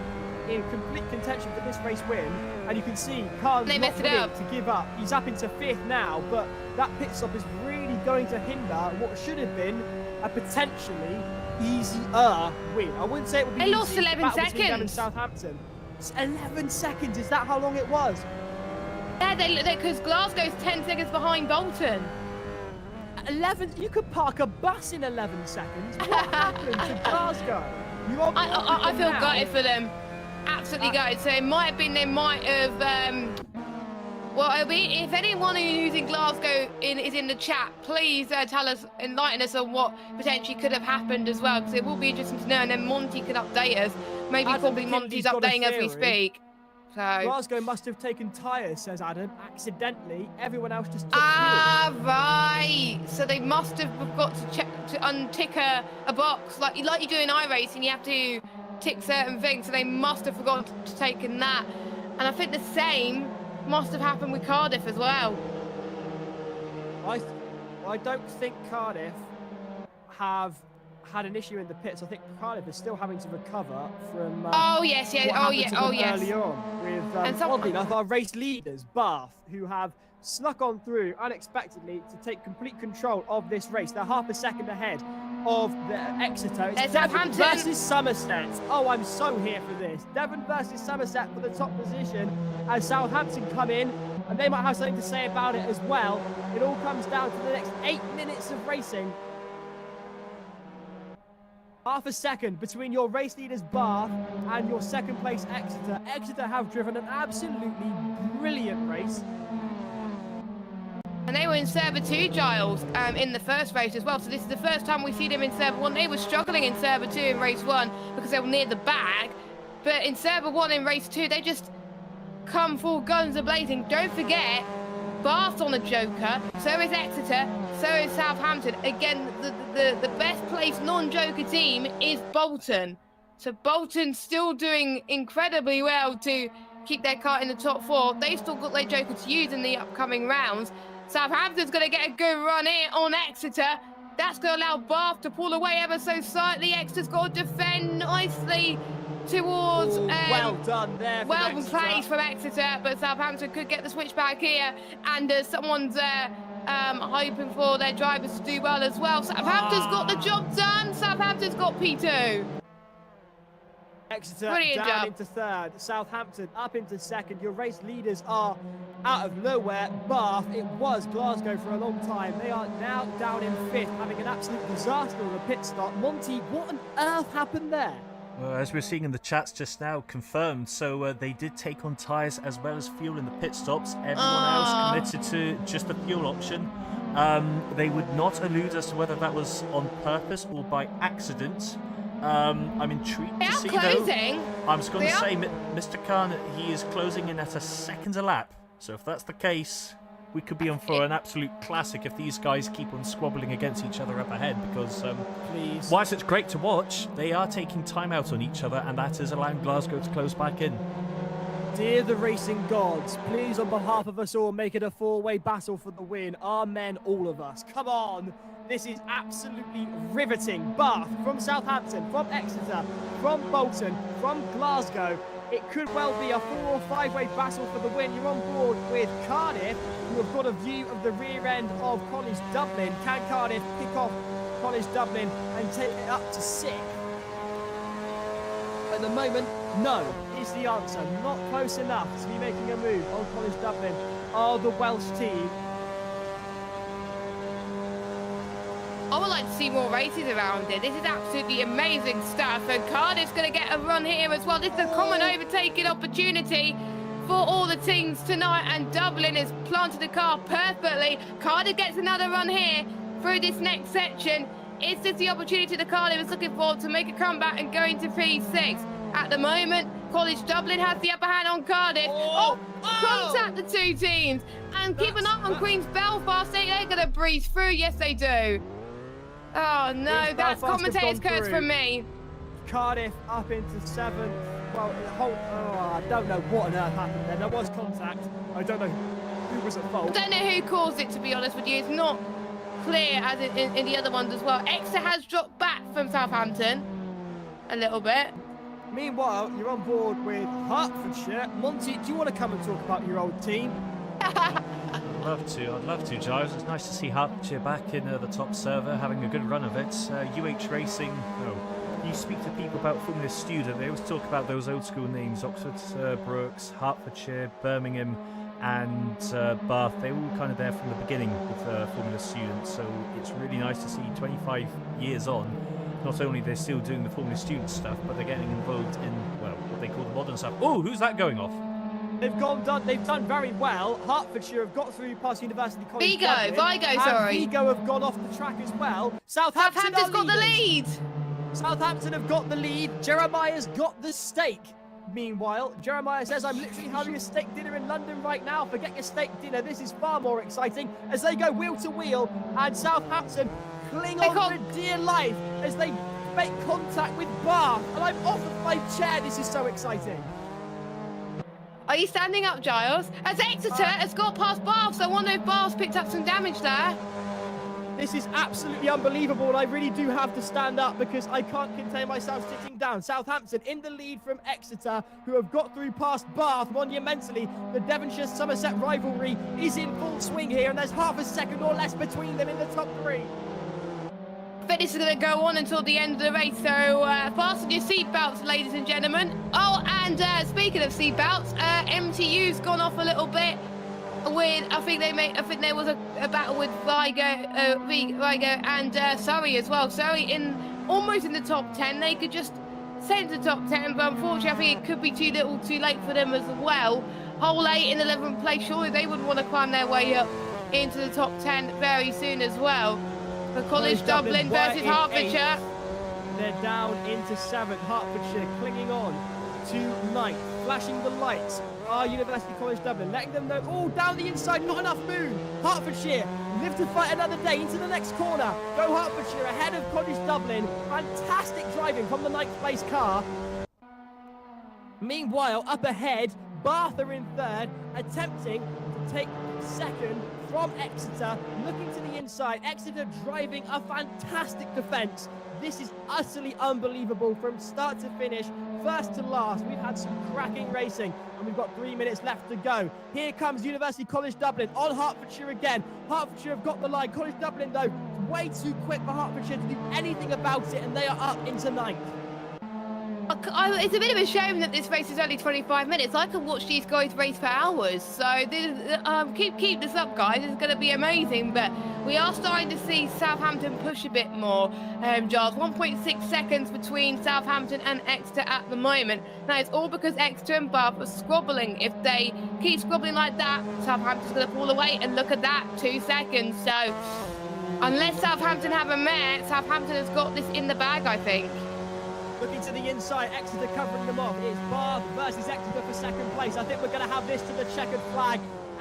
A: in complete contention for this race win, and you can see Khan's
B: They
A: not
B: messed it
A: willing
B: up.
A: to give up. He's up into 5th now, but that pit stop is really going to hinder what should have been a potentially easier win. I wouldn't say it would be
B: They lost
A: easy, the
B: 11
A: battle between them and
B: seconds.
A: Southampton. It's 11 seconds. Is that how long it was?
B: Yeah, because Glasgow's 10 seconds behind Bolton.
A: 11. You could park a bus in 11 seconds. What happened to Glasgow? You're on board with
B: I
A: them
B: feel
A: now.
B: gutted for them. Absolutely gutted. So it might have been, they might have, well, it'll be, if anyone who's in Glasgow is in the chat, please tell us, enlighten us on what potentially could have happened as well, because it will be interesting to know, and then Monty can update us. Maybe
A: Adam
B: probably
A: Kinley's
B: Monty's
A: got a
B: updating as we
A: theory.
B: speak. So.
A: Glasgow must have taken tyres, says Adam, accidentally. Everyone else just took
B: Ah, right. So they must have got to check to untick a box like you do in iRacing. You have to tick certain things. So they must have forgotten to taken that. And I think the same must have happened with Cardiff as well.
A: fuel. I don't think Cardiff have had an issue in the pits. I think Cardiff is still having to recover from
B: Oh yes, yeah.
A: what
B: Oh
A: happened
B: yeah.
A: to them
B: Oh yes.
A: earlier on with
B: And some-
A: oddly enough our race leaders, Bath, who have snuck on through unexpectedly to take complete control of this race. They're half a second ahead of the Exeter. It's
B: There's
A: Devon
B: Southampton.
A: versus Somerset. Oh, I'm so here for this. Devon versus Somerset for the top position as Southampton come in, and they might have something to say about it as well. It all comes down to the next 8 minutes of racing. Half a second between your race leaders Bath and your second place Exeter. Exeter have driven an absolutely brilliant race.
B: And they were in Server 2, Giles, in the first race as well. So this is the first time we see them in Server 1. They were struggling in Server 2 in race 1 because they were near the bag. But in Server 1 in race 2, they just come full guns a-blazing. Don't forget, Bath's on a joker, so is Exeter, so is Southampton. Again, the best placed non-joker team is Bolton. So Bolton's still doing incredibly well to keep their car in the top 4. They've still got their joker to use in the upcoming rounds. Southampton's going to get a good run here on Exeter. That's going to allow Bath to pull away ever so slightly. Exeter's got to defend nicely towards...
A: Oh, well done there from
B: Well
A: Exeter.
B: played from Exeter, but Southampton could get the switch back here. And someone's hoping for their drivers to do well as well. Southampton's got the job done. Southampton's got P2.
A: Exeter
B: Brilliant
A: down
B: job.
A: into 3rd, Southampton up into 2nd. Your race leaders are out of nowhere. Bath, it was Glasgow for a long time. They are now down in 5th, having an absolute disaster on the pit stop. Monty, what on earth happened there?
C: Well, as we're seeing in the chats just now, confirmed. So they did take on tyres as well as fuel in the pit stops. Everyone else committed to just the fuel option. They would not allude as to whether that was on purpose or by accident. I'm intrigued
B: They
C: to
B: are
C: see
B: closing.
C: though. I'm just going
B: They
C: to
B: are-
C: say, Mr. Khan, he is closing in at a second a lap. So if that's the case, we could be on for an absolute classic if these guys keep on squabbling against each other up ahead. Because
A: Please.
C: whilst it's great to watch, they are taking time out on each other, and that is allowing Glasgow to close back in.
A: Dear the racing gods, please on behalf of us all make it a 4-way battle for the win. Amen, all of us. Come on. This is absolutely riveting. Bath from Southampton, from Exeter, from Bolton, from Glasgow. It could well be a 4- or 5-way battle for the win. You're on board with Cardiff, who have got a view of the rear end of College Dublin. Can Cardiff pick off College Dublin and take it up to 6th? At the moment, no is the answer. Not close enough to be making a move on College Dublin. Are the Welsh team.
B: I would like to see more races around it. This is absolutely amazing stuff. And Cardiff's going to get a run here as well. This is a common overtaking opportunity for all the teams tonight. And Dublin has planted the car perfectly. Cardiff gets another run here through this next section. Is this the opportunity that Cardiff is looking for to make a comeback and go into P6? At the moment, College Dublin has the upper hand on Cardiff. Contact the two teams. And keep an eye on Queen's Belfast. They're going to breeze through. Yes, they do. Oh no,
A: Queen's
B: that's
A: Belfast have
B: commentator's
A: gone
B: curse
A: through.
B: from me.
A: Cardiff up into 7th. Well, I don't know what on earth happened there. There was contact. I don't know who was at
B: I
A: fault.
B: don't know who caused it, to be honest with you. It's not clear as in the other ones as well. Exeter has dropped back from Southampton a little bit.
A: Meanwhile, you're on board with Hertfordshire. Monty, do you want to come and talk about your old team?
C: I'd love to, Giles. It's nice to see Hertfordshire back in the top server, having a good run of it. JJRacing, you speak to people about Formula Student, they always talk about those old school names, Oxford, Brooks, Hertfordshire, Birmingham, and Bath. They were all kind of there from the beginning with Formula Student, so it's really nice to see 25 years on, not only they're still doing the Formula Student stuff, but they're getting involved in, well, what they call the modern stuff. Oh, who's that going off?
A: They've done very well. Hertfordshire have got through past University College.
B: Vigo, sorry.
A: Vigo have gone off the track as well.
B: Southampton's got the lead.
A: Southampton have got the lead. Jeremiah's got the stake. Meanwhile, Jeremiah says, I'm literally having a steak dinner in London right now. Forget your steak dinner. This is far more exciting as they go wheel to wheel, and Southampton cling on for dear life as they make contact with Bath. And I'm off of my chair. This is so exciting.
B: Are you standing up, Giles? As Exeter has got past Bath, so I wonder if Bath's picked up some damage there.
A: This is absolutely unbelievable, and I really do have to stand up because I can't contain myself sitting down. Southampton in the lead from Exeter, who have got through past Bath monumentally. The Devonshire-Somerset rivalry is in full swing here, and there's half a second or less between them in the top three.
B: I bet this is going to go on until the end of the race, so fasten your seatbelts, ladies and gentlemen. Oh, and speaking of seatbelts, MTU's gone off a little bit. I think there was a battle with Vigo and Surrey as well. Surrey almost in the top 10. They could just send to the top 10, but unfortunately I think it could be too little too late for them as well. Whole 8 in 11th place, surely they would want to climb their way up into the top 10 very soon as well. For College Dublin versus Hertfordshire.
A: They're down into 7th. Hertfordshire clinging on to 9th, flashing the lights. University College Dublin, letting them know, oh, down the inside, not enough moon. Hertfordshire live to fight another day into the next corner. Go Hertfordshire ahead of College Dublin. Fantastic driving from the 9th place car. Meanwhile, up ahead, Bath are in 3rd, attempting to take 2nd from Exeter, looking to the inside. Exeter driving a fantastic defence. This is utterly unbelievable from start to finish, first to last. We've had some cracking racing, and we've got 3 minutes left to go. Here comes University College Dublin on Hertfordshire again. Hertfordshire have got the line. College Dublin, though, way too quick for Hertfordshire to do anything about it, and they are up into 9th.
B: It's a bit of a shame that this race is only 25 minutes. I could watch these guys race for hours. So keep this up, guys. It's going to be amazing. But we are starting to see Southampton push a bit more, Giles. 1.6 seconds between Southampton and Exeter at the moment. Now, it's all because Exeter and Bath are squabbling. If they keep squabbling like that, Southampton's going to fall away. And look at that, 2 seconds. So unless Southampton have a mare, Southampton has got this in the bag, I think.
A: Looking to the inside, Exeter covering them off. It's Bath versus Exeter for 2nd place. I think we're going to have this to the checkered flag.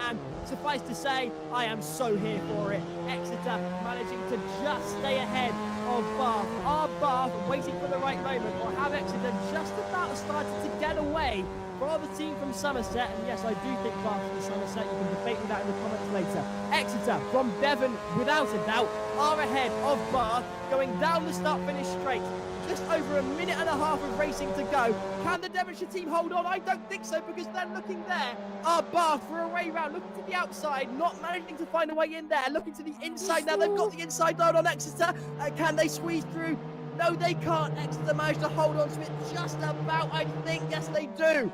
A: And suffice to say, I am so here for it. Exeter managing to just stay ahead of Bath. Are Bath waiting for the right moment, or have Exeter just about started to get away from the team from Somerset? And yes, I do think Bath from Somerset. You can debate me that in the comments later. Exeter from Devon, without a doubt, are ahead of Bath, going down the start-finish straight. Just over a minute and a half of racing to go. Can the Devonshire team hold on? I don't think so, because they're looking there. Bath for a way round, looking to the outside, not managing to find a way in there. Looking to the inside now. They've got the inside line on Exeter. Can they squeeze through? No, they can't. Exeter managed to hold on to it just about, I think. Yes, they do.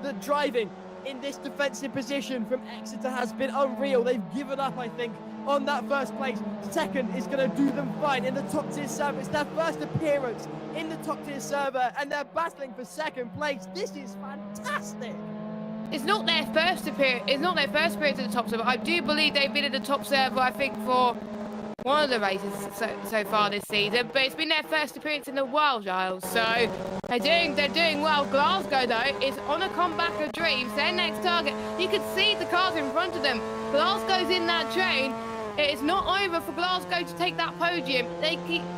A: The driving in this defensive position from Exeter has been unreal. They've given up, I think, on that 1st place. 2nd is going to do them fine in the top tier server. It's their first appearance in the top tier server, and they're battling for 2nd place. This is fantastic.
B: It's not their first appearance. It's not their first appearance at the top server. I do believe they've been at the top server, I think, for one of the races so far this season, but it's been their first appearance in a while, Giles. So they're doing well. Glasgow, though, is on a comeback of dreams. Their next target. You can see the cars in front of them. Glasgow's in that train. It is not over for Glasgow to take that podium.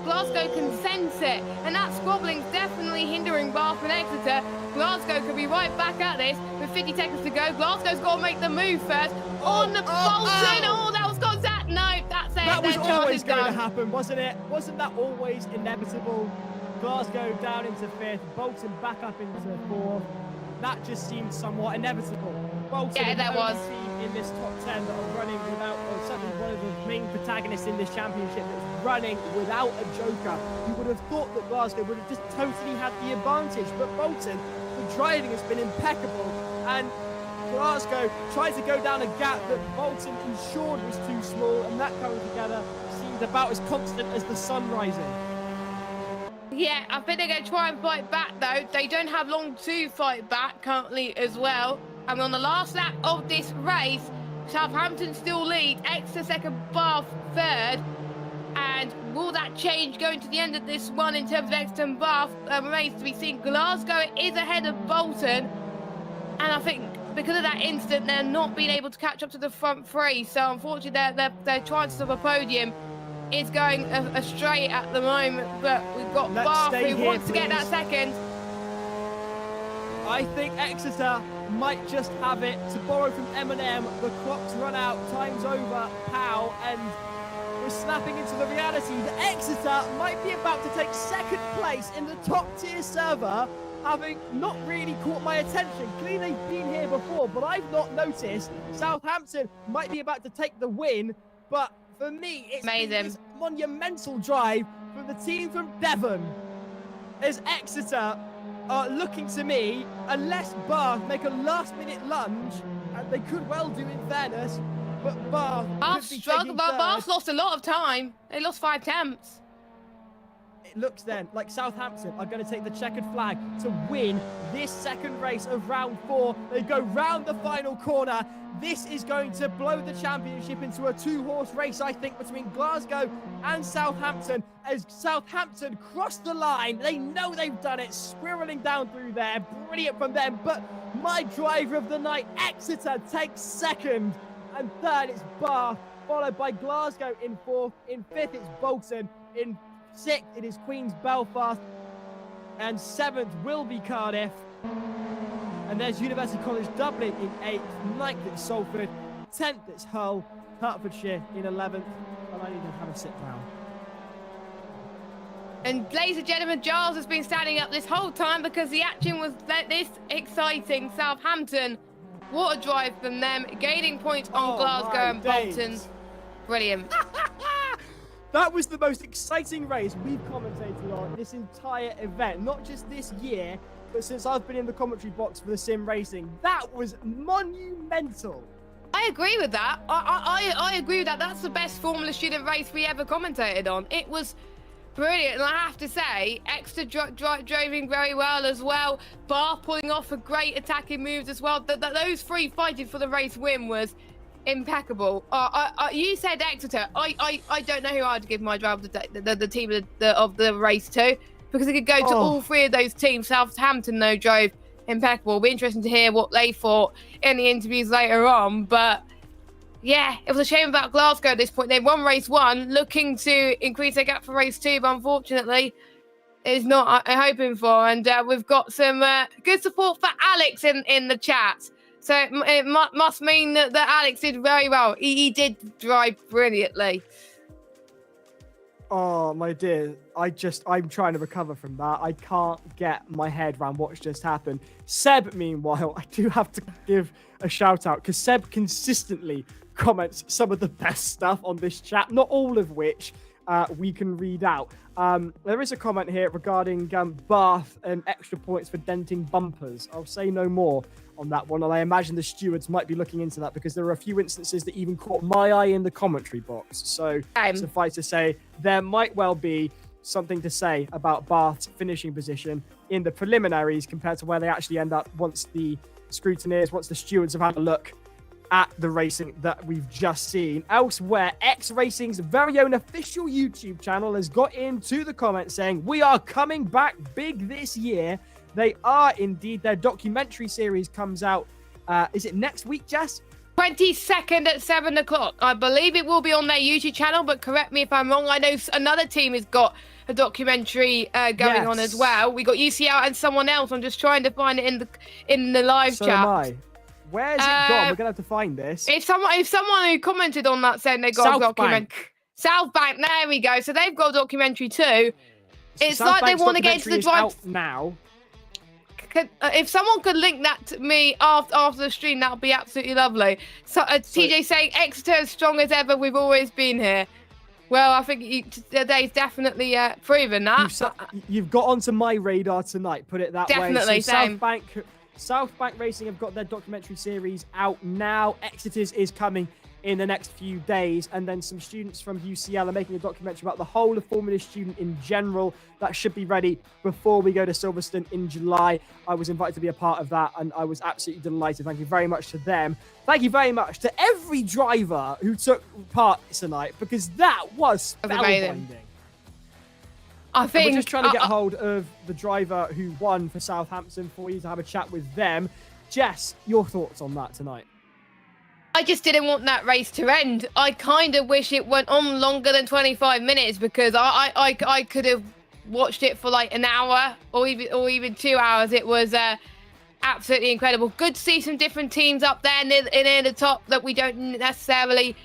B: Glasgow can sense it, and that squabbling's definitely hindering Bath and Exeter. Glasgow could be right back at this with 50 seconds to go. Glasgow's got to make the move first. On the Bolton. Oh, that was contact. No, that's it.
A: That was always going to happen, wasn't it? Wasn't that always inevitable? Glasgow down into 5th, Bolton back up into 4th. That just seemed somewhat inevitable. Bolton
B: Yeah, that
A: the only
B: was.
A: team in this top 10 that are running without, or certainly one of the main protagonists in this championship that's running without a joker. You would have thought that Glasgow would have just totally had the advantage, but Bolton, the driving has been impeccable, and Glasgow tried to go down a gap that Bolton ensured was too small, and that coming together seemed about as constant as the sun rising.
B: Yeah, I think they're going to try and fight back, though. They don't have long to fight back currently as well. And on the last lap of this race, Southampton still lead, Exeter second, Bath third. And will that change going to the end of this one in terms of Exeter and Bath? Remains to be seen. Glasgow is ahead of Bolton. And I think because of that incident, they're not being able to catch up to the front three. So unfortunately, their chances of a podium is going astray at the moment. But we've got Bath who wants to get that second.
A: I think Exeter might just have it. To borrow from Eminem, the clock's run out, time's over, pow, and we're snapping into the reality that Exeter might be about to take second place in the top tier server, having not really caught my attention. Clearly they've been here before, but I've not noticed. Southampton might be about to take the win, but for me, it's been this monumental drive from the team from Devon, as Exeter are looking to me, unless Bath make a last-minute lunge, and they could well do in fairness, but Bath
B: struggled, but Bath lost a lot of time. They lost 5 attempts.
A: It looks then like Southampton are going to take the checkered flag to win this second race of round 4. They go round the final corner. This is going to blow the championship into a 2-horse race, I think, between Glasgow and Southampton. As Southampton cross the line, they know they've done it, squirreling down through there. Brilliant from them. But my driver of the night, Exeter, takes second. And third, it's Bath, followed by Glasgow in 4th. In 5th, it's Bolton. In 6th, it is Queen's Belfast. And 7th will be Cardiff. And there's University College Dublin in 8th. 9th, it's Salford. 10th, it's Hull. Hertfordshire in 11th. And I need to have a sit down.
B: And ladies and gentlemen, Giles has been standing up this whole time because the action was this exciting. Southampton, what a drive from them, gaining points on Glasgow and Bolton. Brilliant.
A: That was the most exciting race we've commentated on this entire event, not just this year, but since I've been in the commentary box for the sim racing. That was monumental.
B: I agree with that. I agree with that. That's the best Formula Student race we ever commentated on. It was brilliant, and I have to say, Exeter driving very well as well. Bath pulling off a great attacking moves as well. Those 3 fighting for the race win was impeccable. You said Exeter. I don't know who I'd give my drive the team of the race to, because it could go to all 3 of those teams. Southampton, though, drove impeccable. It'll be interesting to hear what they thought in the interviews later on. But yeah, it was a shame about Glasgow at this point. They won race 1, looking to increase their gap for race 2, but unfortunately, it's not hoping for. And we've got some good support for Alex in the chat. So it must mean that Alex did very well. He did drive brilliantly.
A: Oh, my dear. I'm trying to recover from that. I can't get my head around what's just happened. Seb, meanwhile, I do have to give a shout out because Seb consistently comments some of the best stuff on this chat, not all of which we can read out. There is a comment here regarding Bath and extra points for denting bumpers. I'll say no more on that one, and I imagine the stewards might be looking into that because there are a few instances that even caught my eye in the commentary box. So suffice to say, there might well be something to say about Bath's finishing position in the preliminaries compared to where they actually end up once the scrutineers, once the stewards have had a look at the racing that we've just seen. Elsewhere, X Racing's very own official YouTube channel has got into the comments saying, we are coming back big this year. They are indeed. Their documentary series comes out, is it next week, Jess?
B: 22nd at 7 o'clock. I believe it will be on their YouTube channel, but correct me if I'm wrong. I know another team has got a documentary going on as well. We got UCL and someone else. I'm just trying to find it in the live chat.
A: Am I. Where's it gone? We're gonna have to find this.
B: If someone who commented on that said they got a documentary. South Bank, there we go. So they've got a documentary too. It's
A: South
B: like they
A: Bank's
B: want to get into the
A: documentary is
B: drive.
A: out now.
B: If someone could link that to me after the stream, that would be absolutely lovely. So TJ saying Exeter as strong as ever. We've always been here. Well, I think today's definitely proven that.
A: You've got onto my radar tonight. Put it that way.
B: Definitely,
A: So
B: same.
A: South Bank Racing have got their documentary series out now. Exeter's is coming in the next few days, and then some students from UCL are making a documentary about the whole of Formula Student in general. That should be ready before we go to Silverstone in July. I was invited to be a part of that, and I was absolutely delighted. Thank you very much to them. Thank you very much to every driver who took part tonight, because that was spellbinding.
B: I think
A: we're just trying to get hold of the driver who won for Southampton for you to have a chat with them. Jess, your thoughts on that tonight?
B: I just didn't want that race to end. I kind of wish it went on longer than 25 minutes, because I could have watched it for like an hour or even 2 hours. It was absolutely incredible. Good to see some different teams up there near the top that we don't necessarily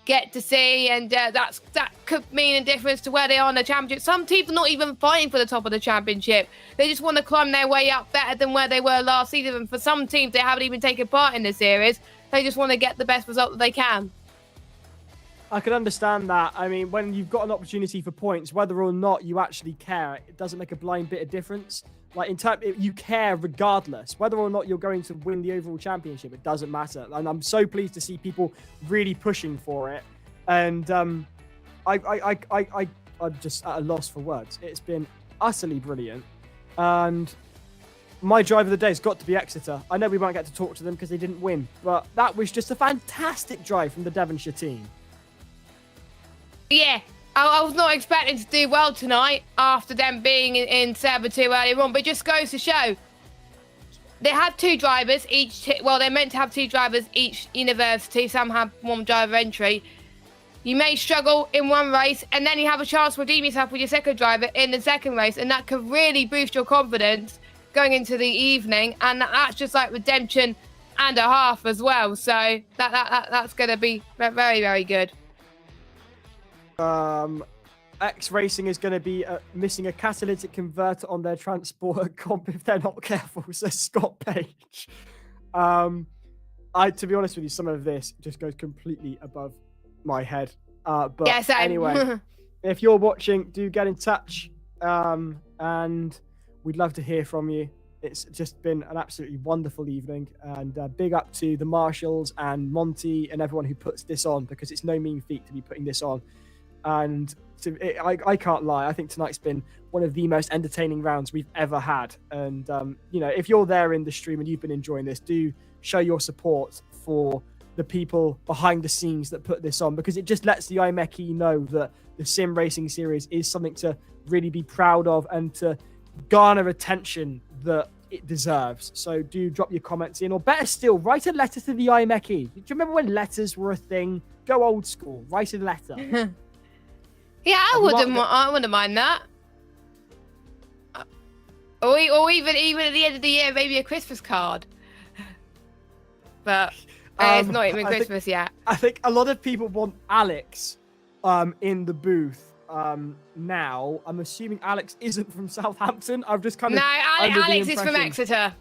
B: get to see, and that could mean a difference to where they are in the championship. Some teams are not even fighting for the top of the championship. They just want to climb their way up better than where they were last season. And for some teams, they haven't even taken part in the series. They just want to get the best result that they can.
A: I can understand that. I mean, when you've got an opportunity for points, whether or not you actually care, it doesn't make a blind bit of difference. Like, you care regardless. Whether or not you're going to win the overall championship, it doesn't matter. And I'm so pleased to see people really pushing for it. And I'm just at a loss for words. It's been utterly brilliant. And my drive of the day has got to be Exeter. I know we won't get to talk to them because they didn't win, but that was just a fantastic drive from the Devonshire team.
B: Yeah, I was not expecting to do well tonight after them being in Server 2 earlier on, but it just goes to show they had two drivers each. Well, they're meant to have two drivers each university. Some have one driver entry. You may struggle in one race, and then you have a chance to redeem yourself with your second driver in the second race, and that could really boost your confidence going into the evening, and that's just like redemption and a half as well. So that's going to be very, very good.
A: X Racing is going to be missing a catalytic converter on their transporter comp if they're not careful, says Scott Page. To be honest with you, some of this just goes completely above my head. But
B: yes,
A: anyway, if you're watching, do get in touch, and we'd love to hear from you. It's just been an absolutely wonderful evening, and big up to the Marshals and Monty and everyone who puts this on, because it's no mean feat to be putting this on. And I can't lie, I think tonight's been one of the most entertaining rounds we've ever had. And if you're there in the stream and you've been enjoying this, do show your support for the people behind the scenes that put this on, because it just lets the IMECI know that the sim racing series is something to really be proud of and to garner attention that it deserves. So do drop your comments in, or better still, write a letter to the IMECI. Do you remember when letters were a thing? Go old school, write a letter.
B: Yeah, I wouldn't mind that. Or even at the end of the year, maybe a Christmas card. But it's not even Christmas yet.
A: I think a lot of people want Alex in the booth now. I'm assuming Alex isn't from Southampton. I've just kind of...
B: No, Alex is from Exeter.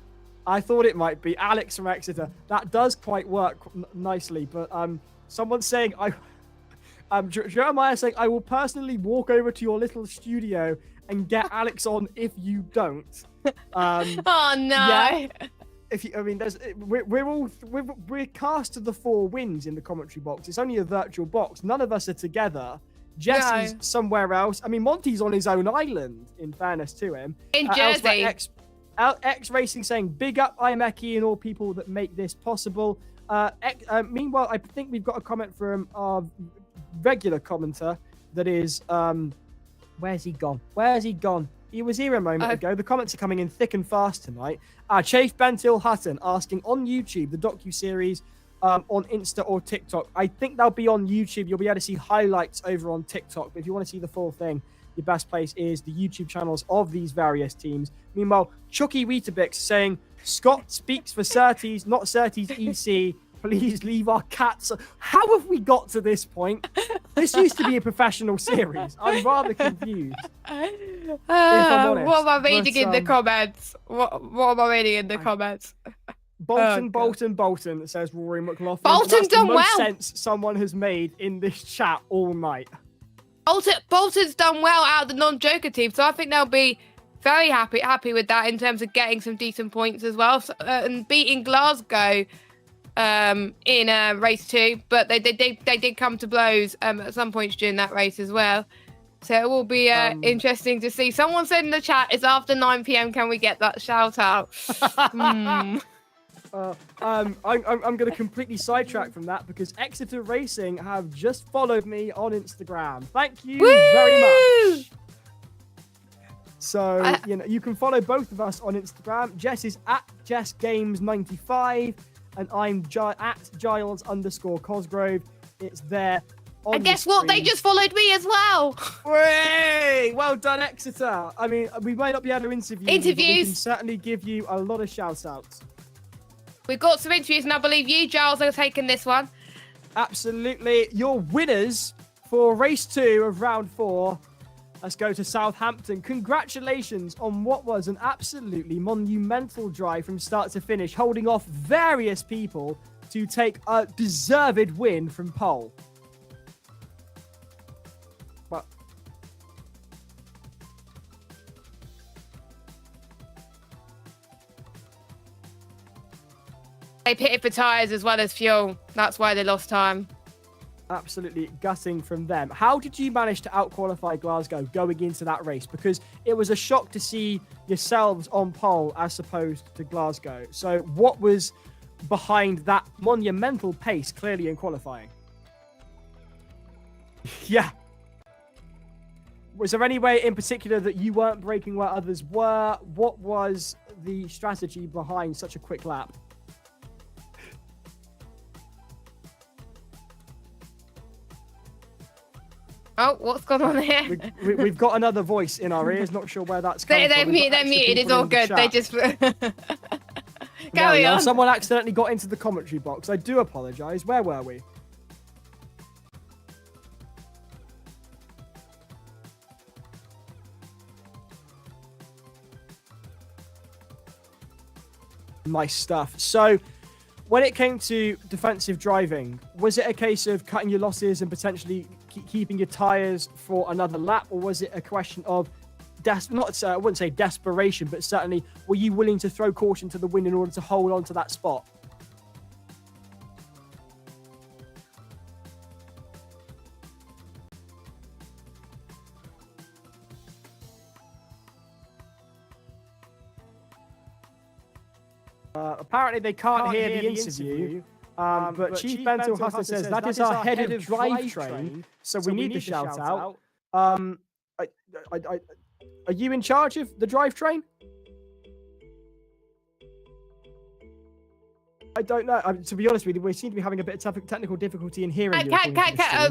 A: I thought it might be Alex from Exeter. That does quite work nicely, but someone's saying... Jeremiah saying, I will personally walk over to your little studio and get Alex on if you don't.
B: Oh no!
A: Yeah, we're cast to the four winds in the commentary box. It's only a virtual box. None of us are together. Jesse's somewhere else. I mean, Monty's on his own island, in fairness to him.
B: In Jersey.
A: X Racing saying, big up IMECI and all people that make this possible. Meanwhile, I think we've got a comment from our regular commenter that is, where's he gone? He was here a moment ago. The comments are coming in thick and fast tonight. Chafe Bentil Hutton asking, on YouTube, the docu-series on Insta or TikTok. I think they'll be on YouTube. You'll be able to see highlights over on TikTok. But if you want to see the full thing, your best place is the YouTube channels of these various teams. Meanwhile, Chucky Weetabix saying, Scott speaks for Surtees, not Surtees EC. Please leave our cats. How have we got to this point? This used to be a professional series. I'm rather confused. honest.
B: What am I reading
A: But,
B: in the comments? What am I reading in the comments?
A: Bolton,
B: God.
A: Bolton, says Rory McLaughlin.
B: Bolton's
A: That's the
B: done
A: most
B: well.
A: sense someone has made in this chat all night.
B: Bolton's done well out of the non-Joker team, so I think they'll be very happy with that in terms of getting some decent points as well, and beating Glasgow in race 2. But they did come to blows at some points during that race as well. So it will be interesting to see. Someone said in the chat, "It's after 9 p.m. Can we get that shout out?"
A: I'm going to completely sidetrack from that because Exeter Racing have just followed me on Instagram. Thank you very much. So, you can follow both of us on Instagram. Jess is at JessGames95 and I'm at Giles_Cosgrove. It's there.
B: And guess what? They just followed me as well.
A: Way! Well done, Exeter. I mean, we might not be able to interview you, but we can certainly give you a lot of shout-outs.
B: We've got some interviews, and I believe you, Giles, are taking this one.
A: Absolutely. Your winners for race 2 of round 4. Let's go to Southampton. Congratulations on what was an absolutely monumental drive from start to finish, holding off various people to take a deserved win from pole. But
B: they pitted for tyres as well as fuel. That's why they lost time.
A: absolutely gutting from them. How did you manage to out-qualify Glasgow going into that race? Because it was a shock to see yourselves on pole as opposed to Glasgow. So what was behind that monumental pace clearly in qualifying? Yeah. Was there any way in particular that you weren't braking where others were? What was the strategy behind such a quick lap?
B: Oh, what's going on here?
A: We've got another voice in our ears. Not sure where that's coming from.
B: They're muted. It's all good. They just carry on.
A: Someone accidentally got into the commentary box. I do apologise. Where were we? Nice stuff. So, when it came to defensive driving, was it a case of cutting your losses and potentially keeping your tyres for another lap, or was it a question of, I wouldn't say desperation, but certainly were you willing to throw caution to the wind in order to hold on to that spot? Apparently they can't hear the interview. But Chief Bento Husser says that is our head of drivetrain, so we need to shout out. Are you in charge of the drivetrain? I don't know. To be honest with you, we seem to be having a bit of technical difficulty in hearing you.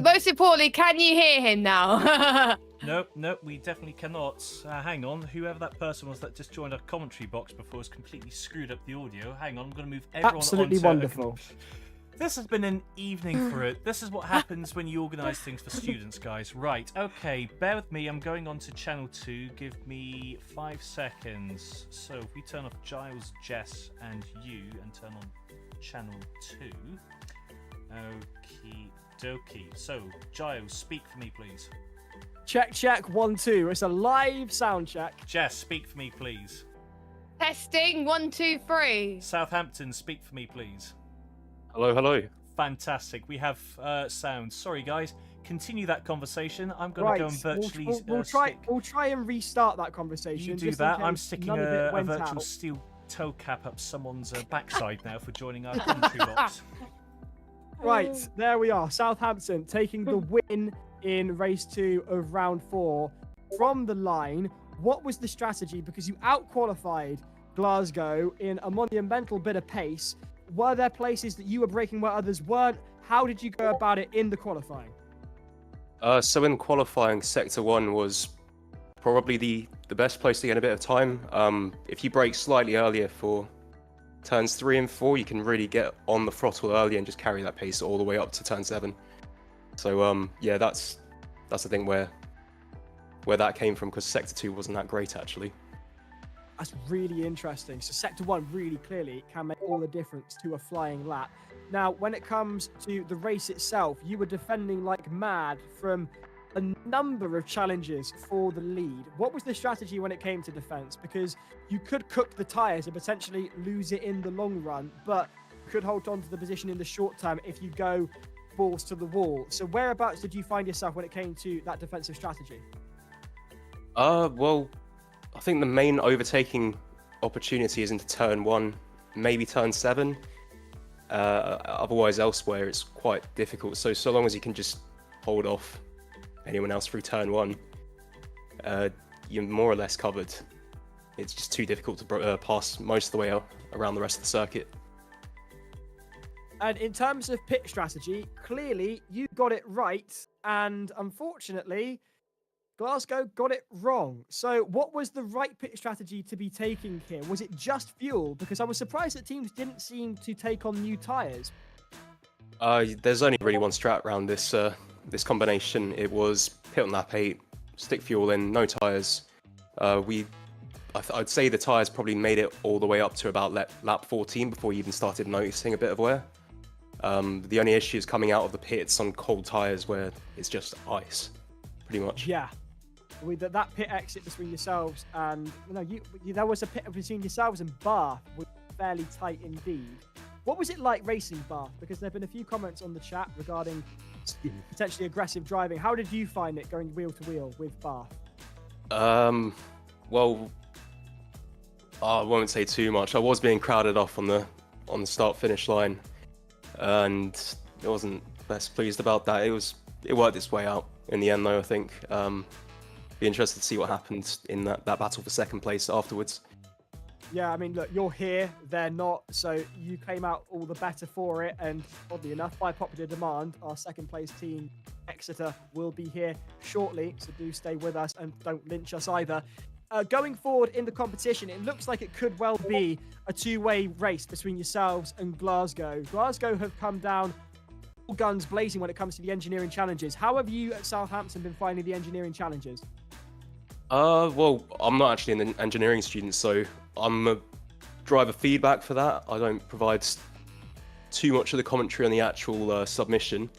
B: Most importantly, can you hear him now?
C: Nope, we definitely cannot. Hang on, whoever that person was that just joined our commentary box before has completely screwed up the audio. Hang on, I'm going to move everyone
A: Absolutely
C: onto
A: wonderful.
C: This has been an evening for it. This is what happens when you organise things for students, guys. Right, okay, bear with me. I'm going on to channel 2. Give me 5 seconds. So if we turn off Giles, Jess, and you, and turn on channel 2. Okie dokie. So, Giles, speak for me, please.
A: Check, 1, 2. It's a live sound check.
C: Jess, speak for me, please.
B: Testing, 1, 2, 3.
C: Southampton, speak for me, please.
G: Hello.
C: Fantastic. We have sound. Sorry, guys. Continue that conversation. I'm going to go and virtually...
A: We'll try and restart that conversation.
C: You do that. I'm sticking a virtual steel toe cap up someone's backside now for joining our commentary box.
A: Right, there we are. Southampton taking the win in race 2 of round 4 from the line. What was the strategy? Because you out-qualified Glasgow in a monumental bit of pace. Were there places that you were braking where others weren't? How did you go about it in the qualifying?
G: So in qualifying, Sector 1 was probably the best place to get a bit of time. If you brake slightly earlier for turns 3 and 4, you can really get on the throttle early and just carry that pace all the way up to turn 7. So yeah, that's the thing where where that came from, because Sector 2 wasn't that great actually.
A: That's really interesting. So Sector 1 really clearly can make all the difference to a flying lap. Now, when it comes to the race itself, you were defending like mad from a number of challenges for the lead. What was the strategy when it came to defense? Because you could cook the tires and potentially lose it in the long run, but could hold on to the position in the short term if you go balls to the wall. So whereabouts did you find yourself when it came to that defensive strategy?
G: Well, I think the main overtaking opportunity is into turn 1, maybe turn 7. Otherwise, elsewhere, it's quite difficult. So long as you can just hold off anyone else through turn 1, you're more or less covered. It's just too difficult to pass most of the way around the rest of the circuit.
A: And in terms of pit strategy, clearly you got it right, and unfortunately, Glasgow got it wrong. So what was the right pit strategy to be taking here? Was it just fuel? Because I was surprised that teams didn't seem to take on new tyres.
G: There's only really one strat around this combination. It was pit on lap 8, stick fuel in, no tyres. I'd say the tyres probably made it all the way up to about lap 14 before you even started noticing a bit of wear. The only issue is coming out of the pits on cold tyres where it's just ice, pretty much.
A: Yeah. With that pit exit between yourselves and there was a pit between yourselves and Bath was fairly tight indeed. What was it like racing Bath? Because there have been a few comments on the chat regarding potentially aggressive driving. How did you find it going wheel to wheel with Bath?
G: Well, I won't say too much. I was being crowded off on the start finish line, and I wasn't best pleased about that. It worked its way out in the end though, I think. Be interested to see what happened in that battle for second place afterwards.
A: Yeah, I mean, look, you're here, they're not, so you came out all the better for it, and oddly enough, by popular demand, our second place team, Exeter, will be here shortly, so do stay with us and don't lynch us either. Going forward in the competition, it looks like it could well be a two-way race between yourselves and Glasgow. Glasgow have come down all guns blazing when it comes to the engineering challenges. How have you at Southampton been finding the engineering challenges?
G: Well, I'm not actually an engineering student, so I'm a driver feedback for that. I don't provide too much of the commentary on the actual submission.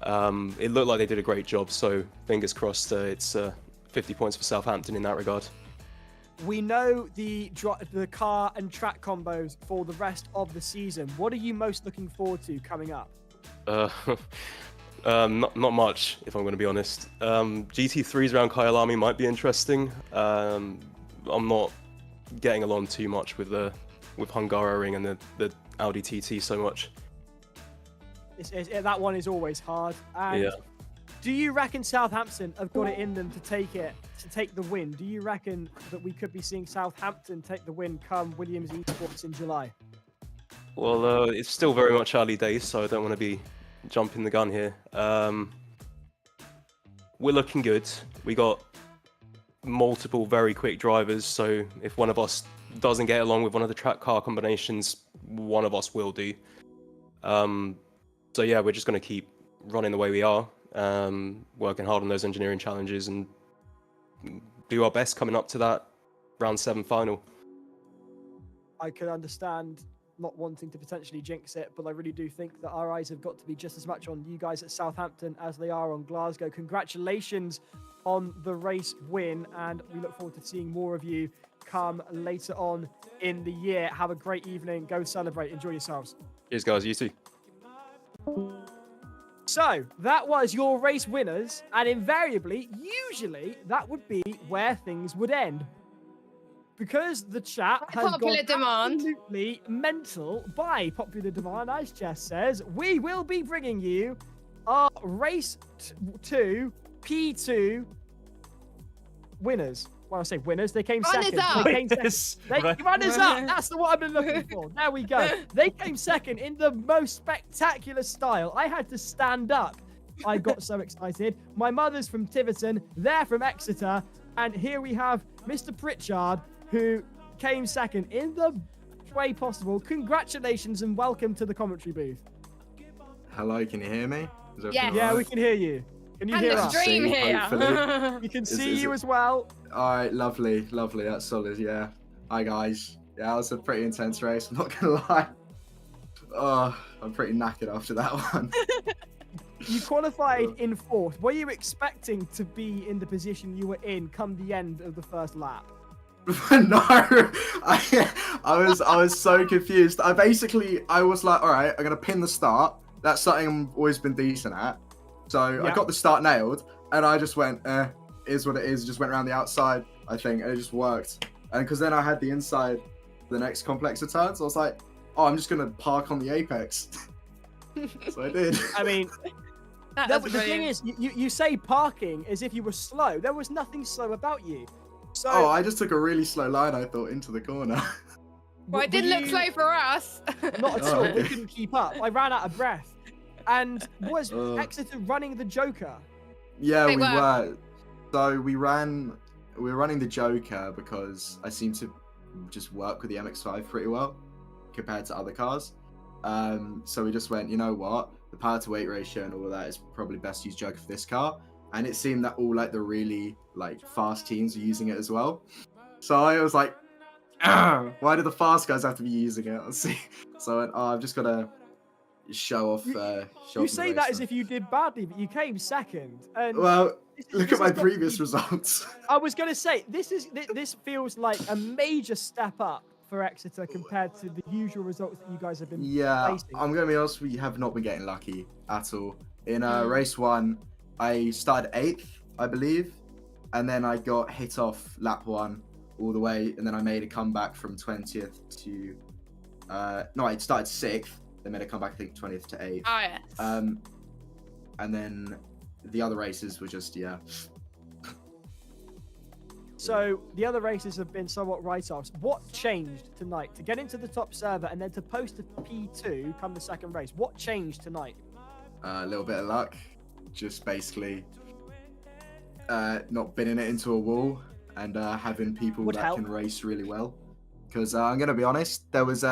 G: It looked like they did a great job, so fingers crossed it's 50 points for Southampton in that regard.
A: We know the car and track combos for the rest of the season. What are you most looking forward to coming up?
G: Not much, if I'm going to be honest. GT3s around Kyalami might be interesting. I'm not getting along too much with Hungaroring and the Audi TT so much.
A: That one is always hard. And
G: yeah.
A: Do you reckon Southampton have got it in them to take the win? Do you reckon that we could be seeing Southampton take the win come Williams eSports in July?
G: Well, it's still very much early days, so I don't want to be jumping the gun here. We're looking good. We got multiple very quick drivers, so if one of us doesn't get along with one of the track car combinations, one of us will do. So yeah, we're just going to keep running the way we are, working hard on those engineering challenges and do our best coming up to that round 7 final.
A: I can understand not wanting to potentially jinx it, but I really do think that our eyes have got to be just as much on you guys at Southampton as they are on Glasgow. Congratulations on the race win, and we look forward to seeing more of you come later on in the year. Have a great evening. Go celebrate. Enjoy yourselves.
G: Cheers, guys. You too.
A: So that was your race winners, and invariably, usually, that would be where things would end. Because the chat has
B: popular
A: gone
B: demand.
A: Absolutely mental by popular demand, as Jess says, we will be bringing you our race 2 P2 winners. Well, I say winners, they came
B: Runners
A: second.
B: up.
A: They came second. Runners up. That's the what I've been looking for. There we go. They came second in the most spectacular style. I had to stand up. I got so excited. My mother's from Tiverton. They're from Exeter. And here we have Mr. Pritchard, who came second in the way possible. Congratulations and welcome to the commentary booth.
H: Hello, can you hear me?
B: Yes.
A: Yeah, we can hear you. Can you
B: And
A: hear
B: the
A: us?
B: stream
H: See,
B: here.
H: hopefully.
A: We can
H: Is
A: see you
H: it-
A: as well.
H: All right, lovely, lovely. That's solid. Yeah. Hi guys. Yeah, that was a pretty intense race. I'm not gonna lie. Oh, I'm pretty knackered after that one.
A: You qualified in 4th. Were you expecting to be in the position you were in come the end of the first lap?
H: No, I was so confused. I was like, all right, I'm gonna pin the start. That's something I've always been decent at. So
A: Yeah.
H: I got the start nailed, and I just went, is what it is. Just went around the outside, I think, and it just worked. And because then I had the inside, the next complex of turns, I was like, oh, I'm just gonna park on the apex. So I did.
A: I mean,
B: That
A: the
B: was
A: thing
B: brilliant.
A: is, you say parking as if you were slow. There was nothing slow about you. So,
H: Oh, I just took a really slow line, I thought, into the corner.
B: Well, it did
A: were
B: look
A: you-
B: slow for us.
A: Not at
H: Oh,
A: all. We
H: okay.
A: couldn't keep up. I ran out of breath. And was Exeter running the Joker?
H: Yeah,
B: They
H: we
B: were.
H: were. So we were running the Joker because I seem to just work with the MX-5 pretty well compared to other cars. So we just went, you know what? The power to weight ratio and all of that is probably best used Joker for this car. And it seemed that all like the really like fast teams were using it as well. So I was like, why do the fast guys have to be using it? Let's see. So I went, oh, I've just got to show off.
A: You say that as if you did badly, but you came second. And
H: Well,
A: this-
H: look
A: this
H: at my
A: has got to
H: previous
A: be-
H: results.
A: I was going to say, this feels like a major step up for Exeter compared to the usual results that you guys have been
H: Yeah,
A: facing.
H: I'm gonna be honest. We have not been getting lucky at all. In
B: Mm.
H: race 1, I started 8th, I believe, and then I got hit off lap 1 all the way, and then I made a comeback from 20th to. No, I started 6th. Then made a comeback, I think 20th to 8th.
B: Oh, yes.
H: And then the other races were just
A: So the other races have been somewhat write-offs. What changed tonight to get into the top server and then to post a P2 come the second race? What changed tonight?
H: a little bit of luck, just basically not binning it into a wall and having people
A: Would
H: that
A: help.
H: can race really well. Because I'm gonna be honest, there was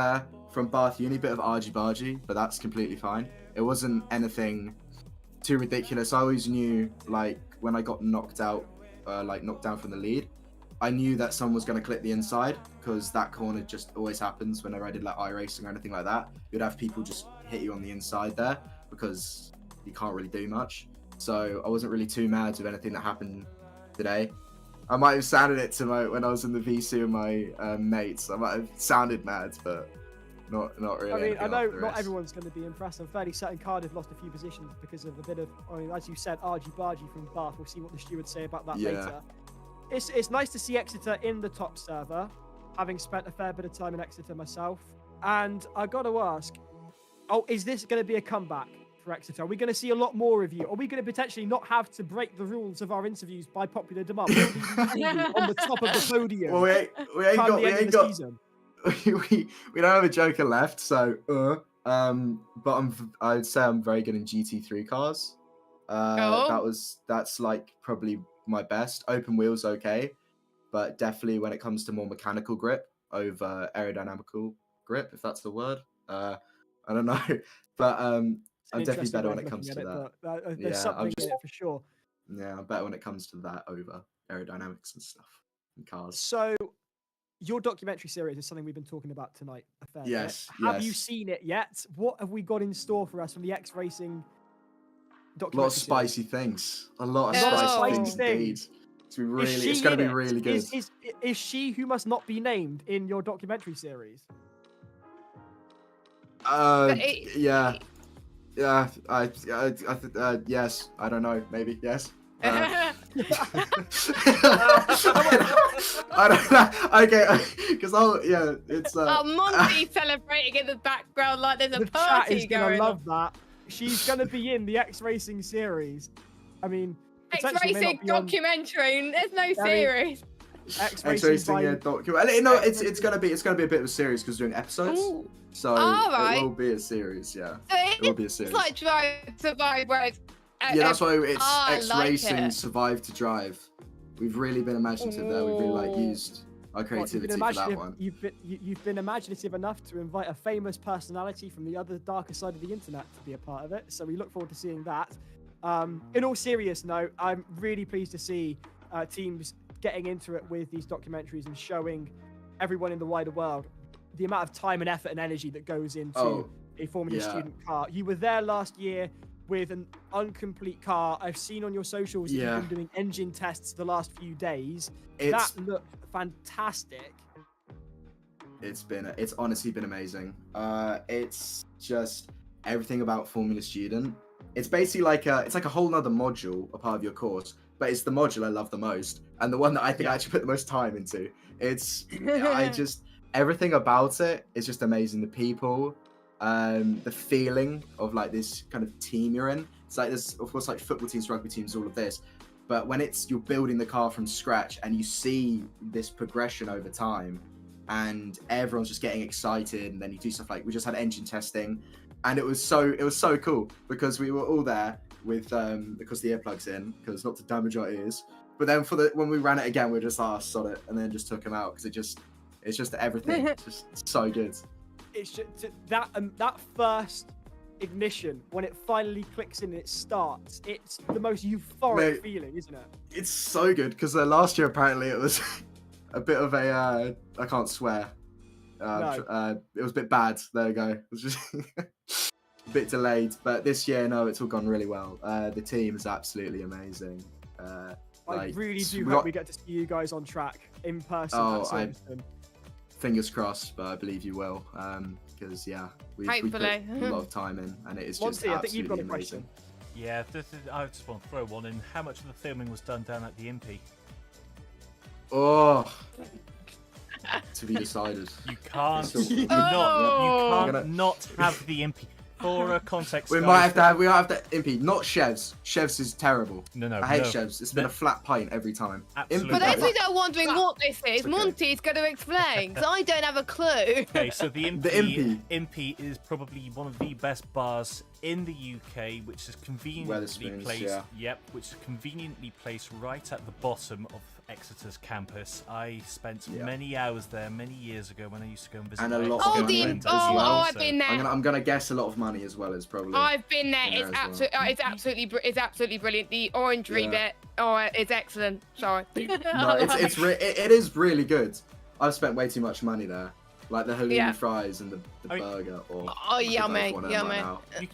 H: from Bath Uni bit of argy-bargy, but that's completely fine. It wasn't anything too ridiculous. I always knew, like when I got knocked out, knocked down from the lead, I knew that someone was gonna clip the inside because that corner just always happens whenever I did like iRacing or anything like that. You'd have people just hit you on the inside there because you can't really do much. So I wasn't really too mad with anything that happened today. I might have sounded it to when I was in the VC with my mates. I might have sounded mad, but not really.
A: I mean, I
H: anything
A: know
H: after the
A: not
H: race.
A: everyone's going to be impressed. I'm fairly certain Cardiff lost a few positions because of a bit of, as you said, argy-bargy from Bath. We'll see what the stewards say about that
H: Yeah.
A: later. It's nice to see Exeter in the top server, having spent a fair bit of time in Exeter myself. And I got to ask, is this going to be a comeback for Exeter? Are we going to see a lot more of you? Are we going to potentially not have to break the rules of our interviews by popular demand? Will we be seeing you on the top of the podium
H: Well, we ain't
A: come
H: got
A: the
H: we
A: end of
H: ain't
A: the
H: got
A: season?
H: we don't have a Joker left, so but I'd say I'm very good in GT3 cars.
B: Oh.
H: That's like probably my best. Open wheels okay, but definitely when it comes to more mechanical grip over aerodynamical grip, if that's the word. I don't know, but I'm definitely
A: Interesting
H: better
A: way
H: when
A: of
H: it comes to
A: looking
H: that.
A: at it, but,
H: Yeah,
A: there's something
H: I'm
A: in
H: just-
A: it for sure.
H: Yeah, I'm better when it comes to that over aerodynamics and stuff in cars.
A: So, your documentary series is something we've been talking about tonight a fair bit.
H: Yes,
A: Have you
H: yes.
A: seen it yet? What have we got in store for us from the X-Racing
H: A lot
A: documentary
H: of spicy things. A lot of
B: A lot of
H: spicy
B: spicy
H: things
A: things.
H: indeed.
A: Series?
H: It's going to be really good.
A: Is she who must not be named in your documentary series?
B: But it-
H: Yeah. Yes. I don't know. Maybe yes. I don't know. Okay, because it's
B: Oh, Monty celebrating in the background like there's a
A: The chat
B: party
A: is gonna
B: going on.
A: love that. She's gonna be in the X-Racing series. I mean, potentially may
B: X-Racing
A: not be on
B: documentary. There's no
A: mean-
B: series.
A: X-Racing by...
H: document. No, it's gonna be a bit of a series because we're doing episodes,
B: Ooh.
H: so
B: Alright.
H: it will be a series. Yeah,
B: So
H: it will be a series.
B: it's like Drive to Survive, where it's
H: Yeah, that's why it's
B: I like
H: X-Racing
B: it.
H: Survive to Drive. We've really been imaginative there. We've really used our
A: What, you've been
H: creativity for that
A: imaginative-
H: one.
A: You've been imaginative enough to invite a famous personality from the other darker side of the internet to be a part of it. So we look forward to seeing that. In all serious note, I'm really pleased to see teams getting into it with these documentaries and showing everyone in the wider world the amount of time and effort and energy that goes into a Formula student car. You were there last year with an incomplete car. I've seen on your socials that you've been doing engine tests the last few days. That looked fantastic.
H: It's honestly been amazing. It's just everything about Formula Student. It's basically like it's like a whole nother module, a part of your course, but it's the module I love the most and the one that I think I actually put the most time into. Everything about it is just amazing. The people, the feeling of like this kind of team you're in. It's like this, of course, like football teams, rugby teams, all of this. But when you're building the car from scratch and you see this progression over time, and everyone's just getting excited, and then you do stuff like we just had engine testing, and it was so cool because we were all there with because the earplugs in, because not to damage our ears. But then when we ran it again, we were just like, oh, sod it, and then just took them out because it's just everything. It's just so good.
A: It's just that first ignition when it finally clicks in and it starts. It's the most euphoric feeling, isn't it?
H: It's so good because last year apparently it was a bit of a I can't swear. It was a bit bad. There we go. It was just a bit delayed, but this year, no, it's all gone really well. The team is absolutely amazing.
A: I really do hope we get to see you guys on track in person.
H: Fingers crossed, but I believe you will. Because we put a lot of time in, and it is just
A: Monty,
H: absolutely
A: I think you've got a
H: amazing.
A: question.
C: Yeah, I just want to throw one in. How much of the filming was done down at the Impy?
H: Oh, to be decided.
C: You can't
H: not
C: have the Impy. For context,
H: we might have to Impy, not Chevs. Chevs is terrible.
C: No.
H: I hate Chevs. It's been a flat pint every time.
C: Absolutely.
B: For those who are wondering what this is, Monty's going to explain, because I don't have a clue.
C: Okay, so the Impy is probably one of the best bars in the UK, which is conveniently placed. Which is conveniently placed right at the bottom of Exeter's campus. I spent many hours there many years ago when I used to go and visit.
H: And a lot of money as well.
B: I've been there.
H: I'm gonna guess a lot of money as well as probably.
B: I've been there. It's absolutely brilliant. The orangery bit, it's excellent. Sorry.
H: No, it is really good. I've spent way too much money there. Like the halloumi fries and the burger.
B: Yummy.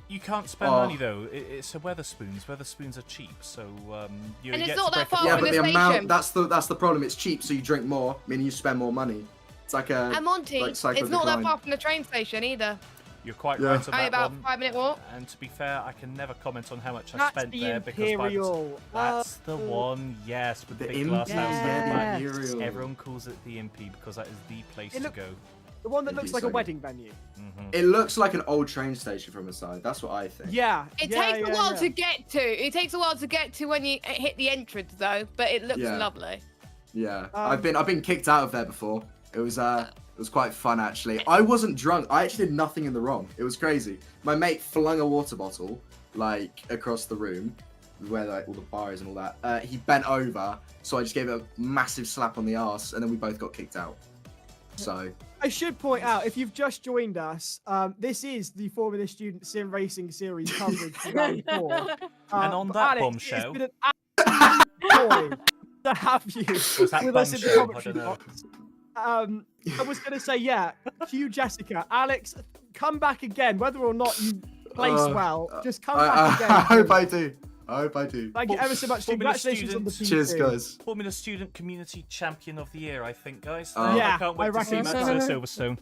C: You can't spend money though. It's a Weatherspoons. Weatherspoons are cheap, so you
B: and
C: get
B: it's not that far
H: Yeah,
B: from
H: but
B: the
H: amount that's the problem. It's cheap, so you drink more, meaning you spend more money. It's like a.
B: And Monty, it's not that far from the train station either.
C: You're quite right on that
B: about
C: one.
B: 5-minute walk.
C: And to be fair, I can never comment on how much I spent there
A: Imperial.
C: because that's the one. Yes, with the big glass house. Everyone calls it the Impy because that is the place to go.
A: The one that looks like a wedding venue.
H: It looks like an old train station from the side. That's what I think.
A: Yeah.
B: It takes a while to get to. It takes a while to get to when you hit the entrance, though. But it looks lovely.
H: Yeah, I've been kicked out of there before. It was quite fun actually. I wasn't drunk. I actually did nothing in the wrong. It was crazy. My mate flung a water bottle like across the room, where like all the bar is and all that. He bent over, so I just gave it a massive slap on the arse, and then we both got kicked out. So
A: I should point out, if you've just joined us, this is the Formula Student Sim Racing Series coverage for round 4.
C: And on that
A: Alex,
C: bombshell,
A: it's been an absolute joy to have you with us in the commentary box. I was going to say, cue Jessica. Alex, come back again, whether or not you place well. Just come back again.
H: I hope I do.
A: Thank you ever so much. Congratulations on the PC.
H: Cheers, guys.
C: Formula Student Community Champion of the Year, I think, guys.
A: Yeah,
C: I can't wait to see Matt Silverstone.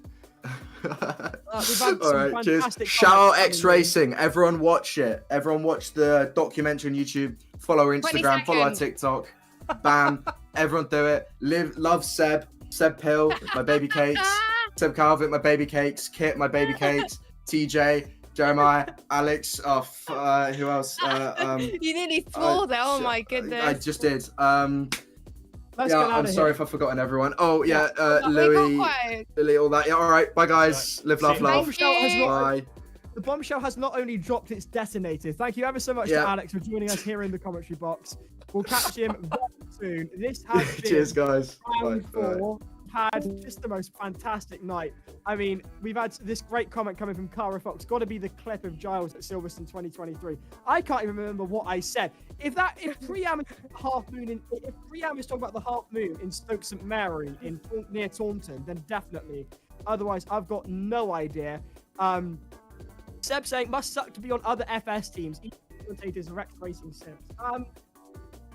H: All right, cheers. Shout out X-Racing. Everyone watch it. Everyone watch the documentary on YouTube. Follow our Instagram. Follow our TikTok. Bam. Everyone do it. Love Seb. Seb Pill, my baby cakes. Seb Calvert, my baby cakes. Kit, my baby cakes. TJ. Jeremiah, Alex, who else?
B: You nearly swore there. Oh my goodness.
H: I just did. I'm sorry if I've forgotten everyone. Oh yeah, Lily, all that. Yeah, all right. Bye guys. Live, laugh, love. Bye.
A: The bombshell has not only dropped, it's detonated. Thank you ever so much to Alex for joining us here in the commentary box. We'll catch him very soon. This has been
H: cheers, guys.
A: Round 4. had just the most fantastic night. I mean, we've had this great comment coming from Cara Fox. Got to be the clip of Giles at Silverstone 2023. I can't even remember what I said. If Priam is talking about the half moon in Stoke St Mary near Taunton, then definitely. Otherwise, I've got no idea. Seb saying must suck to be on other FS teams. Commentators, Rex Racing Sims.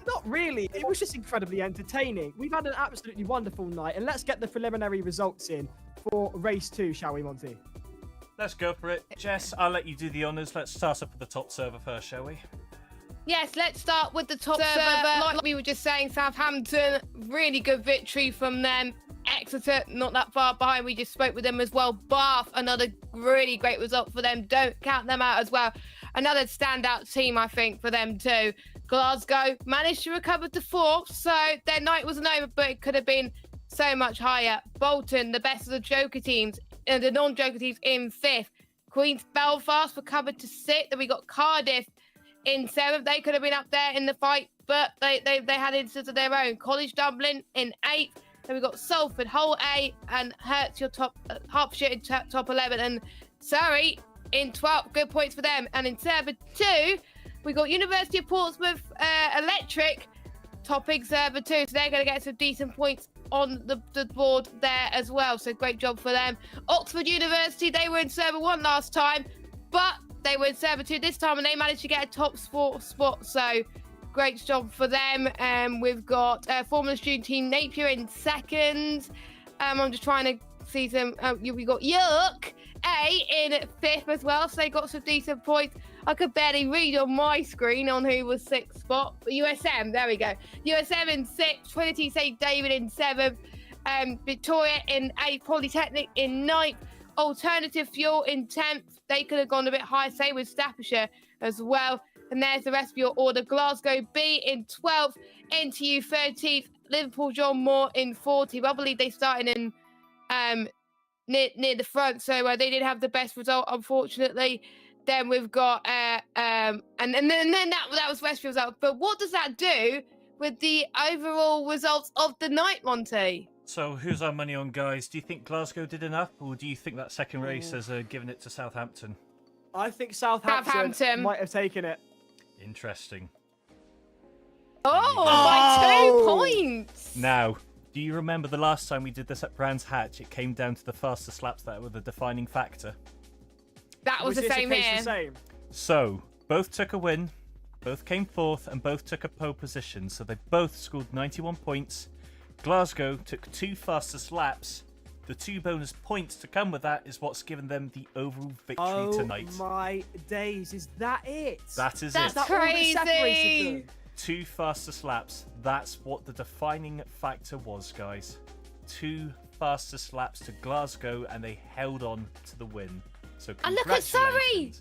A: Not really. It was just incredibly entertaining. We've had an absolutely wonderful night, and let's get the preliminary results in for race 2, shall we, Monty?
C: Let's go for it. Jess, I'll let you do the honours. Let's start off with the top server first, shall we?
B: Yes, let's start with the top server. Like we were just saying, Southampton, really good victory from them. Exeter, not that far behind. We just spoke with them as well. Bath, another really great result for them. Don't count them out as well. Another standout team, I think, for them too. Glasgow managed to recover to 4th, so their night wasn't over, but it could have been so much higher. Bolton, the best of the Joker teams, the non-Joker teams, in 5th. Queen's Belfast recovered to 6th. Then we got Cardiff in 7th. They could have been up there in the fight, but they had instances of their own. College Dublin in 8th. Then we got Salford, Hull A, and Herts, your top, Hertfordshire in top 11, and Surrey in 12th. Good points for them. And in server 2, we got University of Portsmouth Electric topping server 2, so they're going to get some decent points on the board there as well. So great job for them. Oxford University, they were in server 1 last time, but they were in server 2 this time, and they managed to get a top spot. So great job for them. We've got Formula Student Team Napier in 2nd. I'm just trying to see some. We got York A in 5th as well, so they got some decent points. I could barely read on my screen on who was 6th spot. But USM, there we go. USM in 6th. Trinity St David in 7th. Victoria in 8th. Polytechnic in 9th. Alternative Fuel in 10th. They could have gone a bit higher, same with Staffordshire as well. And there's the rest of your order. Glasgow B in 12th. NTU 13th. Liverpool John Moore in 40th. I believe they started in near the front, so they didn't have the best result, unfortunately. Then we've got and then that was Westfield's out. But what does that do with the overall results of the night, Monty?
C: So who's our money on, guys? Do you think Glasgow did enough, or do you think that second race has given it to Southampton?
A: I think Southampton might have taken it.
C: Interesting.
B: Oh, by 2 points.
C: Now, do you remember the last time we did this at Brands Hatch? It came down to the fastest laps that were the defining factor.
B: That was the same here.
C: So, both took a win, both came 4th, and both took a pole position. So they both scored 91 points. Glasgow took 2 fastest laps. The 2 bonus points to come with that is what's given them the overall victory tonight.
A: Oh my days, is that it?
C: That is
B: That's
C: it.
B: crazy.
C: 2 fastest laps. That's what the defining factor was, guys. 2 fastest laps to Glasgow, and they held on to the win. So
B: and look at Surrey!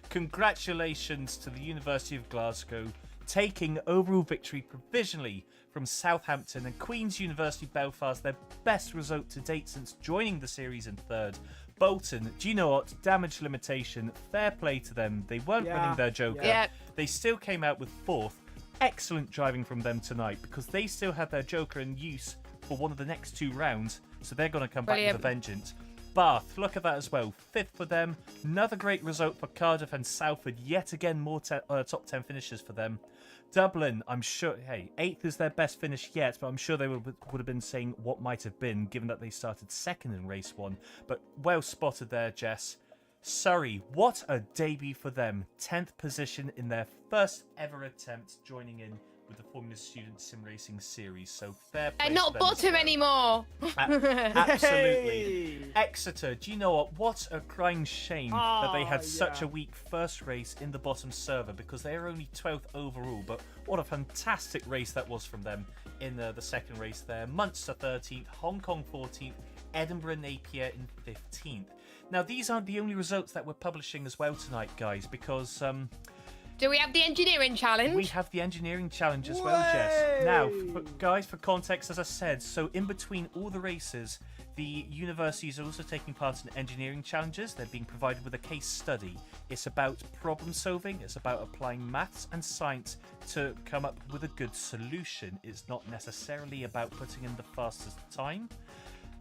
C: Congratulations to the University of Glasgow, taking overall victory provisionally from Southampton, and Queen's University Belfast, their best result to date since joining the series in 3rd. Bolton, do you know what? Damage limitation, fair play to them. They weren't running their Joker.
B: Yeah.
C: They still came out with 4th. Excellent driving from them tonight, because they still had their Joker in use for one of the next 2 rounds, so they're going to come back with a vengeance. Bath, look at that as well. 5th for them. Another great result for Cardiff and Salford. Yet again, more top 10 finishes for them. Dublin, I'm sure, hey, 8th is their best finish yet, but I'm sure they would have been saying what might have been, given that they started 2nd in race 1. But well spotted there, Jess. Surrey, what a debut for them. 10th position in their first ever attempt, joining in with the Formula Student Sim Racing Series. So fair play.
B: They're not bottom anymore.
C: Absolutely. Exeter, do you know what? What a crying shame that they had such a weak first race in the bottom server, because they are only 12th overall. But what a fantastic race that was from them in the second race there. Munster 13th, Hong Kong 14th, Edinburgh Napier in 15th. Now, these aren't the only results that we're publishing as well tonight, guys, because
B: do we have the engineering challenge?
C: we have the engineering challenge as well, Jess. Now, guys, for context, as I said, so in between all the races, the universities are also taking part in engineering challenges. They're being provided with a case study. It's about problem solving. It's about applying maths and science to come up with a good solution. It's not necessarily about putting in the fastest time.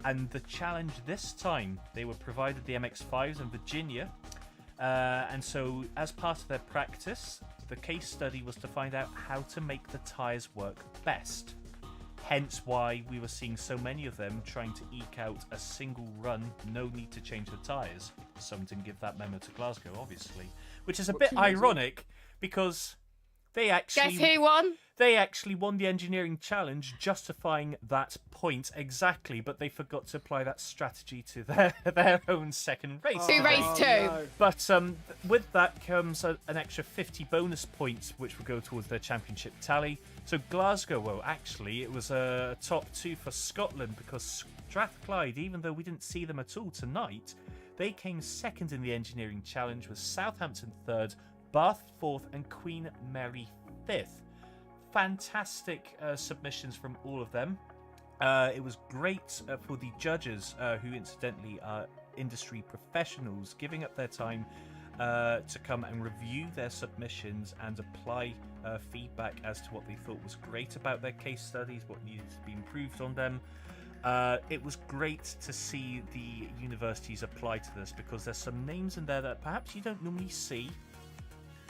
C: And the challenge this time, they were provided the MX-5s in Virginia. And so as part of their practice, the case study was to find out how to make the tyres work best. Hence why we were seeing so many of them trying to eke out a single run, no need to change the tyres. Some didn't give that memo to Glasgow, obviously. Which is a bit ironic, because they actually...
B: Guess who won?
C: They actually won the engineering challenge, justifying that point exactly, but they forgot to apply that strategy to their own second race.
B: Who raced two?
A: No.
C: But with that comes an extra 50 bonus points, which will go towards their championship tally. So Glasgow, well, actually, it was a top 2 for Scotland, because Strathclyde, even though we didn't see them at all tonight, they came second in the engineering challenge, with Southampton 3rd, Bath 4th, and Queen Mary 5th. Fantastic submissions from all of them. It was great for the judges, who incidentally are industry professionals, giving up their time to come and review their submissions and apply feedback as to what they thought was great about their case studies, what needed to be improved on them. It was great to see the universities apply to this, because there's some names in there that perhaps you don't normally see,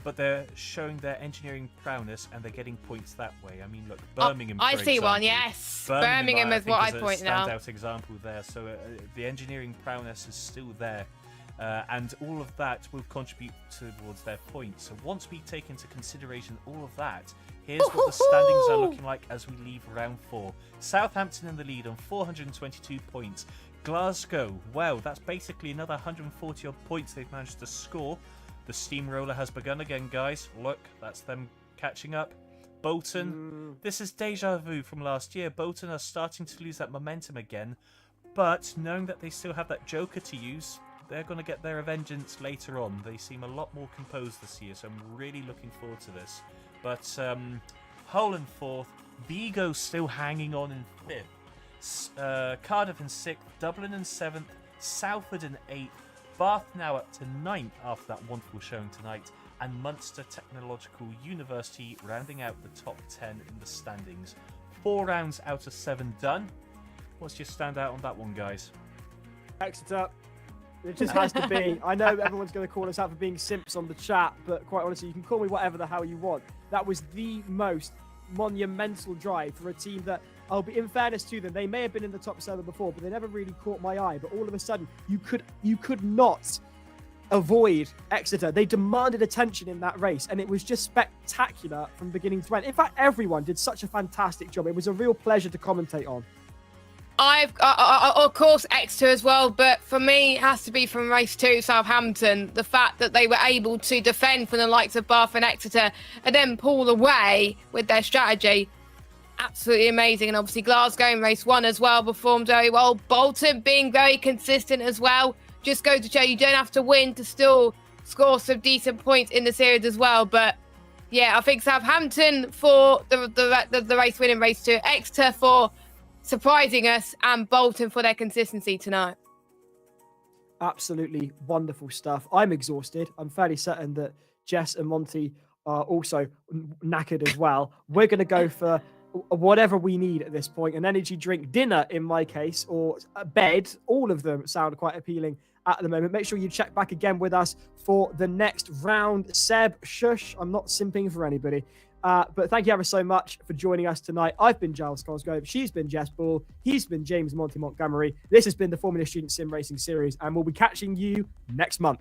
C: but they're showing their engineering prowess and they're getting points that way. I mean, look, Birmingham.
B: I
C: for
B: see
C: example.
B: one, yes. Birmingham is what I pointed out.
C: Standout example there. So the engineering prowess is still there, and all of that will contribute towards their points. So once we take into consideration all of that, here's what the standings are looking like as we leave round 4. Southampton in the lead on 422 points. Glasgow, wow, that's basically another 140 odd points they've managed to score. The steamroller has begun again, guys. Look, that's them catching up. Bolton, this is deja vu from last year. Bolton are starting to lose that momentum again, but knowing that they still have that joker to use, they're going to get their vengeance later on. They seem a lot more composed this year, so I'm really looking forward to this. But Hull in 4th, Vigo still hanging on in 5th, Cardiff in 6th, Dublin in 7th, Salford in 8th, Bath now up to 9th after that wonderful showing tonight, and Munster Technological University rounding out the top 10 in the standings. 4 rounds out of 7 done. What's your standout on that one, guys?
A: Exeter. It just has to be. I know everyone's going to call us out for being simps on the chat, but quite honestly, you can call me whatever the hell you want. That was the most monumental drive for a team that, I'll be in fairness to them, they may have been in the top 7 before, but they never really caught my eye. But all of a sudden, you could not avoid Exeter. They demanded attention in that race, and it was just spectacular from beginning to end. In fact, everyone did such a fantastic job. It was a real pleasure to commentate on.
B: Of course, Exeter as well, but for me, it has to be from race 2, Southampton. The fact that they were able to defend from the likes of Bath and Exeter and then pull away with their strategy. Absolutely amazing. And obviously Glasgow in race 1 as well performed very well. Bolton being very consistent as well. Just go to show you don't have to win to still score some decent points in the series as well. But yeah, I think Southampton for the race win in race 2, Exeter for surprising us, and Bolton for their consistency tonight.
A: Absolutely wonderful stuff. I'm exhausted. I'm fairly certain that Jess and Monty are also knackered as well. We're going to go for whatever we need at this point, an energy drink, dinner in my case, or a bed. All of them sound quite appealing at the moment. Make sure you check back again with us for the next round. Seb, shush, I'm not simping for anybody. But thank you ever so much for joining us tonight. I've been Giles Cosgrove. She's been Jess Ball. He's been James Monty Montgomery. This has been the Formula Student Sim Racing Series, and we'll be catching you next month.